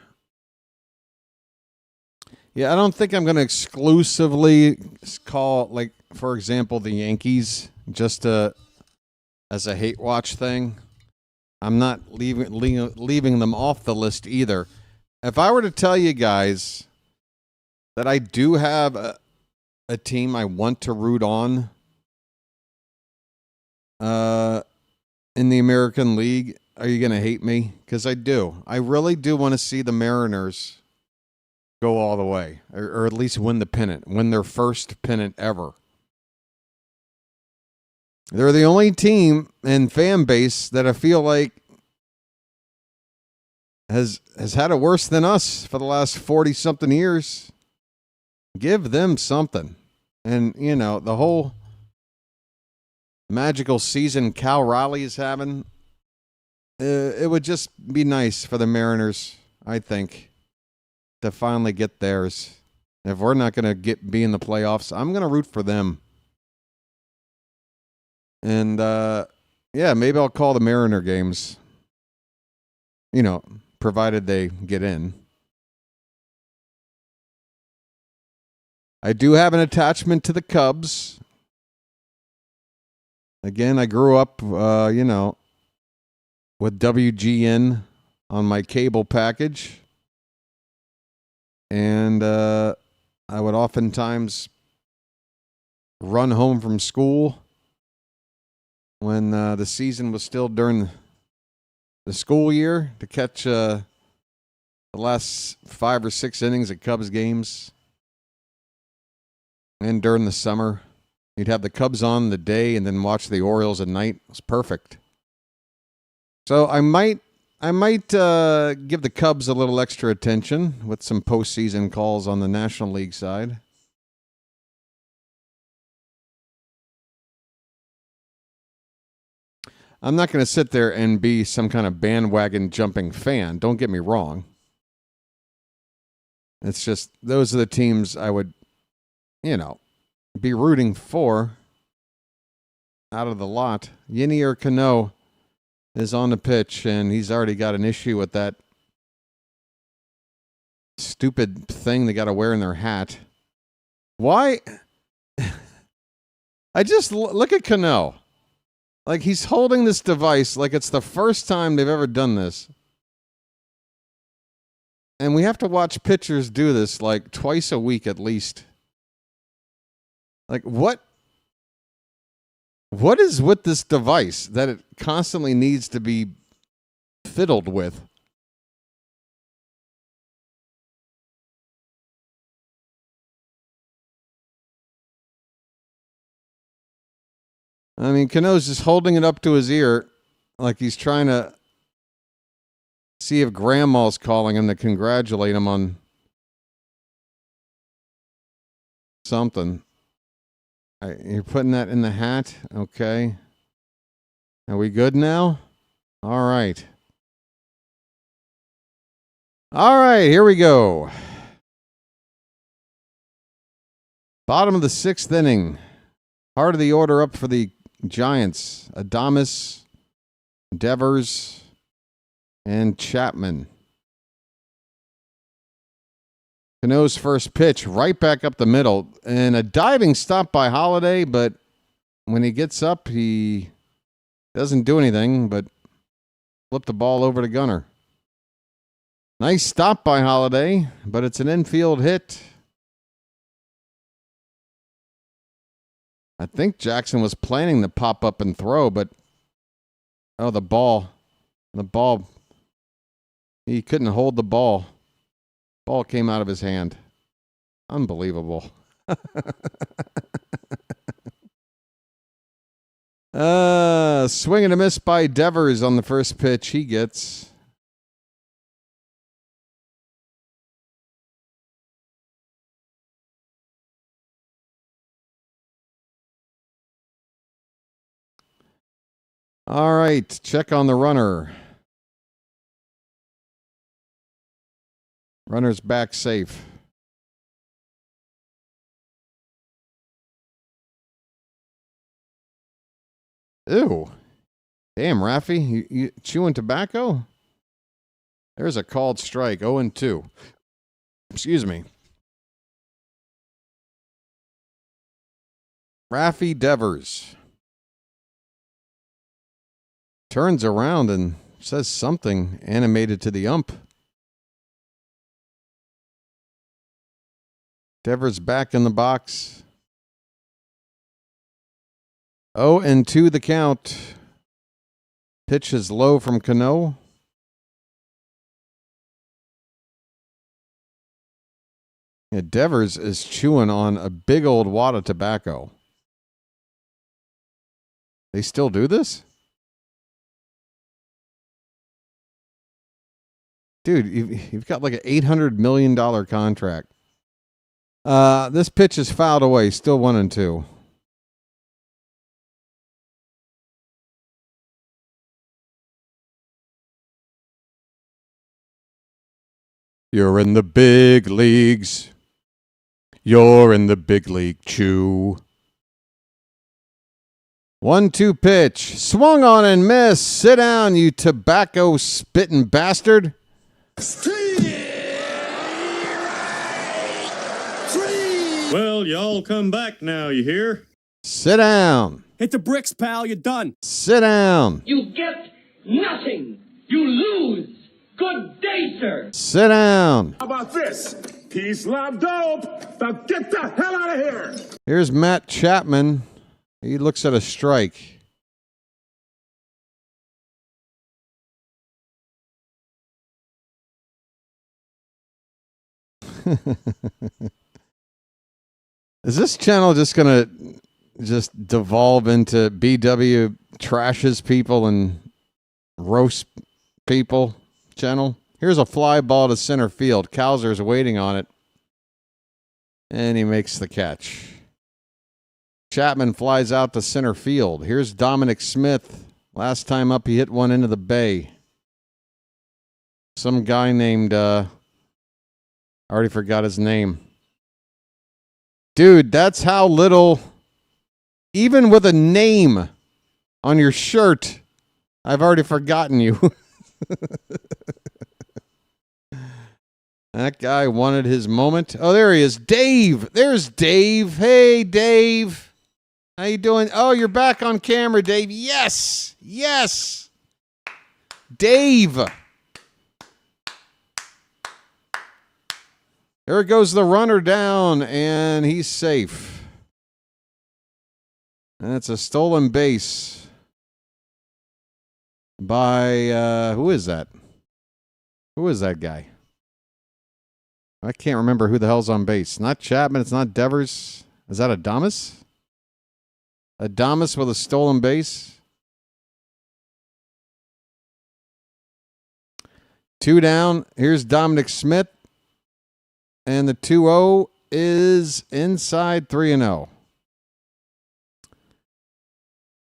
Yeah, I don't think I'm going to exclusively call, like, for example, the Yankees just as a hate watch thing. I'm not leaving them off the list either. If I were to tell you guys that I do have a team I want to root on in the American League, are you going to hate me? Because I do. I really do want to see the Mariners go all the way, or at least win the pennant, win their first pennant ever. They're the only team and fan base that I feel like has had it worse than us for the last 40-something years. Give them something. And, you know, the whole magical season Cal Raleigh is having, it would just be nice for the Mariners, I think, to finally get theirs. If we're not going to be in the playoffs, I'm going to root for them. And, yeah, maybe I'll call the Mariner games, you know, provided they get in. I do have an attachment to the Cubs. Again, I grew up, you know, with WGN on my cable package. And I would oftentimes run home from school when the season was still during the school year to catch the last 5 or 6 innings at Cubs games. And during the summer, you'd have the Cubs on the day and then watch the Orioles at night. It was perfect. So I might give the Cubs a little extra attention with some postseason calls on the National League side. I'm not going to sit there and be some kind of bandwagon jumping fan. Don't get me wrong. It's just those are the teams I would, you know, be rooting for out of the lot. Yinier Cano is on the pitch, and he's already got an issue with that stupid thing they got to wear in their hat. Why? I just look at Cano. Like, he's holding this device like it's the first time they've ever done this. And we have to watch pitchers do this like twice a week at least. Like, what is with this device that it constantly needs to be fiddled with? I mean, Cano's just holding it up to his ear like he's trying to See if Grandma's calling him to congratulate him on something. You're putting that in the hat? Okay. Are we good now? All right. All right, here we go. Bottom of the 6th inning. Heart of the order up for the Giants. Adames, Devers, and Chapman. Cano's first pitch, right back up the middle. And a diving stop by Holiday, but when he gets up, he doesn't do anything but flip the ball over to Gunnar. Nice stop by Holiday, but it's an infield hit. I think Jackson was planning to pop up and throw, but the ball, he couldn't hold the ball. Ball came out of his hand. Unbelievable. Swing and a miss by Devers on the first pitch. He gets. All right, check on the runner. Runner's back safe. Ew. Damn, Raffy, you chewing tobacco? There's a called strike, 0-2. Excuse me. Raffy Devers turns around and says something animated to the ump. Devers back in the box. 0-2 the count. Pitch is low from Cano. Yeah, Devers is chewing on a big old wad of tobacco. They still do this? Dude, you've got like an $800 million contract. This pitch is fouled away. Still 1-2. You're in the big leagues. You're in the big league, chew. 1-2 pitch. Swung on and missed. Sit down, you tobacco spitting bastard. Well, y'all come back now, you hear? Sit down. Hit the bricks, pal. You're done. Sit down. You get nothing. You lose. Good day, sir. Sit down. How about this? Peace, love, dope. Now get the hell out of here. Here's Matt Chapman. He looks at a strike. Is this channel just going to just devolve into BW trashes people and roast people channel? Here's a fly ball to center field. Kowser's waiting on it. And he makes the catch. Chapman flies out to center field. Here's Dominic Smith. Last time up, he hit one into the bay. Some guy named, I already forgot his name. Dude, that's how little, even with a name on your shirt, I've already forgotten you. That guy wanted his moment. Oh, there he is. Dave. There's Dave. Hey, Dave. How you doing? Oh, you're back on camera, Dave. Yes. Yes. Dave. There goes the runner down, and he's safe. And it's a stolen base by, who is that? Who is that guy? I can't remember who the hell's on base. Not Chapman. It's not Devers. Is that Adames? Adames with a stolen base. 2 down. Here's Dominic Smith. And the 2-0 is inside 3-0.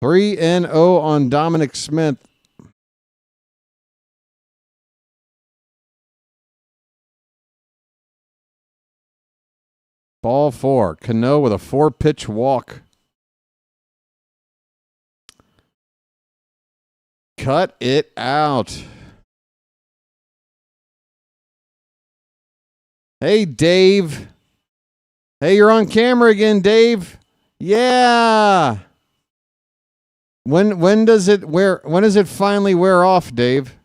3-0 on Dominic Smith. Ball 4. Cano with a 4-pitch walk. Cut it out. Hey, Dave. Hey, you're on camera again, Dave. Yeah. When does it finally wear off, Dave?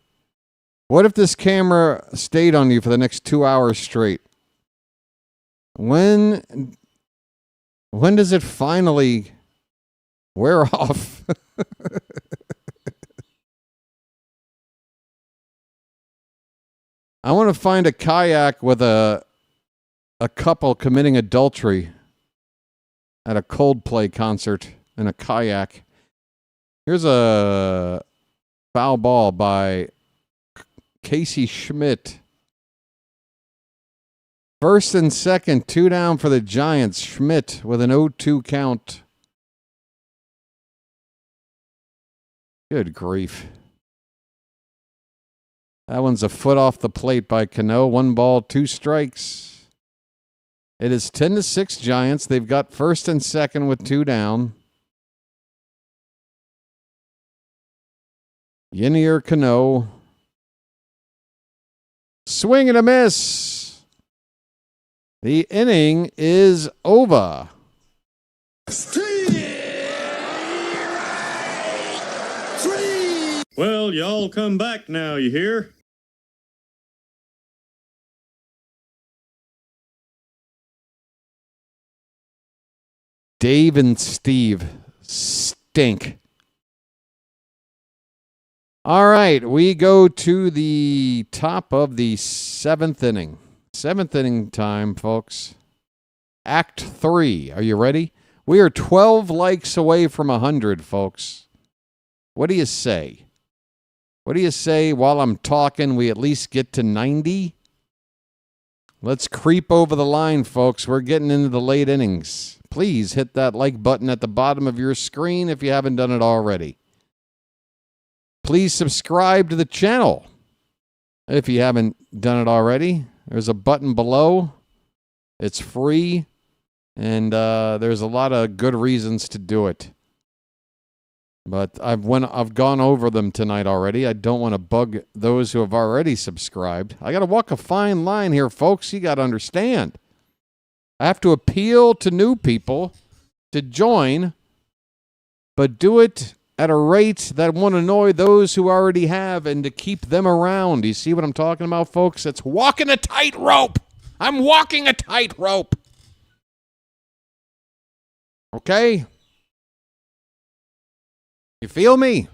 What if this camera stayed on you for the next 2 hours straight? When does it finally wear off? I want to find a kayak with a couple committing adultery at a Coldplay concert in a kayak. Here's a foul ball by Casey Schmidt. First and second, 2 down for the Giants. Schmidt with an 0-2 count. Good grief. That one's a foot off the plate by Cano. 1 ball, 2 strikes. It is 10-6 Giants. They've got first and second with 2 down. Yenier Cano. Swing and a miss. The inning is over. Well, y'all come back now, you hear? Dave and Steve stink. All right, we go to the top of the 7th inning. 7th inning time, folks. Act 3. Are you ready? We are 12 likes away from 100, folks. What do you say? What do you say while I'm talking we at least get to 90? Let's creep over the line, folks. We're getting into the late innings. Please hit that like button at the bottom of your screen if you haven't done it already. Please subscribe to the channel if you haven't done it already. There's a button below. It's free, and there's a lot of good reasons to do it. But I've gone over them tonight already. I don't want to bug those who have already subscribed. I got to walk a fine line here, folks. You got to understand. I have to appeal to new people to join, but do it at a rate that won't annoy those who already have and to keep them around. You see what I'm talking about, folks? It's walking a tightrope. I'm walking a tightrope. Okay? You feel me?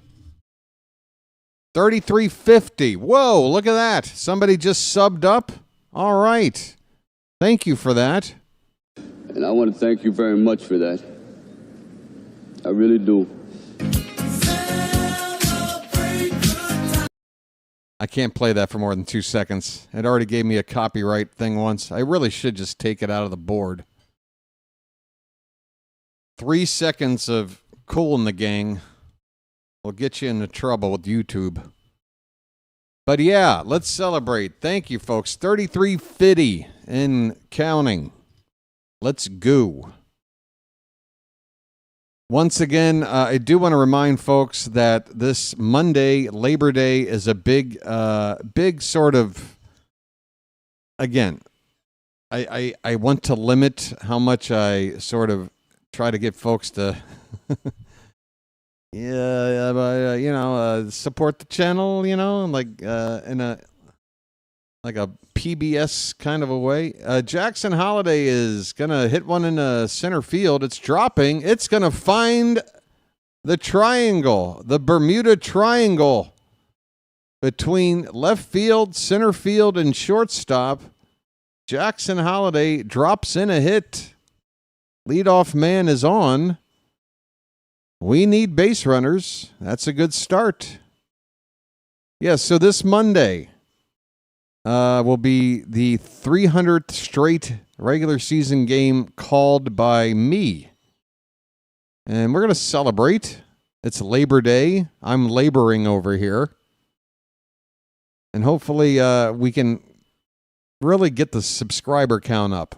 3350. Whoa, look at that. Somebody just subbed up. All right. Thank you for that. And I want to thank you very much for that. I really do. I can't play that for more than 2 seconds. It already gave me a copyright thing once. I really should just take it out of the board. 3 seconds of Cool in the Gang will get you into trouble with YouTube. But yeah, let's celebrate. Thank you, folks. 3350 and counting. Let's go. Once again, I do want to remind folks that this Monday, Labor Day, is a big sort of, again, I want to limit how much I sort of try to get folks to, support the channel, like in a PBS kind of a way. Jackson Holiday is going to hit one in the center field. It's dropping. It's going to find the triangle, the Bermuda Triangle between left field, center field, and shortstop. Jackson Holiday drops in a hit. Leadoff man is on. We need base runners. That's a good start. Yes, so this Monday, will be the 300th straight regular season game called by me. And we're going to celebrate. It's Labor Day. I'm laboring over here. And hopefully we can really get the subscriber count up.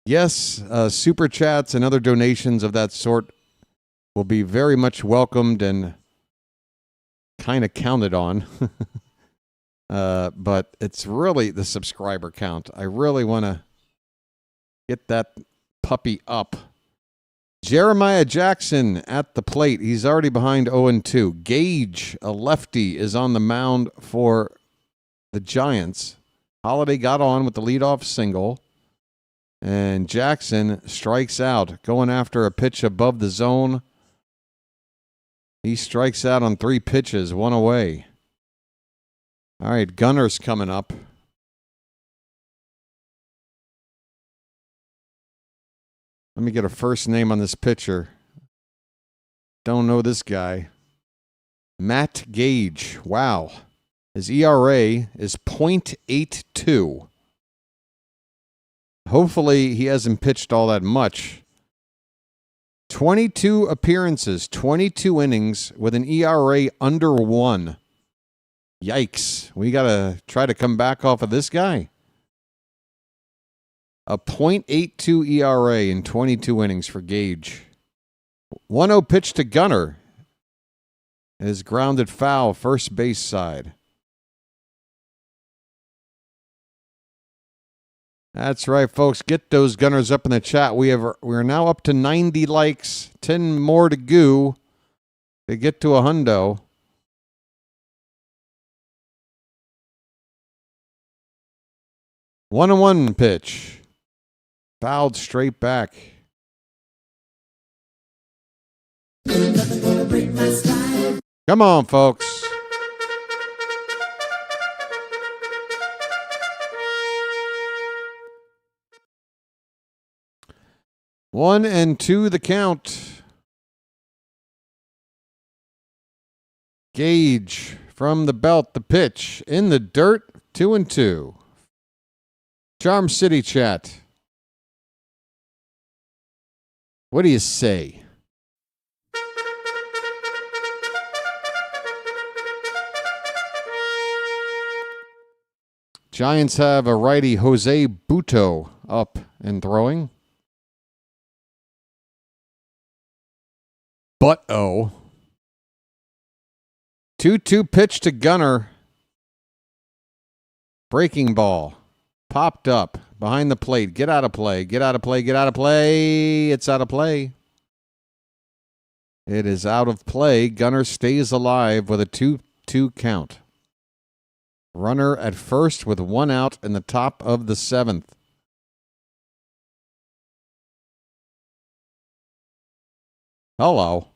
Yes, super chats and other donations of that sort will be very much welcomed and kind of counted on. But it's really the subscriber count. I really want to get that puppy up. Jeremiah Jackson at the plate. He's already behind 0-2. Gage, a lefty, is on the mound for the Giants. Holiday got on with the leadoff single. And Jackson strikes out, going after a pitch above the zone. He strikes out on 3 pitches, 1 away. All right, Gunner's coming up. Let me get a first name on this pitcher. Don't know this guy. Matt Gage. Wow. His ERA is .82. Hopefully he hasn't pitched all that much. 22 appearances, 22 innings with an ERA under 1. Yikes. We got to try to come back off of this guy. A .82 ERA in 22 innings for Gage. 1-0 pitch to Gunner. Is grounded foul, first base side. That's right, folks. Get those Gunners up in the chat. We're now up to 90 likes. 10 more to go to get to a hundo. One pitch. Fouled straight back. Come on, folks. One and two the count. Gage from the belt, the pitch in the dirt, 2-2. Charm City chat. What do you say? Giants have a righty, Jose Buto, up and throwing. But-oh. 2-2 pitch to Gunner. Breaking ball. Popped up. Behind the plate. Get out of play. Get out of play. Get out of play. It's out of play. It is out of play. Gunner stays alive with a 2-2 count. Runner at first with 1 out in the top of the 7th. Hello.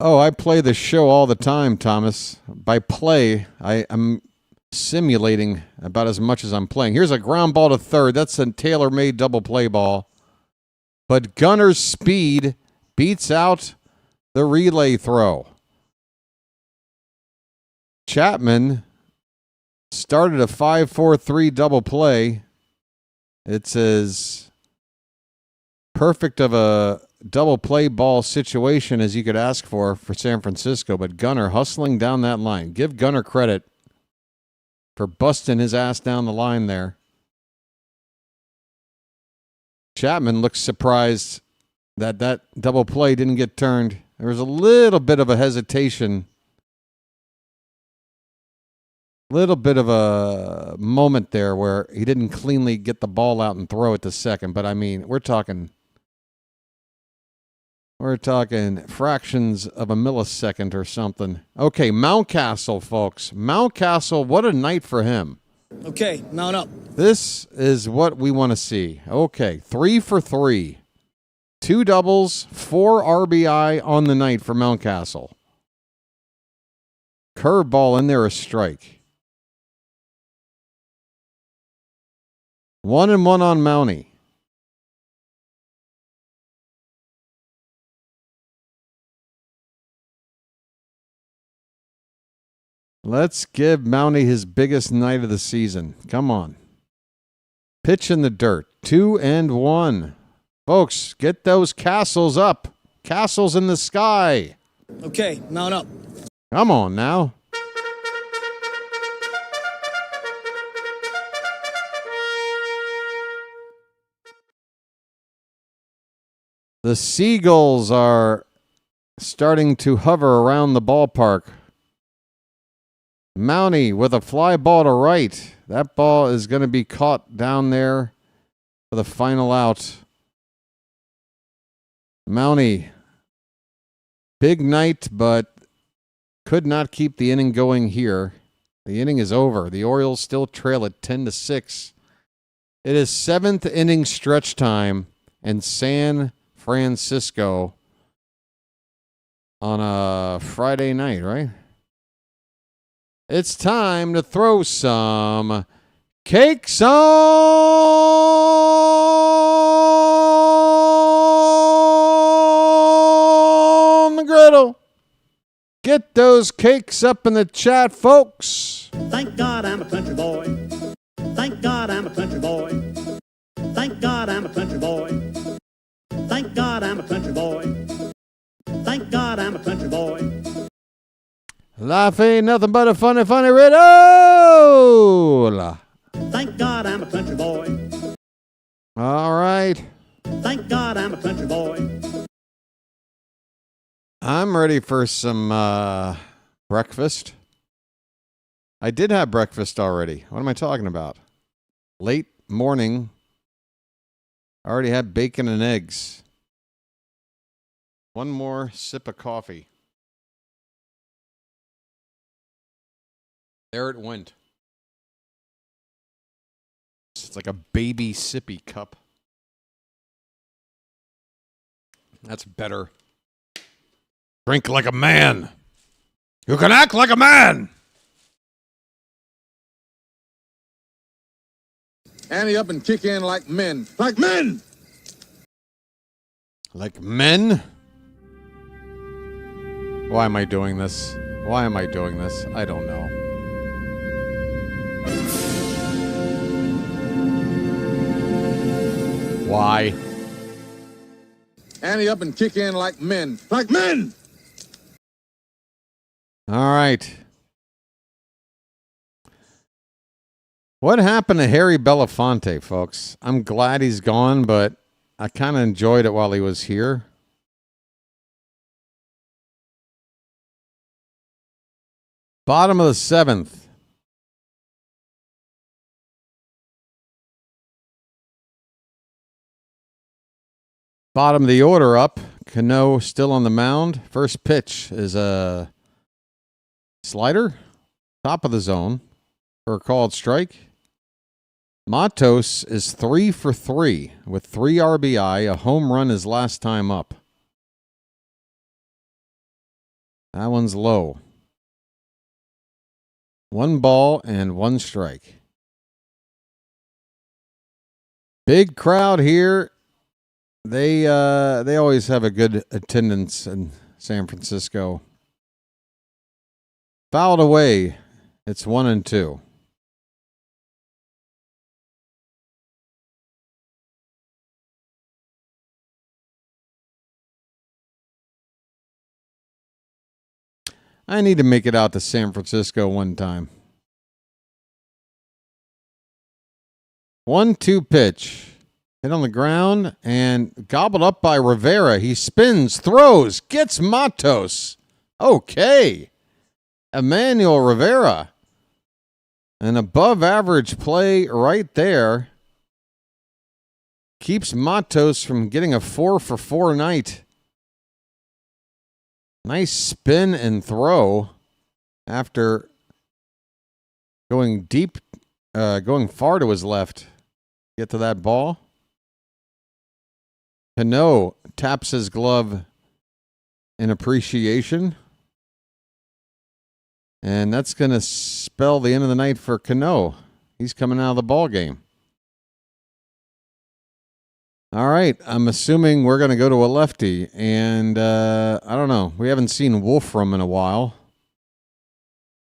Oh, I play the show all the time, Thomas. By play, I'm simulating about as much as I'm playing. Here's a ground ball to third. That's a tailor-made double play ball. But Gunner's speed beats out the relay throw. Chapman started a 5-4-3 double play. It's as perfect of a double play ball situation as you could ask for San Francisco, but Gunner hustling down that line. Give Gunner credit for busting his ass down the line there. Chapman looks surprised that double play didn't get turned. There was a little bit of a hesitation. Little bit of a moment there where he didn't cleanly get the ball out and throw it to second. But, I mean, we're talking fractions of a millisecond or something. Okay, Mountcastle, folks. Mountcastle, what a night for him. Okay, mount up. This is what we want to see. Okay, 3 for 3. 2 doubles, 4 RBI on the night for Mountcastle. Curveball in there, a strike. 1-1 on Mountie. Let's give Mountie his biggest night of the season. Come on. Pitch in the dirt. 2-1. Folks, get those castles up. Castles in the sky. Okay, mount up. Come on now. The seagulls are starting to hover around the ballpark. Mountie with a fly ball to right. That ball is going to be caught down there for the final out. Mountie, big night, but could not keep the inning going here. The inning is over. The Orioles still trail at 10-6. It is 7th inning stretch time in San Francisco on a Friday night, right? It's time to throw some cakes on the griddle. Get those cakes up in the chat, folks. Thank God I'm a country boy. Thank God I'm a country boy. Thank God I'm a country boy. Thank God I'm a country boy. Thank God I'm a country boy. Life ain't nothing but a funny, funny riddle. Thank God I'm a country boy. All right. Thank God I'm a country boy. I'm ready for some breakfast. I did have breakfast already. What am I talking about? Late morning. I already had bacon and eggs. One more sip of coffee. There it went. It's like a baby sippy cup. That's better. Drink like a man. You can act like a man. Ante up and kick in like men. Like men! Like men? Why am I doing this? Why am I doing this? I don't know. Why? Ante up and kick in like men. Like men! All right. What happened to Harry Belafonte, folks? I'm glad he's gone, but I kind of enjoyed it while he was here. Bottom of the 7th. Bottom of the order up. Cano still on the mound. First pitch is a slider. Top of the zone for a called strike. Matos is 3 for 3 with 3 RBI. A home run his last time up. That one's low. 1 ball and 1 strike. Big crowd here. They always have a good attendance in San Francisco. Fouled away. It's 1-2. I need to make it out to San Francisco one time. 1-2 pitch. Hit on the ground and gobbled up by Rivera. He spins, throws, gets Matos. Okay. Emmanuel Rivera. An above average play right there. Keeps Matos from getting a 4 for 4 night. Nice spin and throw after going deep, going far to his left. Get to that ball. Cano taps his glove in appreciation. And that's going to spell the end of the night for Cano. He's coming out of the ball game. All right, I'm assuming we're going to go to a lefty. And I don't know. We haven't seen Wolfram in a while.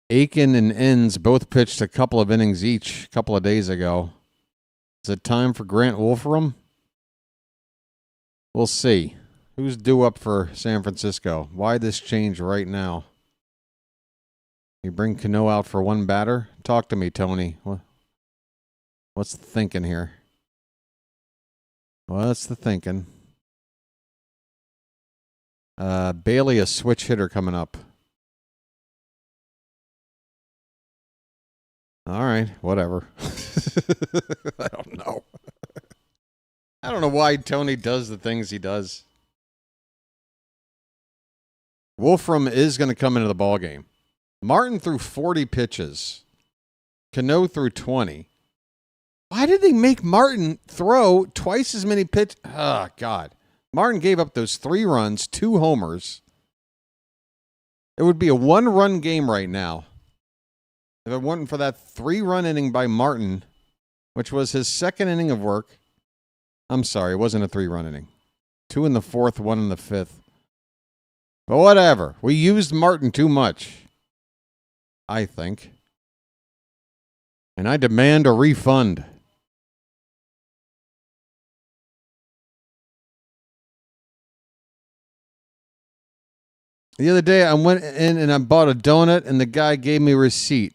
Aiken and Inns both pitched a couple of innings each a couple of days ago. Is it time for Grant Wolfram? We'll see. Who's due up for San Francisco? Why this change right now? You bring Cano out for one batter? Talk to me, Tony. What's the thinking here? What's the thinking? Bailey, a switch hitter coming up. All right, whatever. I don't know. I don't know why Tony does the things he does. Wolfram is going to come into the ballgame. Martin threw 40 pitches. Cano threw 20. Why did they make Martin throw twice as many pitches? Oh, God. Martin gave up those 3 runs, 2 homers. It would be a 1-run game right now if it weren't for that 3-run inning by Martin, which was his second inning of work. I'm sorry, it wasn't a 3-run inning. 2 in the 4th, 1 in the 5th. But whatever. We used Martin too much, I think. And I demand a refund. The other day, I went in and I bought a donut, and the guy gave me a receipt.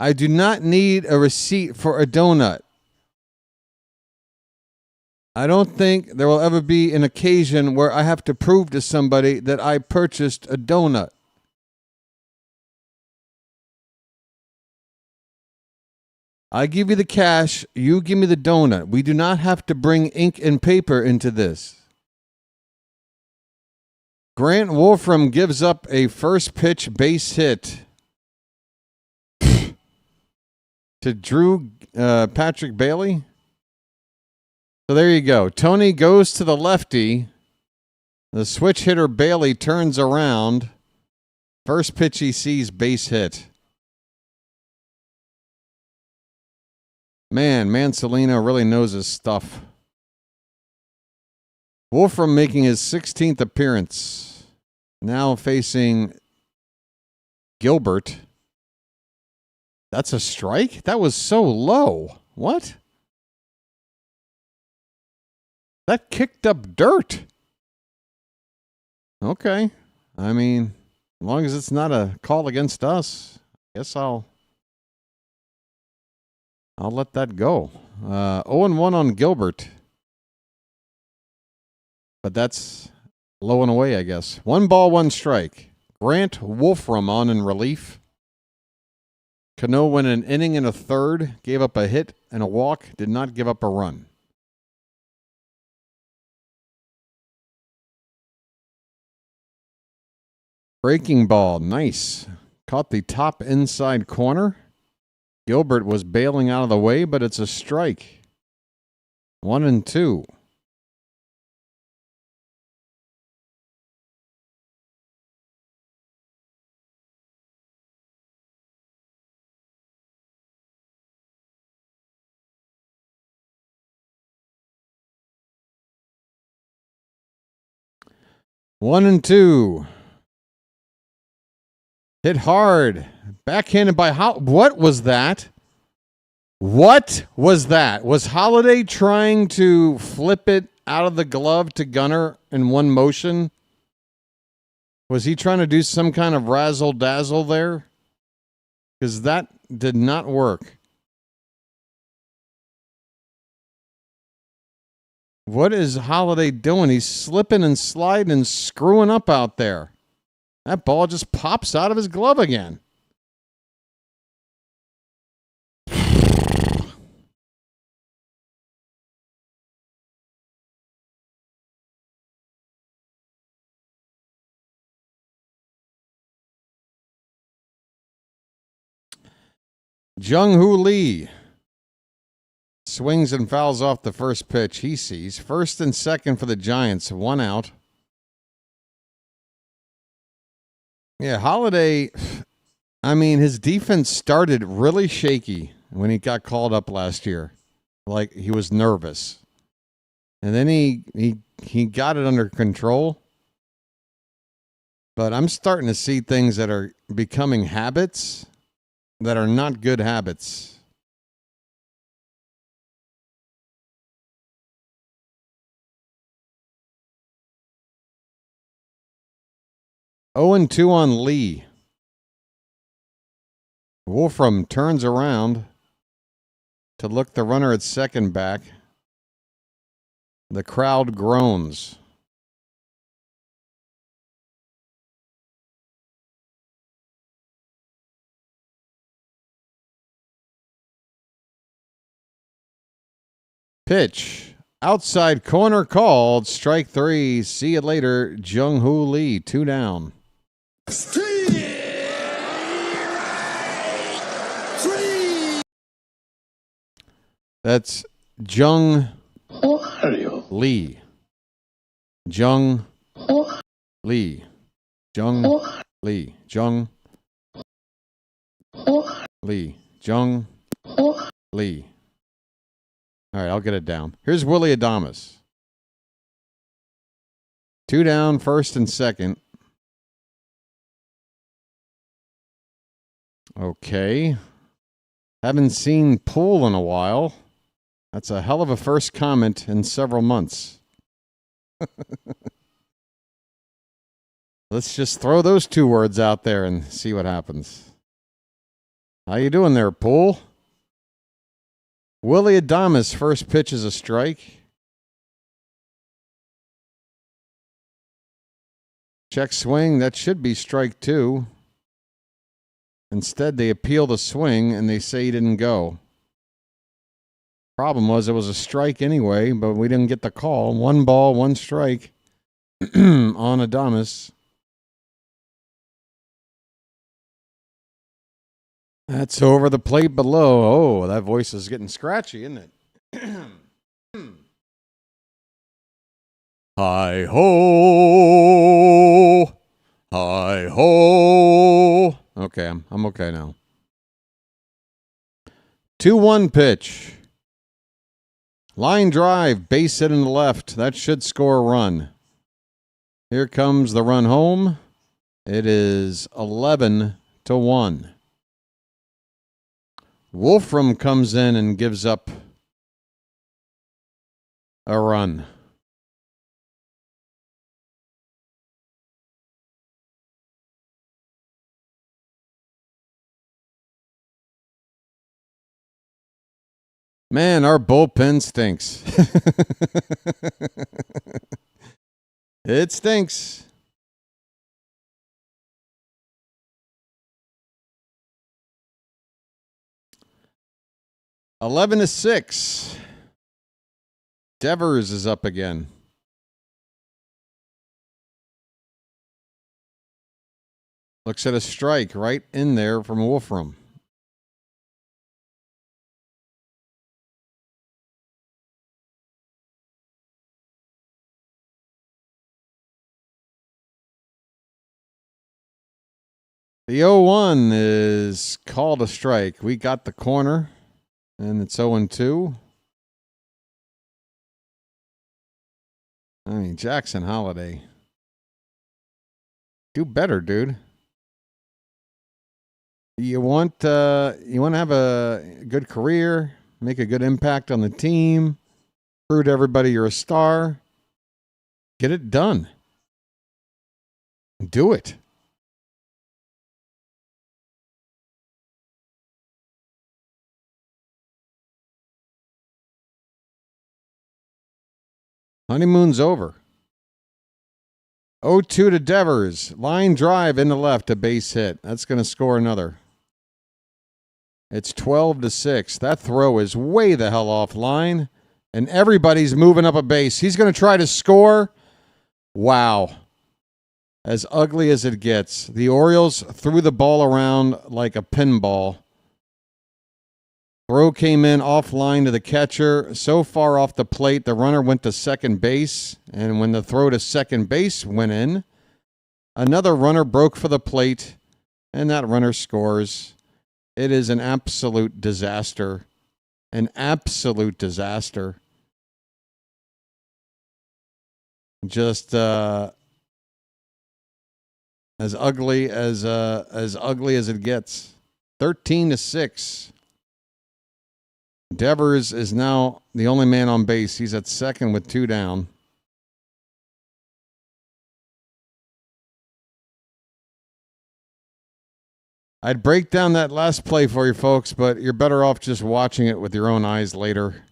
I do not need a receipt for a donut. I don't think there will ever be an occasion where I have to prove to somebody that I purchased a donut. I give you the cash, you give me the donut. We do not have to bring ink and paper into this. Grant Wolfram gives up a first pitch base hit to Drew Patrick Bailey. So there you go. Tony goes to the lefty. The switch hitter Bailey turns around. First pitch he sees, base hit. Man, Mansolino really knows his stuff. Wolfram making his 16th appearance. Now facing Gilbert. That's a strike? That was so low. What? That kicked up dirt. Okay. I mean, as long as it's not a call against us, I guess I'll let that go. 0-1 on Gilbert. But that's low and away, I guess. 1 ball, 1 strike. Grant Wolfram on in relief. Cano went an inning and a third, gave up a hit and a walk, did not give up a run. Breaking ball, nice. Caught the top inside corner. Gilbert was bailing out of the way, but it's a strike. 1-2. One and two. Hit hard. Backhanded by What was that? What was that? Was Holiday trying to flip it out of the glove to Gunnar in one motion? Was he trying to do some kind of razzle-dazzle there? Because that did not work. What is Holiday doing? He's slipping and sliding and screwing up out there. That ball just pops out of his glove again. Jung-Hoo Lee swings and fouls off the first pitch he sees. First and second for the Giants, 1 out. Yeah, Holiday, I mean, his defense started really shaky when he got called up last year. Like, he was nervous. And then he got it under control. But I'm starting to see things that are becoming habits that are not good habits. Oh and 2 on Lee. Wolfram turns around to look the runner at second back. The crowd groans. Pitch. Outside corner called. Strike 3. See you later. Jung-Hoo Lee. 2 down. That's Jung Lee. Jung Lee. Jung Lee. Jung Lee. Jung Lee. All right, I'll get it down. Here's Willie Adames. 2 down, first and second. Okay. Haven't seen Poole in a while. That's a hell of a first comment in several months. Let's just throw those 2 words out there and see what happens. How you doing there, Poole? Willie Adames' first pitch is a strike. Check swing, that should be strike 2. Instead, they appeal the swing and they say he didn't go. Problem was it was a strike anyway, but we didn't get the call. 1 ball, 1 strike on Adames. That's over the plate below. Oh, that voice is getting scratchy, isn't it? Hi ho, hi ho. Okay, I'm okay now. 2-1 pitch. Line drive, base hit in the left. That should score a run. Here comes the run home. It is 11-1. Wolfram comes in and gives up a run. Man, our bullpen stinks. It stinks. $11-6. Devers is up again. Looks at a strike right in there from Wolfram. The 0-1 is called a strike. We got the corner, and it's 0-2. I mean, Jackson Holiday. Do better, dude. You want to have a good career, make a good impact on the team, prove to everybody you're a star. Get it done. Do it. Honeymoon's over. 0-2 to Devers. Line drive in the left, a base hit. That's going to score another. It's 12-6. That throw is way the hell offline, and everybody's moving up a base. He's going to try to score. Wow. As ugly as it gets. The Orioles threw the ball around like a pinball. Throw came in offline to the catcher. So far off the plate, the runner went to second base. And when the throw to second base went in, another runner broke for the plate, and that runner scores. It is an absolute disaster. An absolute disaster. Just As ugly as it gets. 13-6. Devers is now the only man on base. He's at second with 2 down. I'd break down that last play for you folks, but you're better off just watching it with your own eyes later.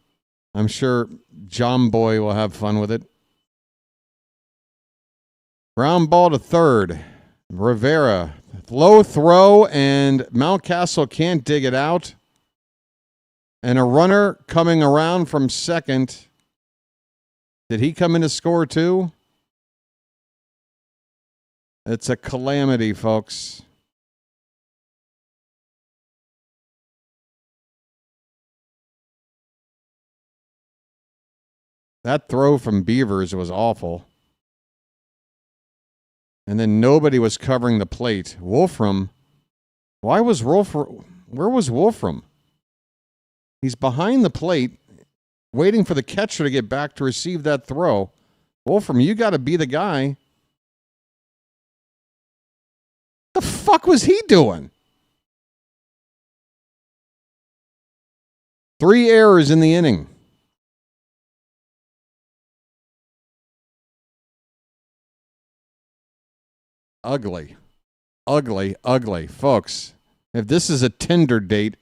I'm sure John Boy will have fun with it. Ground ball to third. Rivera. Low throw, and Mountcastle can't dig it out. And a runner coming around from second. Did he come in to score too? It's a calamity, folks. That throw from Beavers was awful. And then nobody was covering the plate. Wolfram. Where was Wolfram? He's behind the plate, waiting for the catcher to get back to receive that throw. Wolfram, you got to be the guy. The fuck was he doing? 3 errors in the inning. Ugly. Ugly, ugly. Folks, if this is a Tinder date,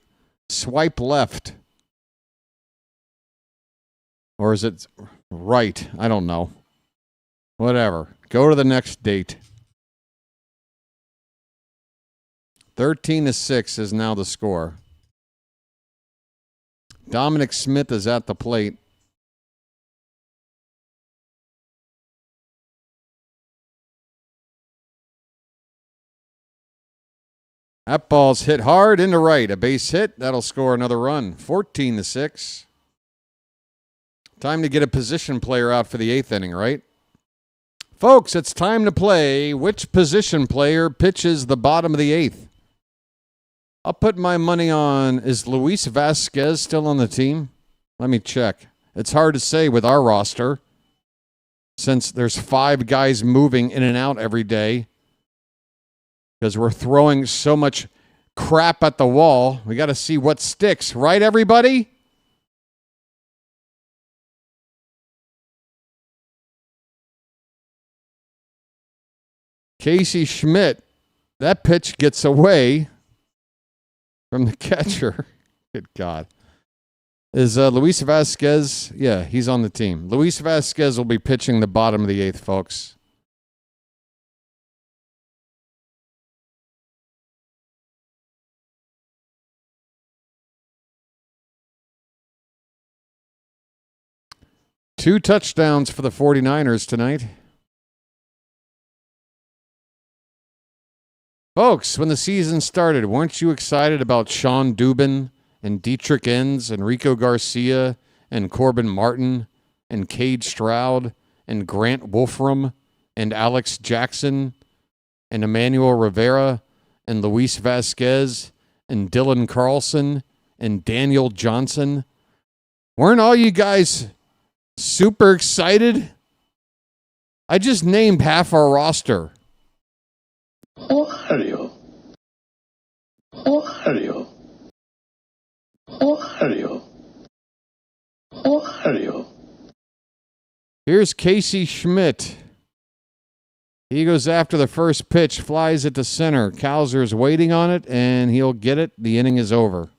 swipe left. Or is it right? I don't know. Whatever. Go to the next date. 13-6 is now the score. Dominic Smith is at the plate. That ball's hit hard into right. A base hit. That'll score another run. 14-6. Time to get a position player out for the 8th inning, right? Folks, it's time to play which position player pitches the bottom of the 8th. I'll put my money on, is Luis Vasquez still on the team? Let me check. It's hard to say with our roster since there's 5 guys moving in and out every day. Because we're throwing so much crap at the wall. We got to see what sticks. Right, everybody? Casey Schmidt. That pitch gets away from the catcher. Good God. Is Luis Vasquez? Yeah, he's on the team. Luis Vasquez will be pitching the bottom of the 8th, folks. Two touchdowns for the 49ers tonight. Folks, when the season started, weren't you excited about Sean Dubin and Dietrich Enns and Rico Garcia and Corbin Martin and Cade Stroud and Grant Wolfram and Alex Jackson and Emmanuel Rivera and Luis Vasquez and Dylan Carlson and Daniel Johnson? Weren't all you guys super excited? I just named half our roster. Ohio. Ohio. Ohio. Ohio. Here's Casey Schmidt. He goes after the first pitch, flies it to center. Kowser's waiting on it, and he'll get it. The inning is over.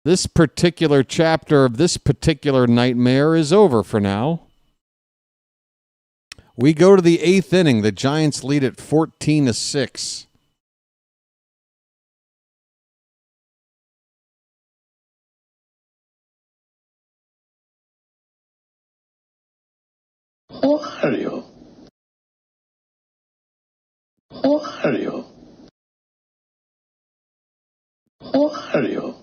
This particular chapter of this particular nightmare is over for now. We go to the 8th inning. The Giants lead at 14-6. Ohio. Ohio. Ohio.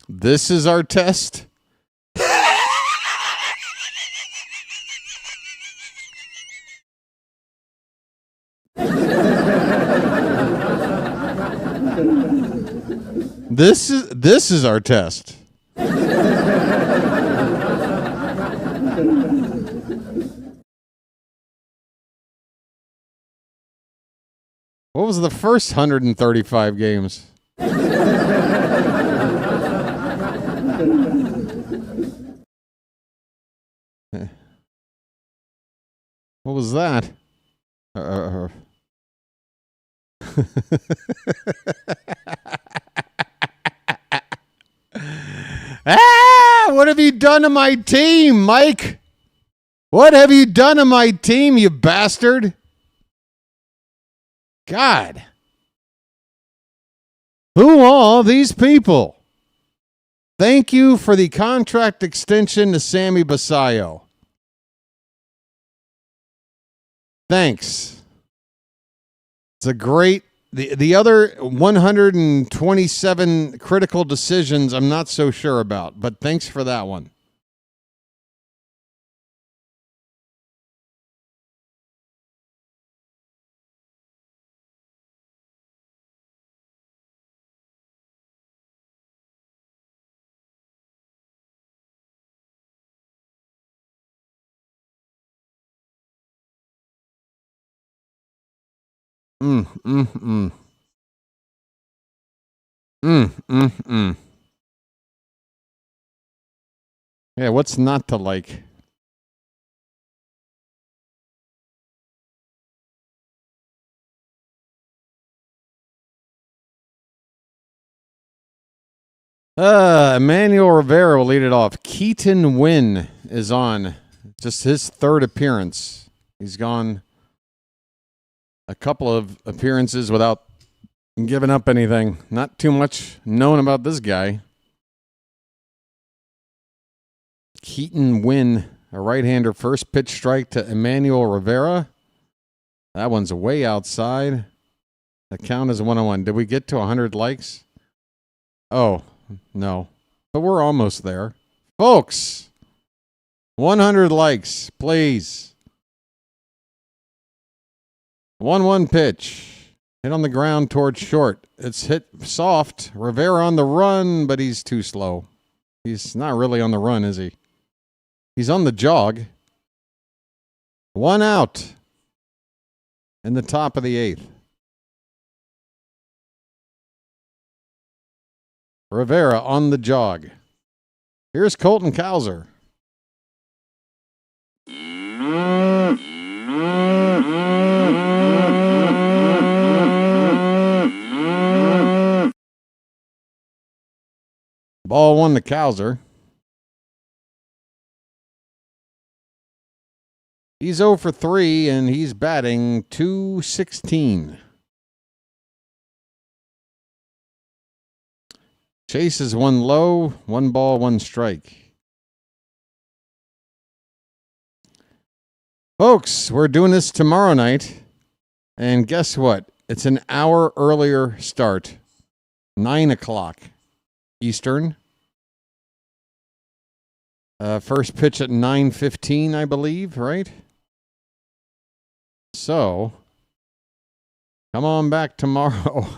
This is our test. This is our test. was the first 135 games. What was that? What have you done to my team, Mike? What have you done to my team, you bastard? God. Who are these people? Thank you for the contract extension to Sammy Basayo. Thanks. It's a great... The other 127 critical decisions I'm not so sure about, but thanks for that one. Yeah, what's not to like? Emmanuel Rivera will lead it off. Keaton Wynn is on. Just his third appearance. He's gone a couple of appearances without giving up anything. Not too much known about this guy. Keaton Wynn, a right-hander, first pitch strike to Emmanuel Rivera. That one's way outside. The count is 1-1. Did we get to 100 likes? Oh, no. But we're almost there. Folks, 100 likes, please. 1-1 pitch. Hit on the ground towards short. It's hit soft. Rivera on the run, but he's too slow. He's not really on the run, is he? He's on the jog. 1 out in the top of the 8th. Rivera on the jog. Here's Colton Cowser. Ball 1 to Cowser. He's 0 for 3, and he's batting .216. Chases 1 low, 1 ball, 1 strike. Folks, we're doing this tomorrow night, and guess what? It's an hour earlier start, 9 o'clock Eastern. First pitch at 9:15, I believe, right? So, come on back tomorrow,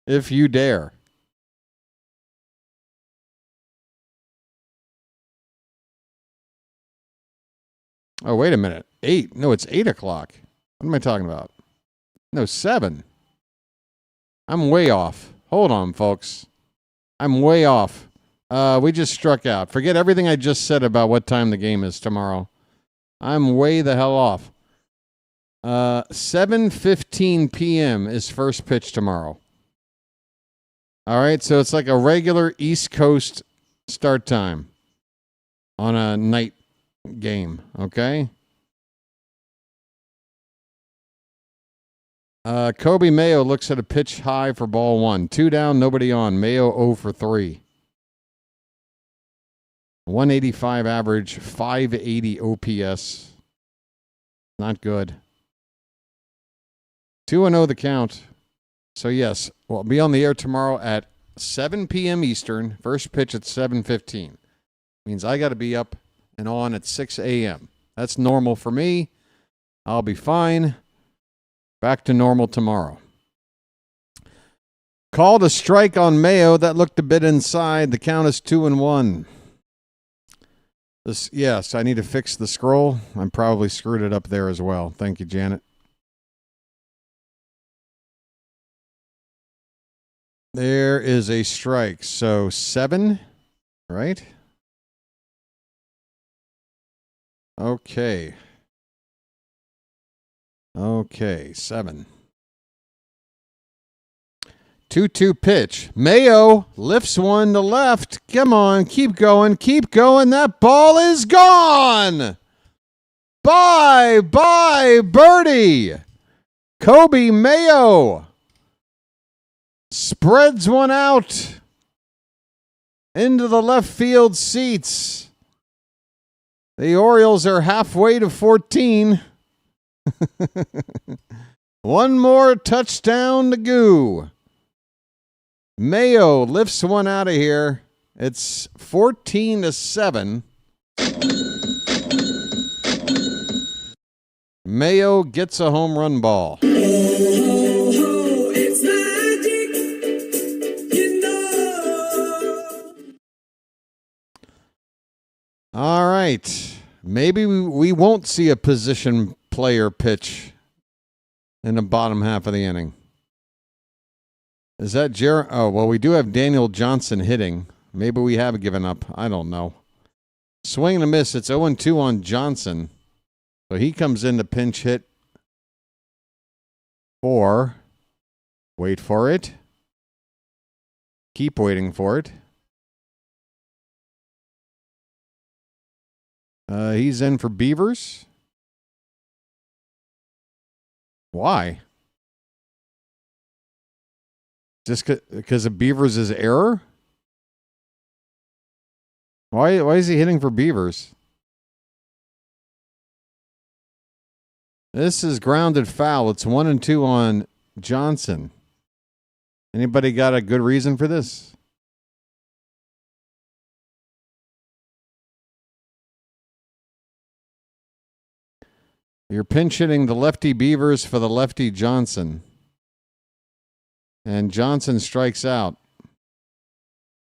if you dare. Oh, wait a minute. 8. No, it's 8 o'clock. What am I talking about? No, 7. I'm way off. Hold on, folks. I'm way off. We just struck out. Forget everything I just said about what time the game is tomorrow. I'm way the hell off. 7:15 p.m. is first pitch tomorrow. All right, so it's like a regular East Coast start time on a night game, okay? Kobe Mayo looks at a pitch high for ball 1. 2 down, nobody on. Mayo 0 for 3. 185 average, 580 OPS. Not good. 2-0 the count. So, yes, we'll be on the air tomorrow at 7 p.m. Eastern. First pitch at 7:15. Means I got to be up and on at 6 a.m. That's normal for me. I'll be fine. Back to normal tomorrow. Called a strike on Mayo. That looked a bit inside. The count is 2-1. Yes, I need to fix the scroll. I probably screwed it up there as well. Thank you, Janet. There is a strike. So 7, right? Okay. Okay, 7. 2-2 pitch. Mayo lifts one to left. Come on, keep going, keep going. That ball is gone. Bye, birdie. Kobe Mayo spreads one out into the left field seats. The Orioles are halfway to 14. One more touchdown to go. Mayo lifts one out of here. It's 14-7. Mayo gets a home run ball. It's magic, you know. All right. Maybe we won't see a position player pitch in the bottom half of the inning. Is that Oh, well, we do have Daniel Johnson hitting. Maybe we have given up. I don't know. Swing and a miss. It's 0-2 on Johnson. So he comes in to pinch hit for, wait for it. Keep waiting for it. He's in for Beavers. Why? Just because of Beavers' error? Why is he hitting for Beavers? This is grounded foul. It's 1-2 on Johnson. Anybody got a good reason for this? You're pinch hitting the lefty Beavers for the lefty Johnson. And Johnson strikes out.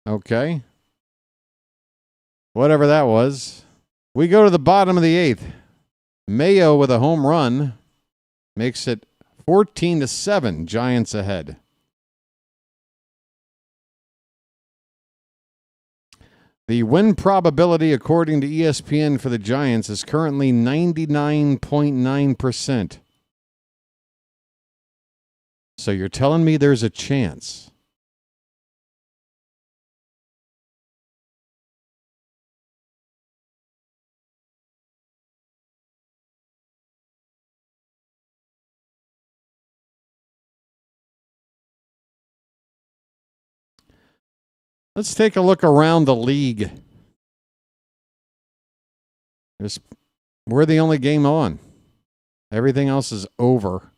Okay. Whatever that was. We go to the bottom of the 8th. Mayo with a home run makes it 14-7. Giants ahead. The win probability, according to ESPN, for the Giants is currently 99.9%. So you're telling me there's a chance? Let's take a look around the league. We're the only game on. Everything else is over.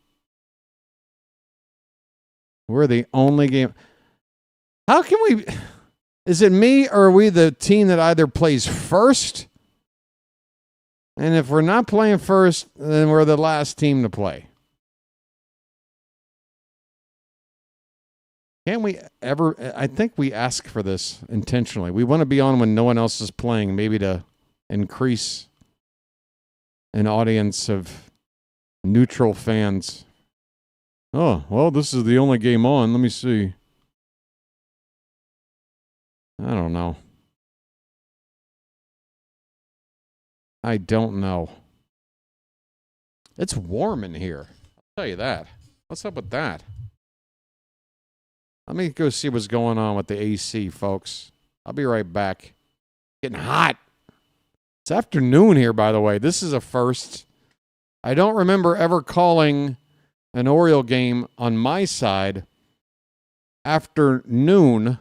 We're the only game. How can we... Is it me or are we the team that either plays first? And if we're not playing first, then we're the last team to play. Can't we ever... I think we ask for this intentionally. We want to be on when no one else is playing, maybe to increase an audience of neutral fans. Oh, well, this is the only game on. Let me see. I don't know. I don't know. It's warm in here. I'll tell you that. What's up with that? Let me go see what's going on with the AC, folks. I'll be right back. Getting hot. It's afternoon here, by the way. This is a first. I don't remember ever calling an Oriole game on my side after noon,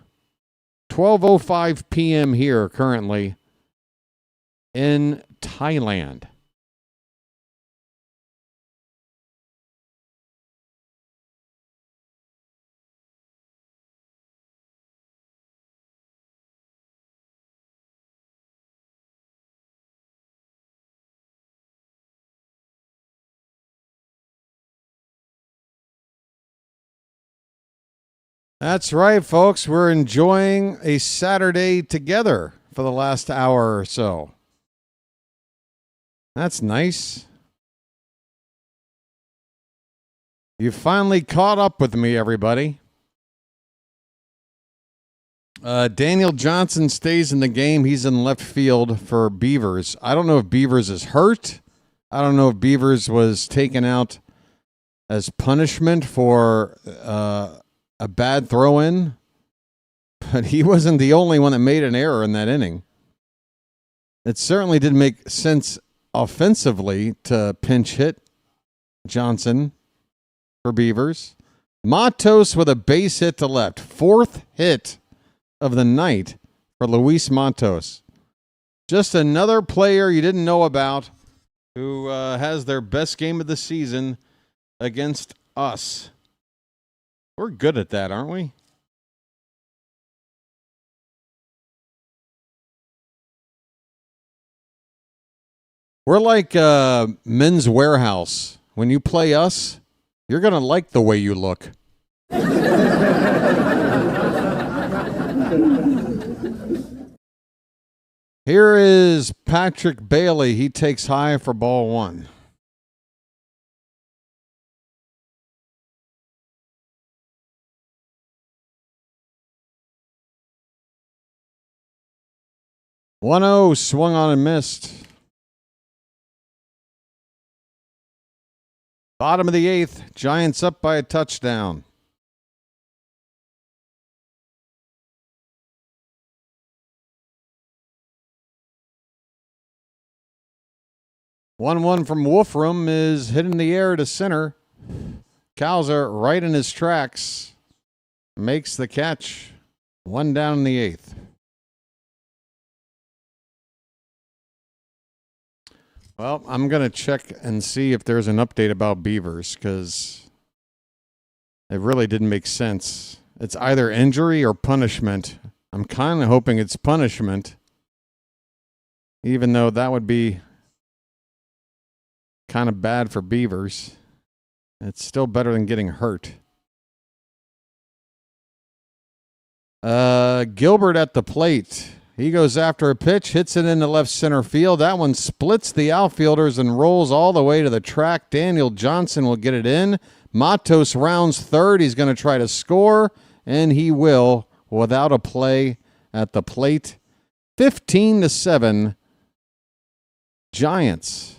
12:05 p.m. here currently in Thailand. That's right, folks. We're enjoying a Saturday together for the last hour or so. That's nice. You finally caught up with me, everybody. Daniel Johnson stays in the game. He's in left field for Beavers. I don't know if Beavers is hurt. I don't know if Beavers was taken out as punishment for a bad throw-in. But he wasn't the only one that made an error in that inning. It certainly didn't make sense offensively to pinch hit Johnson for Beavers. Matos with a base hit to left. 4th hit of the night for Luis Matos. Just another player you didn't know about who has their best game of the season against us. We're good at that, aren't we? We're like Men's Warehouse. When you play us, you're going to like the way you look. Here is Patrick Bailey. He takes high for ball 1. One-0, swung on and missed. Bottom of the 8th, Giants up by a touchdown. One from Wolfram is hit in the air to center. Cowser right in his tracks. Makes the catch. 1 down in the 8th. Well, I'm going to check and see if there's an update about Beavers because it really didn't make sense. It's either injury or punishment. I'm kind of hoping it's punishment, even though that would be kind of bad for Beavers. It's still better than getting hurt. Gilbert at the plate. He goes after a pitch, hits it into left center field. That one splits the outfielders and rolls all the way to the track. Daniel Johnson will get it in. Matos rounds third. He's going to try to score, and he will without a play at the plate. 15-7, Giants.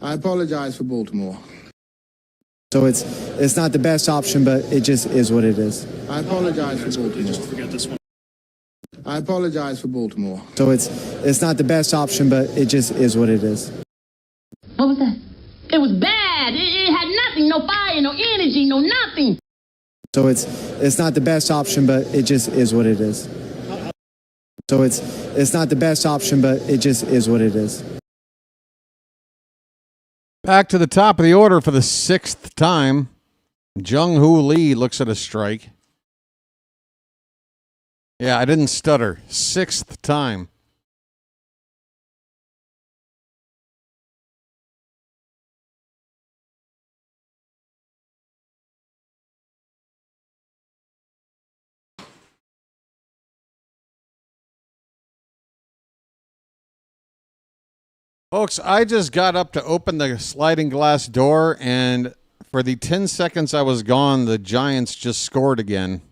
I apologize for Baltimore. So it's not the best option, but it just is what it is. I apologize for Baltimore. I apologize for Baltimore. So it's not the best option, but it just is what it is. What was that? It was bad. It had nothing, no fire, no energy, no nothing. So it's not the best option, but it just is what it is. So it's not the best option, but it just is what it is. Back to the top of the order for the 6th time. Jung-Hoo Lee looks at a strike. Yeah, I didn't stutter. 6th time. Folks, I just got up to open the sliding glass door, and for the 10 seconds I was gone, the Giants just scored again.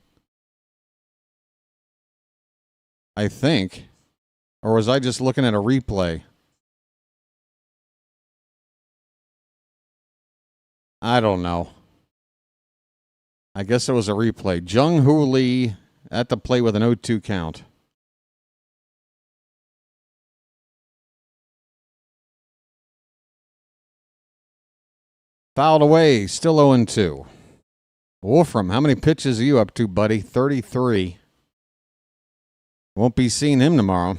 I think. Or was I just looking at a replay? I don't know. I guess it was a replay. Jung-Hoo Lee at the plate with an 0-2 count. Fouled away, still 0-2. Wolfram, how many pitches are you up to, buddy? 33. Won't be seeing him tomorrow.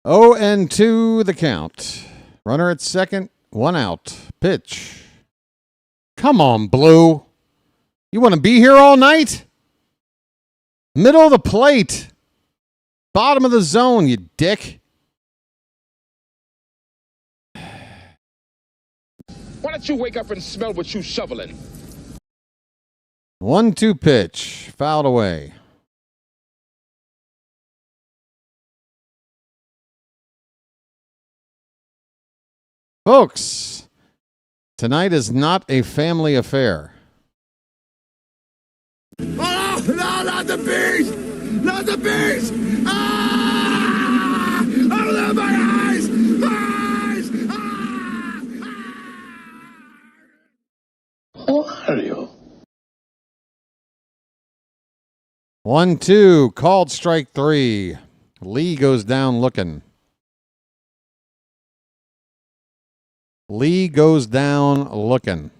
Oh, and 2 the count. Runner at second, 1 out. Pitch. Come on, Blue. You want to be here all night? Middle of the plate. Bottom of the zone, you dick. Why don't you wake up and smell what you shoveling? 1-2 pitch. Fouled away. Folks, tonight is not a family affair. Oh, no, not the bees! Not the bees! Ah! Oh, my eyes! Eyes! Who are you? 1-2, called strike 3. Lee goes down looking. Lee goes down looking.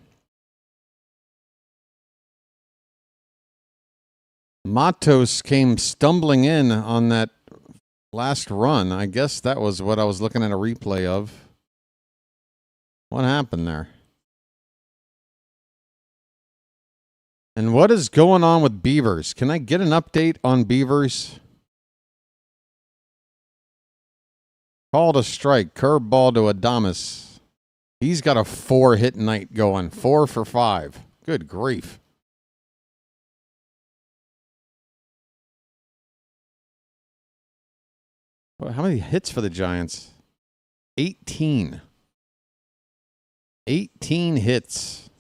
Matos came stumbling in on that last run. I guess that was what I was looking at a replay of. What happened there? And what is going on with Beavers? Can I get an update on Beavers? Called a strike. Curveball to Adames. He's got a 4-hit night going. 4 for 5. Good grief. Well, how many hits for the Giants? 18. 18 hits.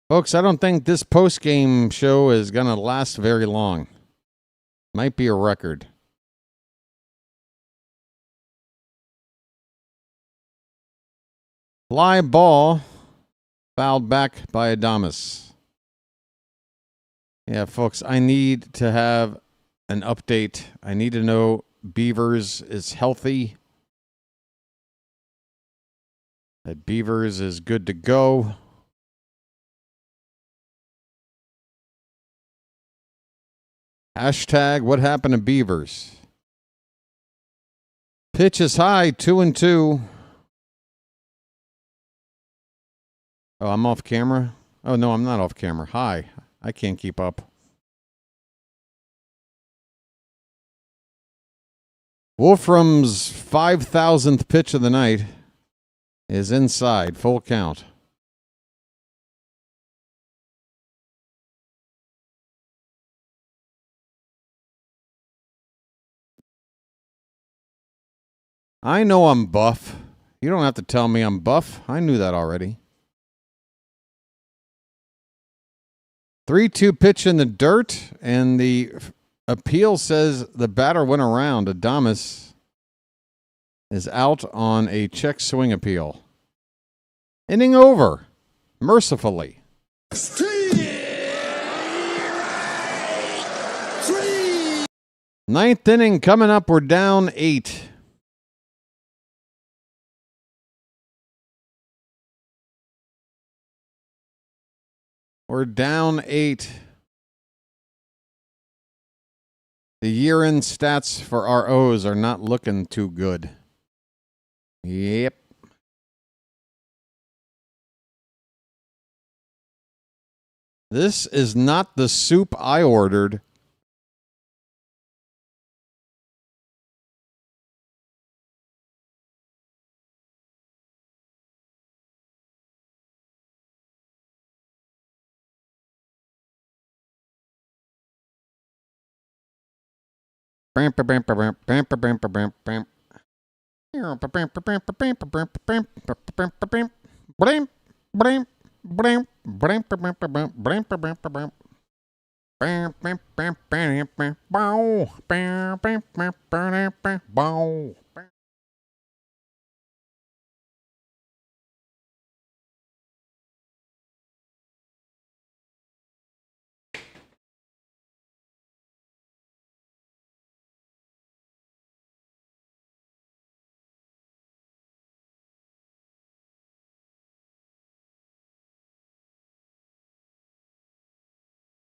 Folks, I don't think this post-game show is going to last very long. Might be a record. Fly ball, fouled back by Adames. Yeah, folks, I need to have an update. I need to know Beavers is healthy. That Beavers is good to go. Hashtag what happened to Beavers? Pitch is high, 2-2. Oh, I'm off camera? Oh, no, I'm not off camera. Hi. I can't keep up. Wolfram's 5,000th pitch of the night is inside. Full count. I know I'm buff. You don't have to tell me I'm buff. I knew that already. 3-2 pitch in the dirt, and the appeal says the batter went around. Adames is out on a check swing appeal. Inning over, mercifully. Ninth inning coming up. We're down 8. We're down 8. The year-end stats for our O's are not looking too good. Yep. This is not the soup I ordered.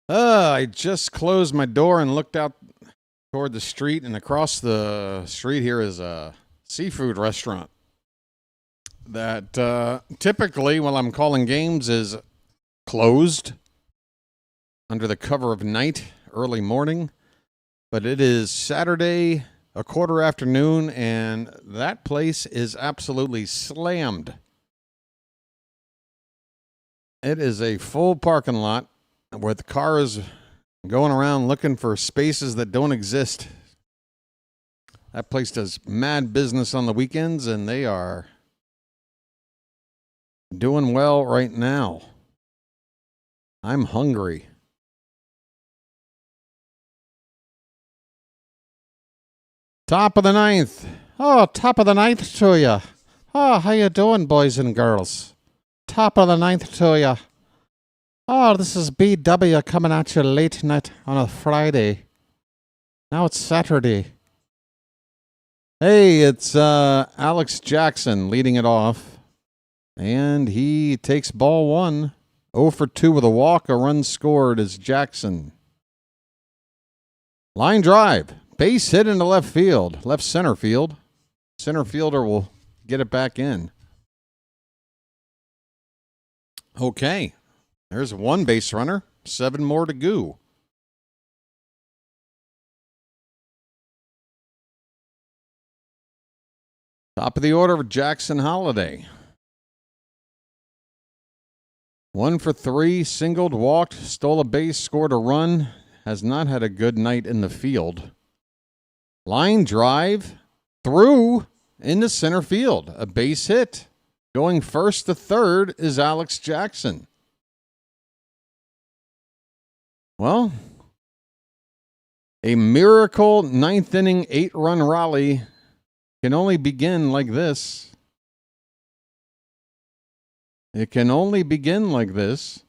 I just closed my door and looked out toward the street, and across the street here is a seafood restaurant that typically, while I'm calling games, is closed under the cover of night, early morning. But it is Saturday, a quarter afternoon, and that place is absolutely slammed. It is a full parking lot with cars going around looking for spaces that don't exist. That place does mad business on the weekends, and they are doing well right now. I'm hungry. Top of the ninth. Oh, top of the ninth to you. Oh, how you doing, boys and girls? Top of the ninth to you. Oh, this is BW coming at you late night on a Friday. Now it's Saturday. Hey, it's Alex Jackson leading it off. And he takes ball one. 0 for 2 with a walk. A run scored is Jackson. Line drive. Base hit into left field. Left center field. Center fielder will get it back in. Okay. There's one base runner. 7 more to go. Top of the order of Jackson Holiday. 1 for 3, singled, walked, stole a base, scored a run. Has not had a good night in the field. Line drive through into center field. A base hit. Going first to third is Alex Jackson. Well, a miracle 9th inning 8-run rally can only begin like this. It can only begin like this.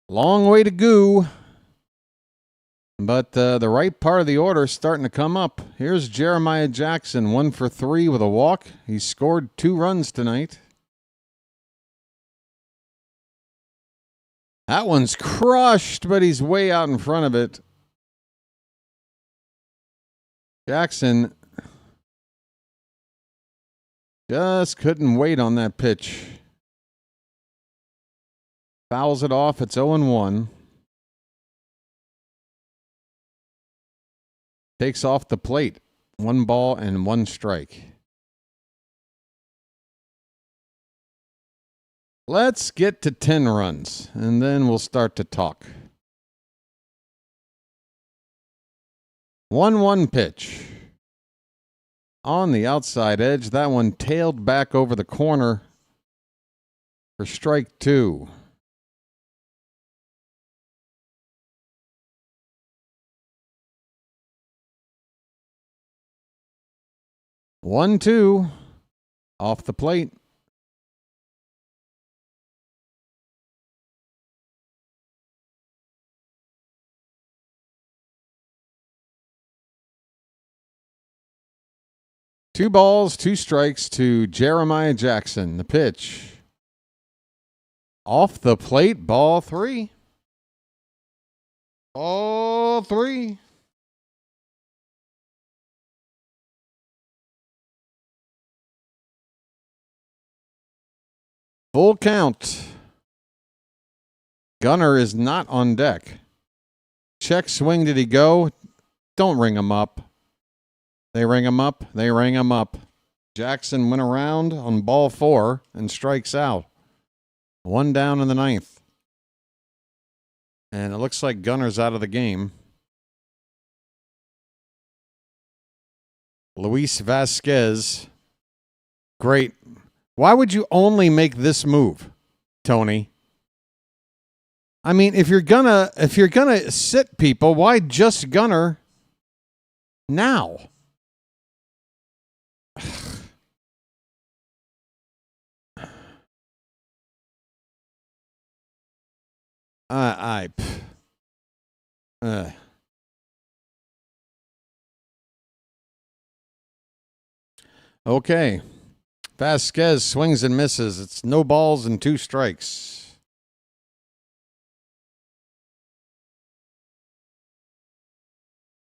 Long way to go. But the right part of the order is starting to come up. Here's Jeremiah Jackson, 1 for 3 with a walk. He scored 2 runs tonight. That one's crushed, but he's way out in front of it. Jackson just couldn't wait on that pitch. Fouls it off. It's 0-1. Takes off the plate. 1 ball and 1 strike. Let's get to 10 runs, and then we'll start to talk. 1-1 pitch. On the outside edge, that one tailed back over the corner for strike 2. One, 2, off the plate. Two balls, 2 strikes to Jeremiah Jackson. The pitch. Off the plate, ball 3. Ball 3. Full count. Gunner is not on deck. Check swing, did he go? Don't ring him up. They ring him up. They ring him up. Jackson went around on ball 4 and strikes out. 1 down in the 9th. And it looks like Gunner's out of the game. Luis Vasquez. Great. Why would you only make this move, Tony? I mean, if you're gonna sit people, why just Gunner now? Okay. Vasquez swings and misses. It's no balls and 2 strikes.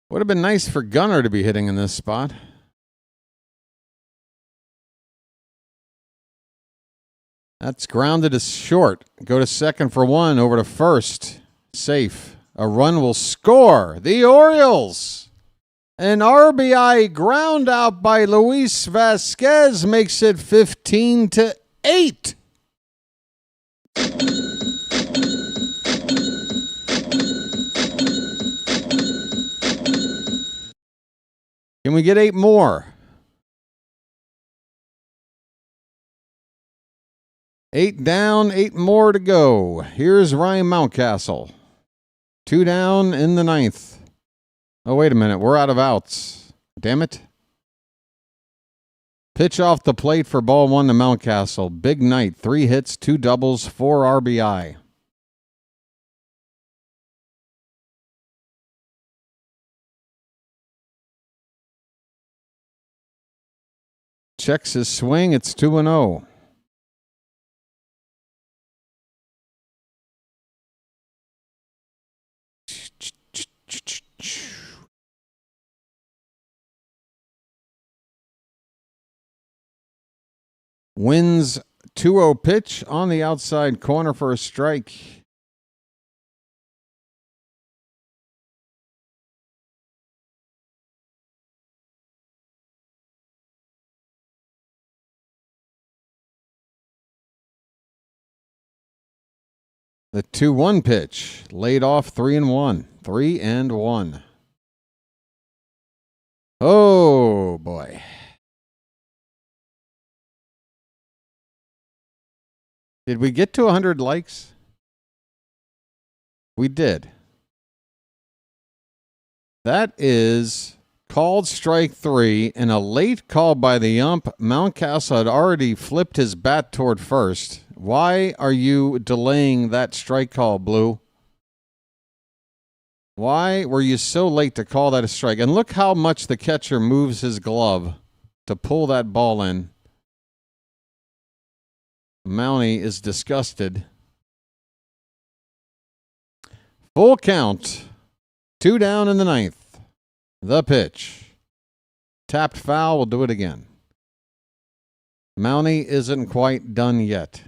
Would have been nice for Gunner to be hitting in this spot. That's grounded as short. Go to second for 1, over to first. Safe. A run will score. The Orioles. An RBI ground out by Luis Vasquez makes it 15-8. we get 8 more? 8 down, 8 more to go. Here's Ryan Mountcastle. 2 down in the 9th. Oh, wait a minute. We're out of outs. Damn it. Pitch off the plate for ball 1 to Mountcastle. Big night. 3 hits, 2 doubles, 4 RBI. Checks his swing. It's 2-0. Wins 2-0 pitch on the outside corner for a strike. The 2-1 pitch laid off 3-1. 3-1. Oh boy. Did we get to 100 likes? We did. That is called strike 3 and a late call by the ump. Mountcastle had already flipped his bat toward first. Why are you delaying that strike call, Blue? Why were you so late to call that a strike? And look how much the catcher moves his glove to pull that ball in. Mountie is disgusted. Full count. 2 down in the 9th. The pitch. Tapped foul. We'll do it again. Mountie isn't quite done yet.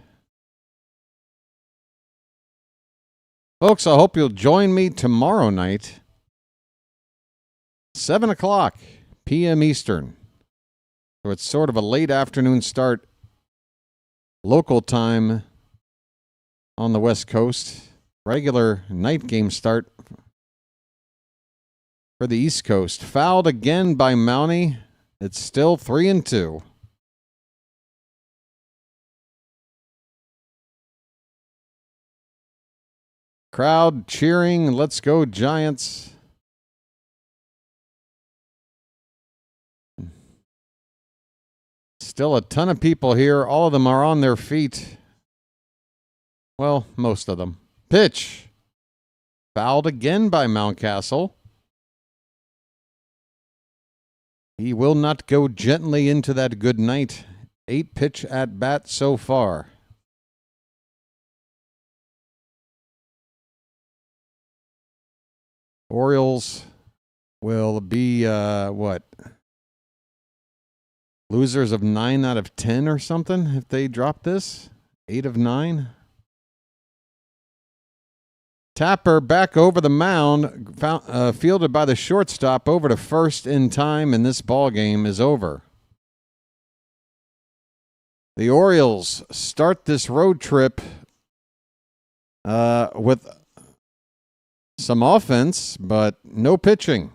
Folks, I hope you'll join me tomorrow night, 7 o'clock p.m. Eastern. So it's sort of a late afternoon start, local time on the West Coast. Regular night game start for the East Coast. Fouled again by Mountie. It's still 3-2. Crowd cheering, let's go Giants. Still a ton of people here. All of them are on their feet. Well, most of them. Pitch. Fouled again by Mountcastle. He will not go gently into that good night. 8 pitch at bat so far. Orioles will be, losers of 9 out of 10 or something if they drop this? 8 of 9? Tapper back over the mound, fielded by the shortstop over to first in time, and this ball game is over. The Orioles start this road trip with some offense, but no pitching.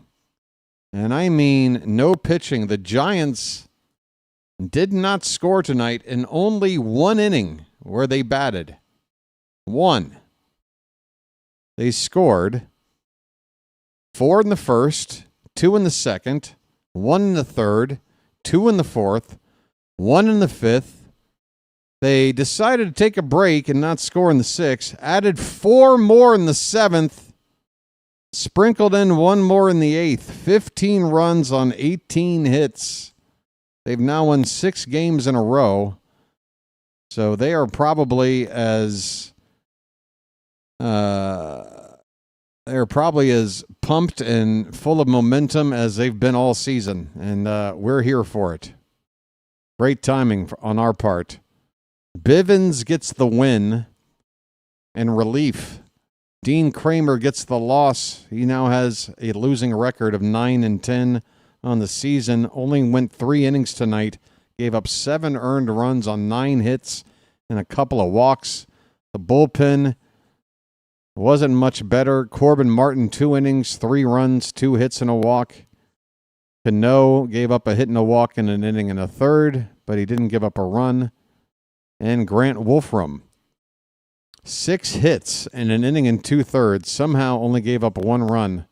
And I mean no pitching. The Giants did not score tonight in only 1 inning where they batted. 1. They scored 4 in the first, 2 in the second, 1 in the third, 2 in the fourth, 1 in the fifth. They decided to take a break and not score in the 6th, added 4 more in the 7th, sprinkled in 1 more in the 8th. 15 runs on 18 hits. They've now won 6 games in a row. So they are probably as pumped and full of momentum as they've been all season. And we're here for it. Great timing on our part. Bivens gets the win and relief. Dean Kremer gets the loss. He now has a losing record of 9-10 on the season. Only went 3 innings tonight. Gave up 7 earned runs on 9 hits and a couple of walks. The bullpen wasn't much better. Corbin Martin, 2 innings, 3 runs, 2 hits and a walk. Cano gave up a hit and a walk in an inning and a third, but he didn't give up a run. And Grant Wolfram, 6 hits in an inning and 2/3, somehow only gave up 1 run.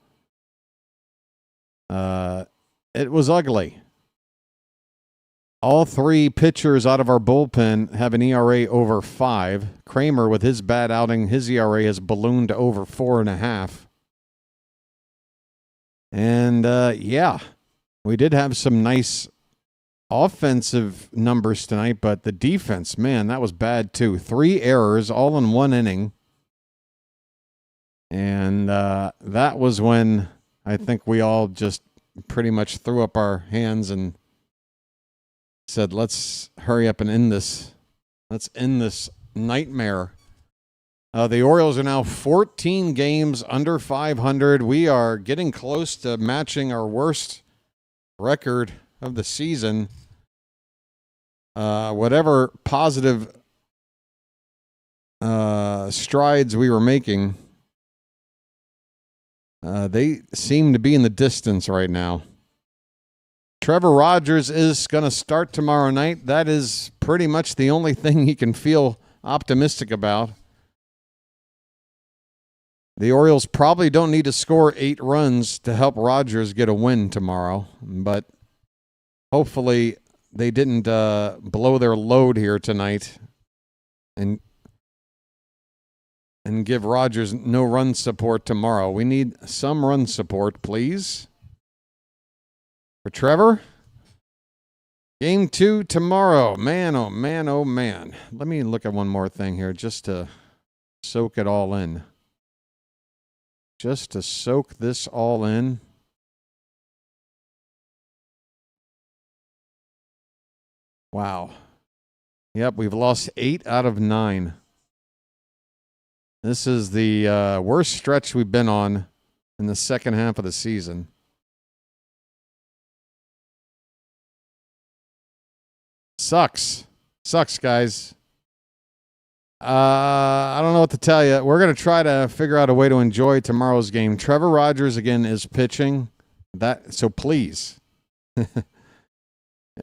It was ugly. All 3 pitchers out of our bullpen have an ERA over 5. Kremer, with his bad outing, his ERA has ballooned to over 4.5. And, yeah, we did have some nice offensive numbers tonight, but the defense, man, that was bad too. 3 errors, all in 1 inning. And that was when I think we all just pretty much threw up our hands and said, let's hurry up and end this. Let's end this nightmare. The Orioles are now 14 games under 500. We are getting close to matching our worst record of the season. Whatever positive strides we were making, they seem to be in the distance right now. Trevor Rogers is going to start tomorrow night. That is pretty much the only thing he can feel optimistic about. The Orioles probably don't need to score 8 runs to help Rogers get a win tomorrow, but hopefully they didn't blow their load here tonight and give Rogers no run support tomorrow. We need some run support, please. For Trevor, game 2 tomorrow. Man, oh man, oh man. Let me look at one more thing here just to soak it all in. Just to soak this all in. Wow. Yep, we've lost 8 out of 9. This is the worst stretch we've been on in the second half of the season. Sucks. Sucks, guys. I don't know what to tell you. We're going to try to figure out a way to enjoy tomorrow's game. Trevor Rogers, again, is pitching. So please.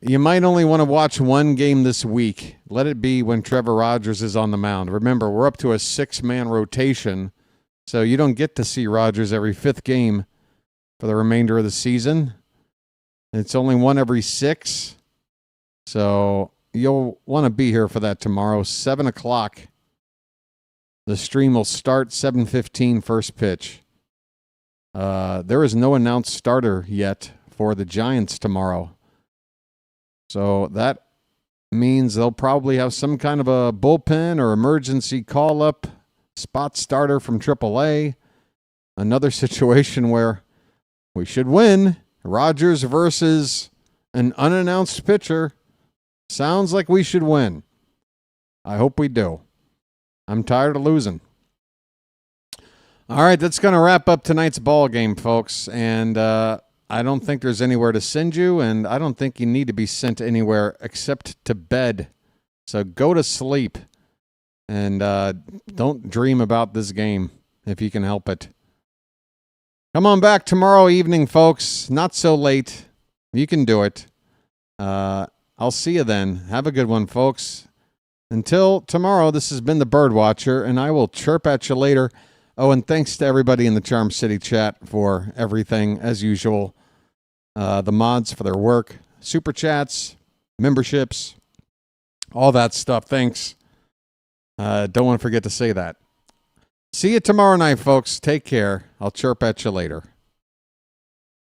You might only want to watch one game this week. Let it be when Trevor Rogers is on the mound. Remember, we're up to a 6-man rotation, so you don't get to see Rogers every 5th game for the remainder of the season. It's only one every 6. So you'll want to be here for that tomorrow, 7 o'clock. The stream will start 7:15 first pitch. There is no announced starter yet for the Giants tomorrow. So that means they'll probably have some kind of a bullpen or emergency call-up, spot starter from AAA. Another situation where we should win. Rogers versus an unannounced pitcher. Sounds like we should win. I hope we do. I'm tired of losing. All right, that's going to wrap up tonight's ball game, folks. And I don't think there's anywhere to send you, and I don't think you need to be sent anywhere except to bed. So go to sleep, and don't dream about this game if you can help it. Come on back tomorrow evening, folks. Not so late. You can do it. I'll see you then. Have a good one, folks. Until tomorrow, this has been the BirdWatcher, and I will chirp at you later. Oh, and thanks to everybody in the Charm City chat for everything, as usual. The mods for their work, super chats, memberships, all that stuff. Thanks. Don't want to forget to say that. See you tomorrow night, folks. Take care. I'll chirp at you later.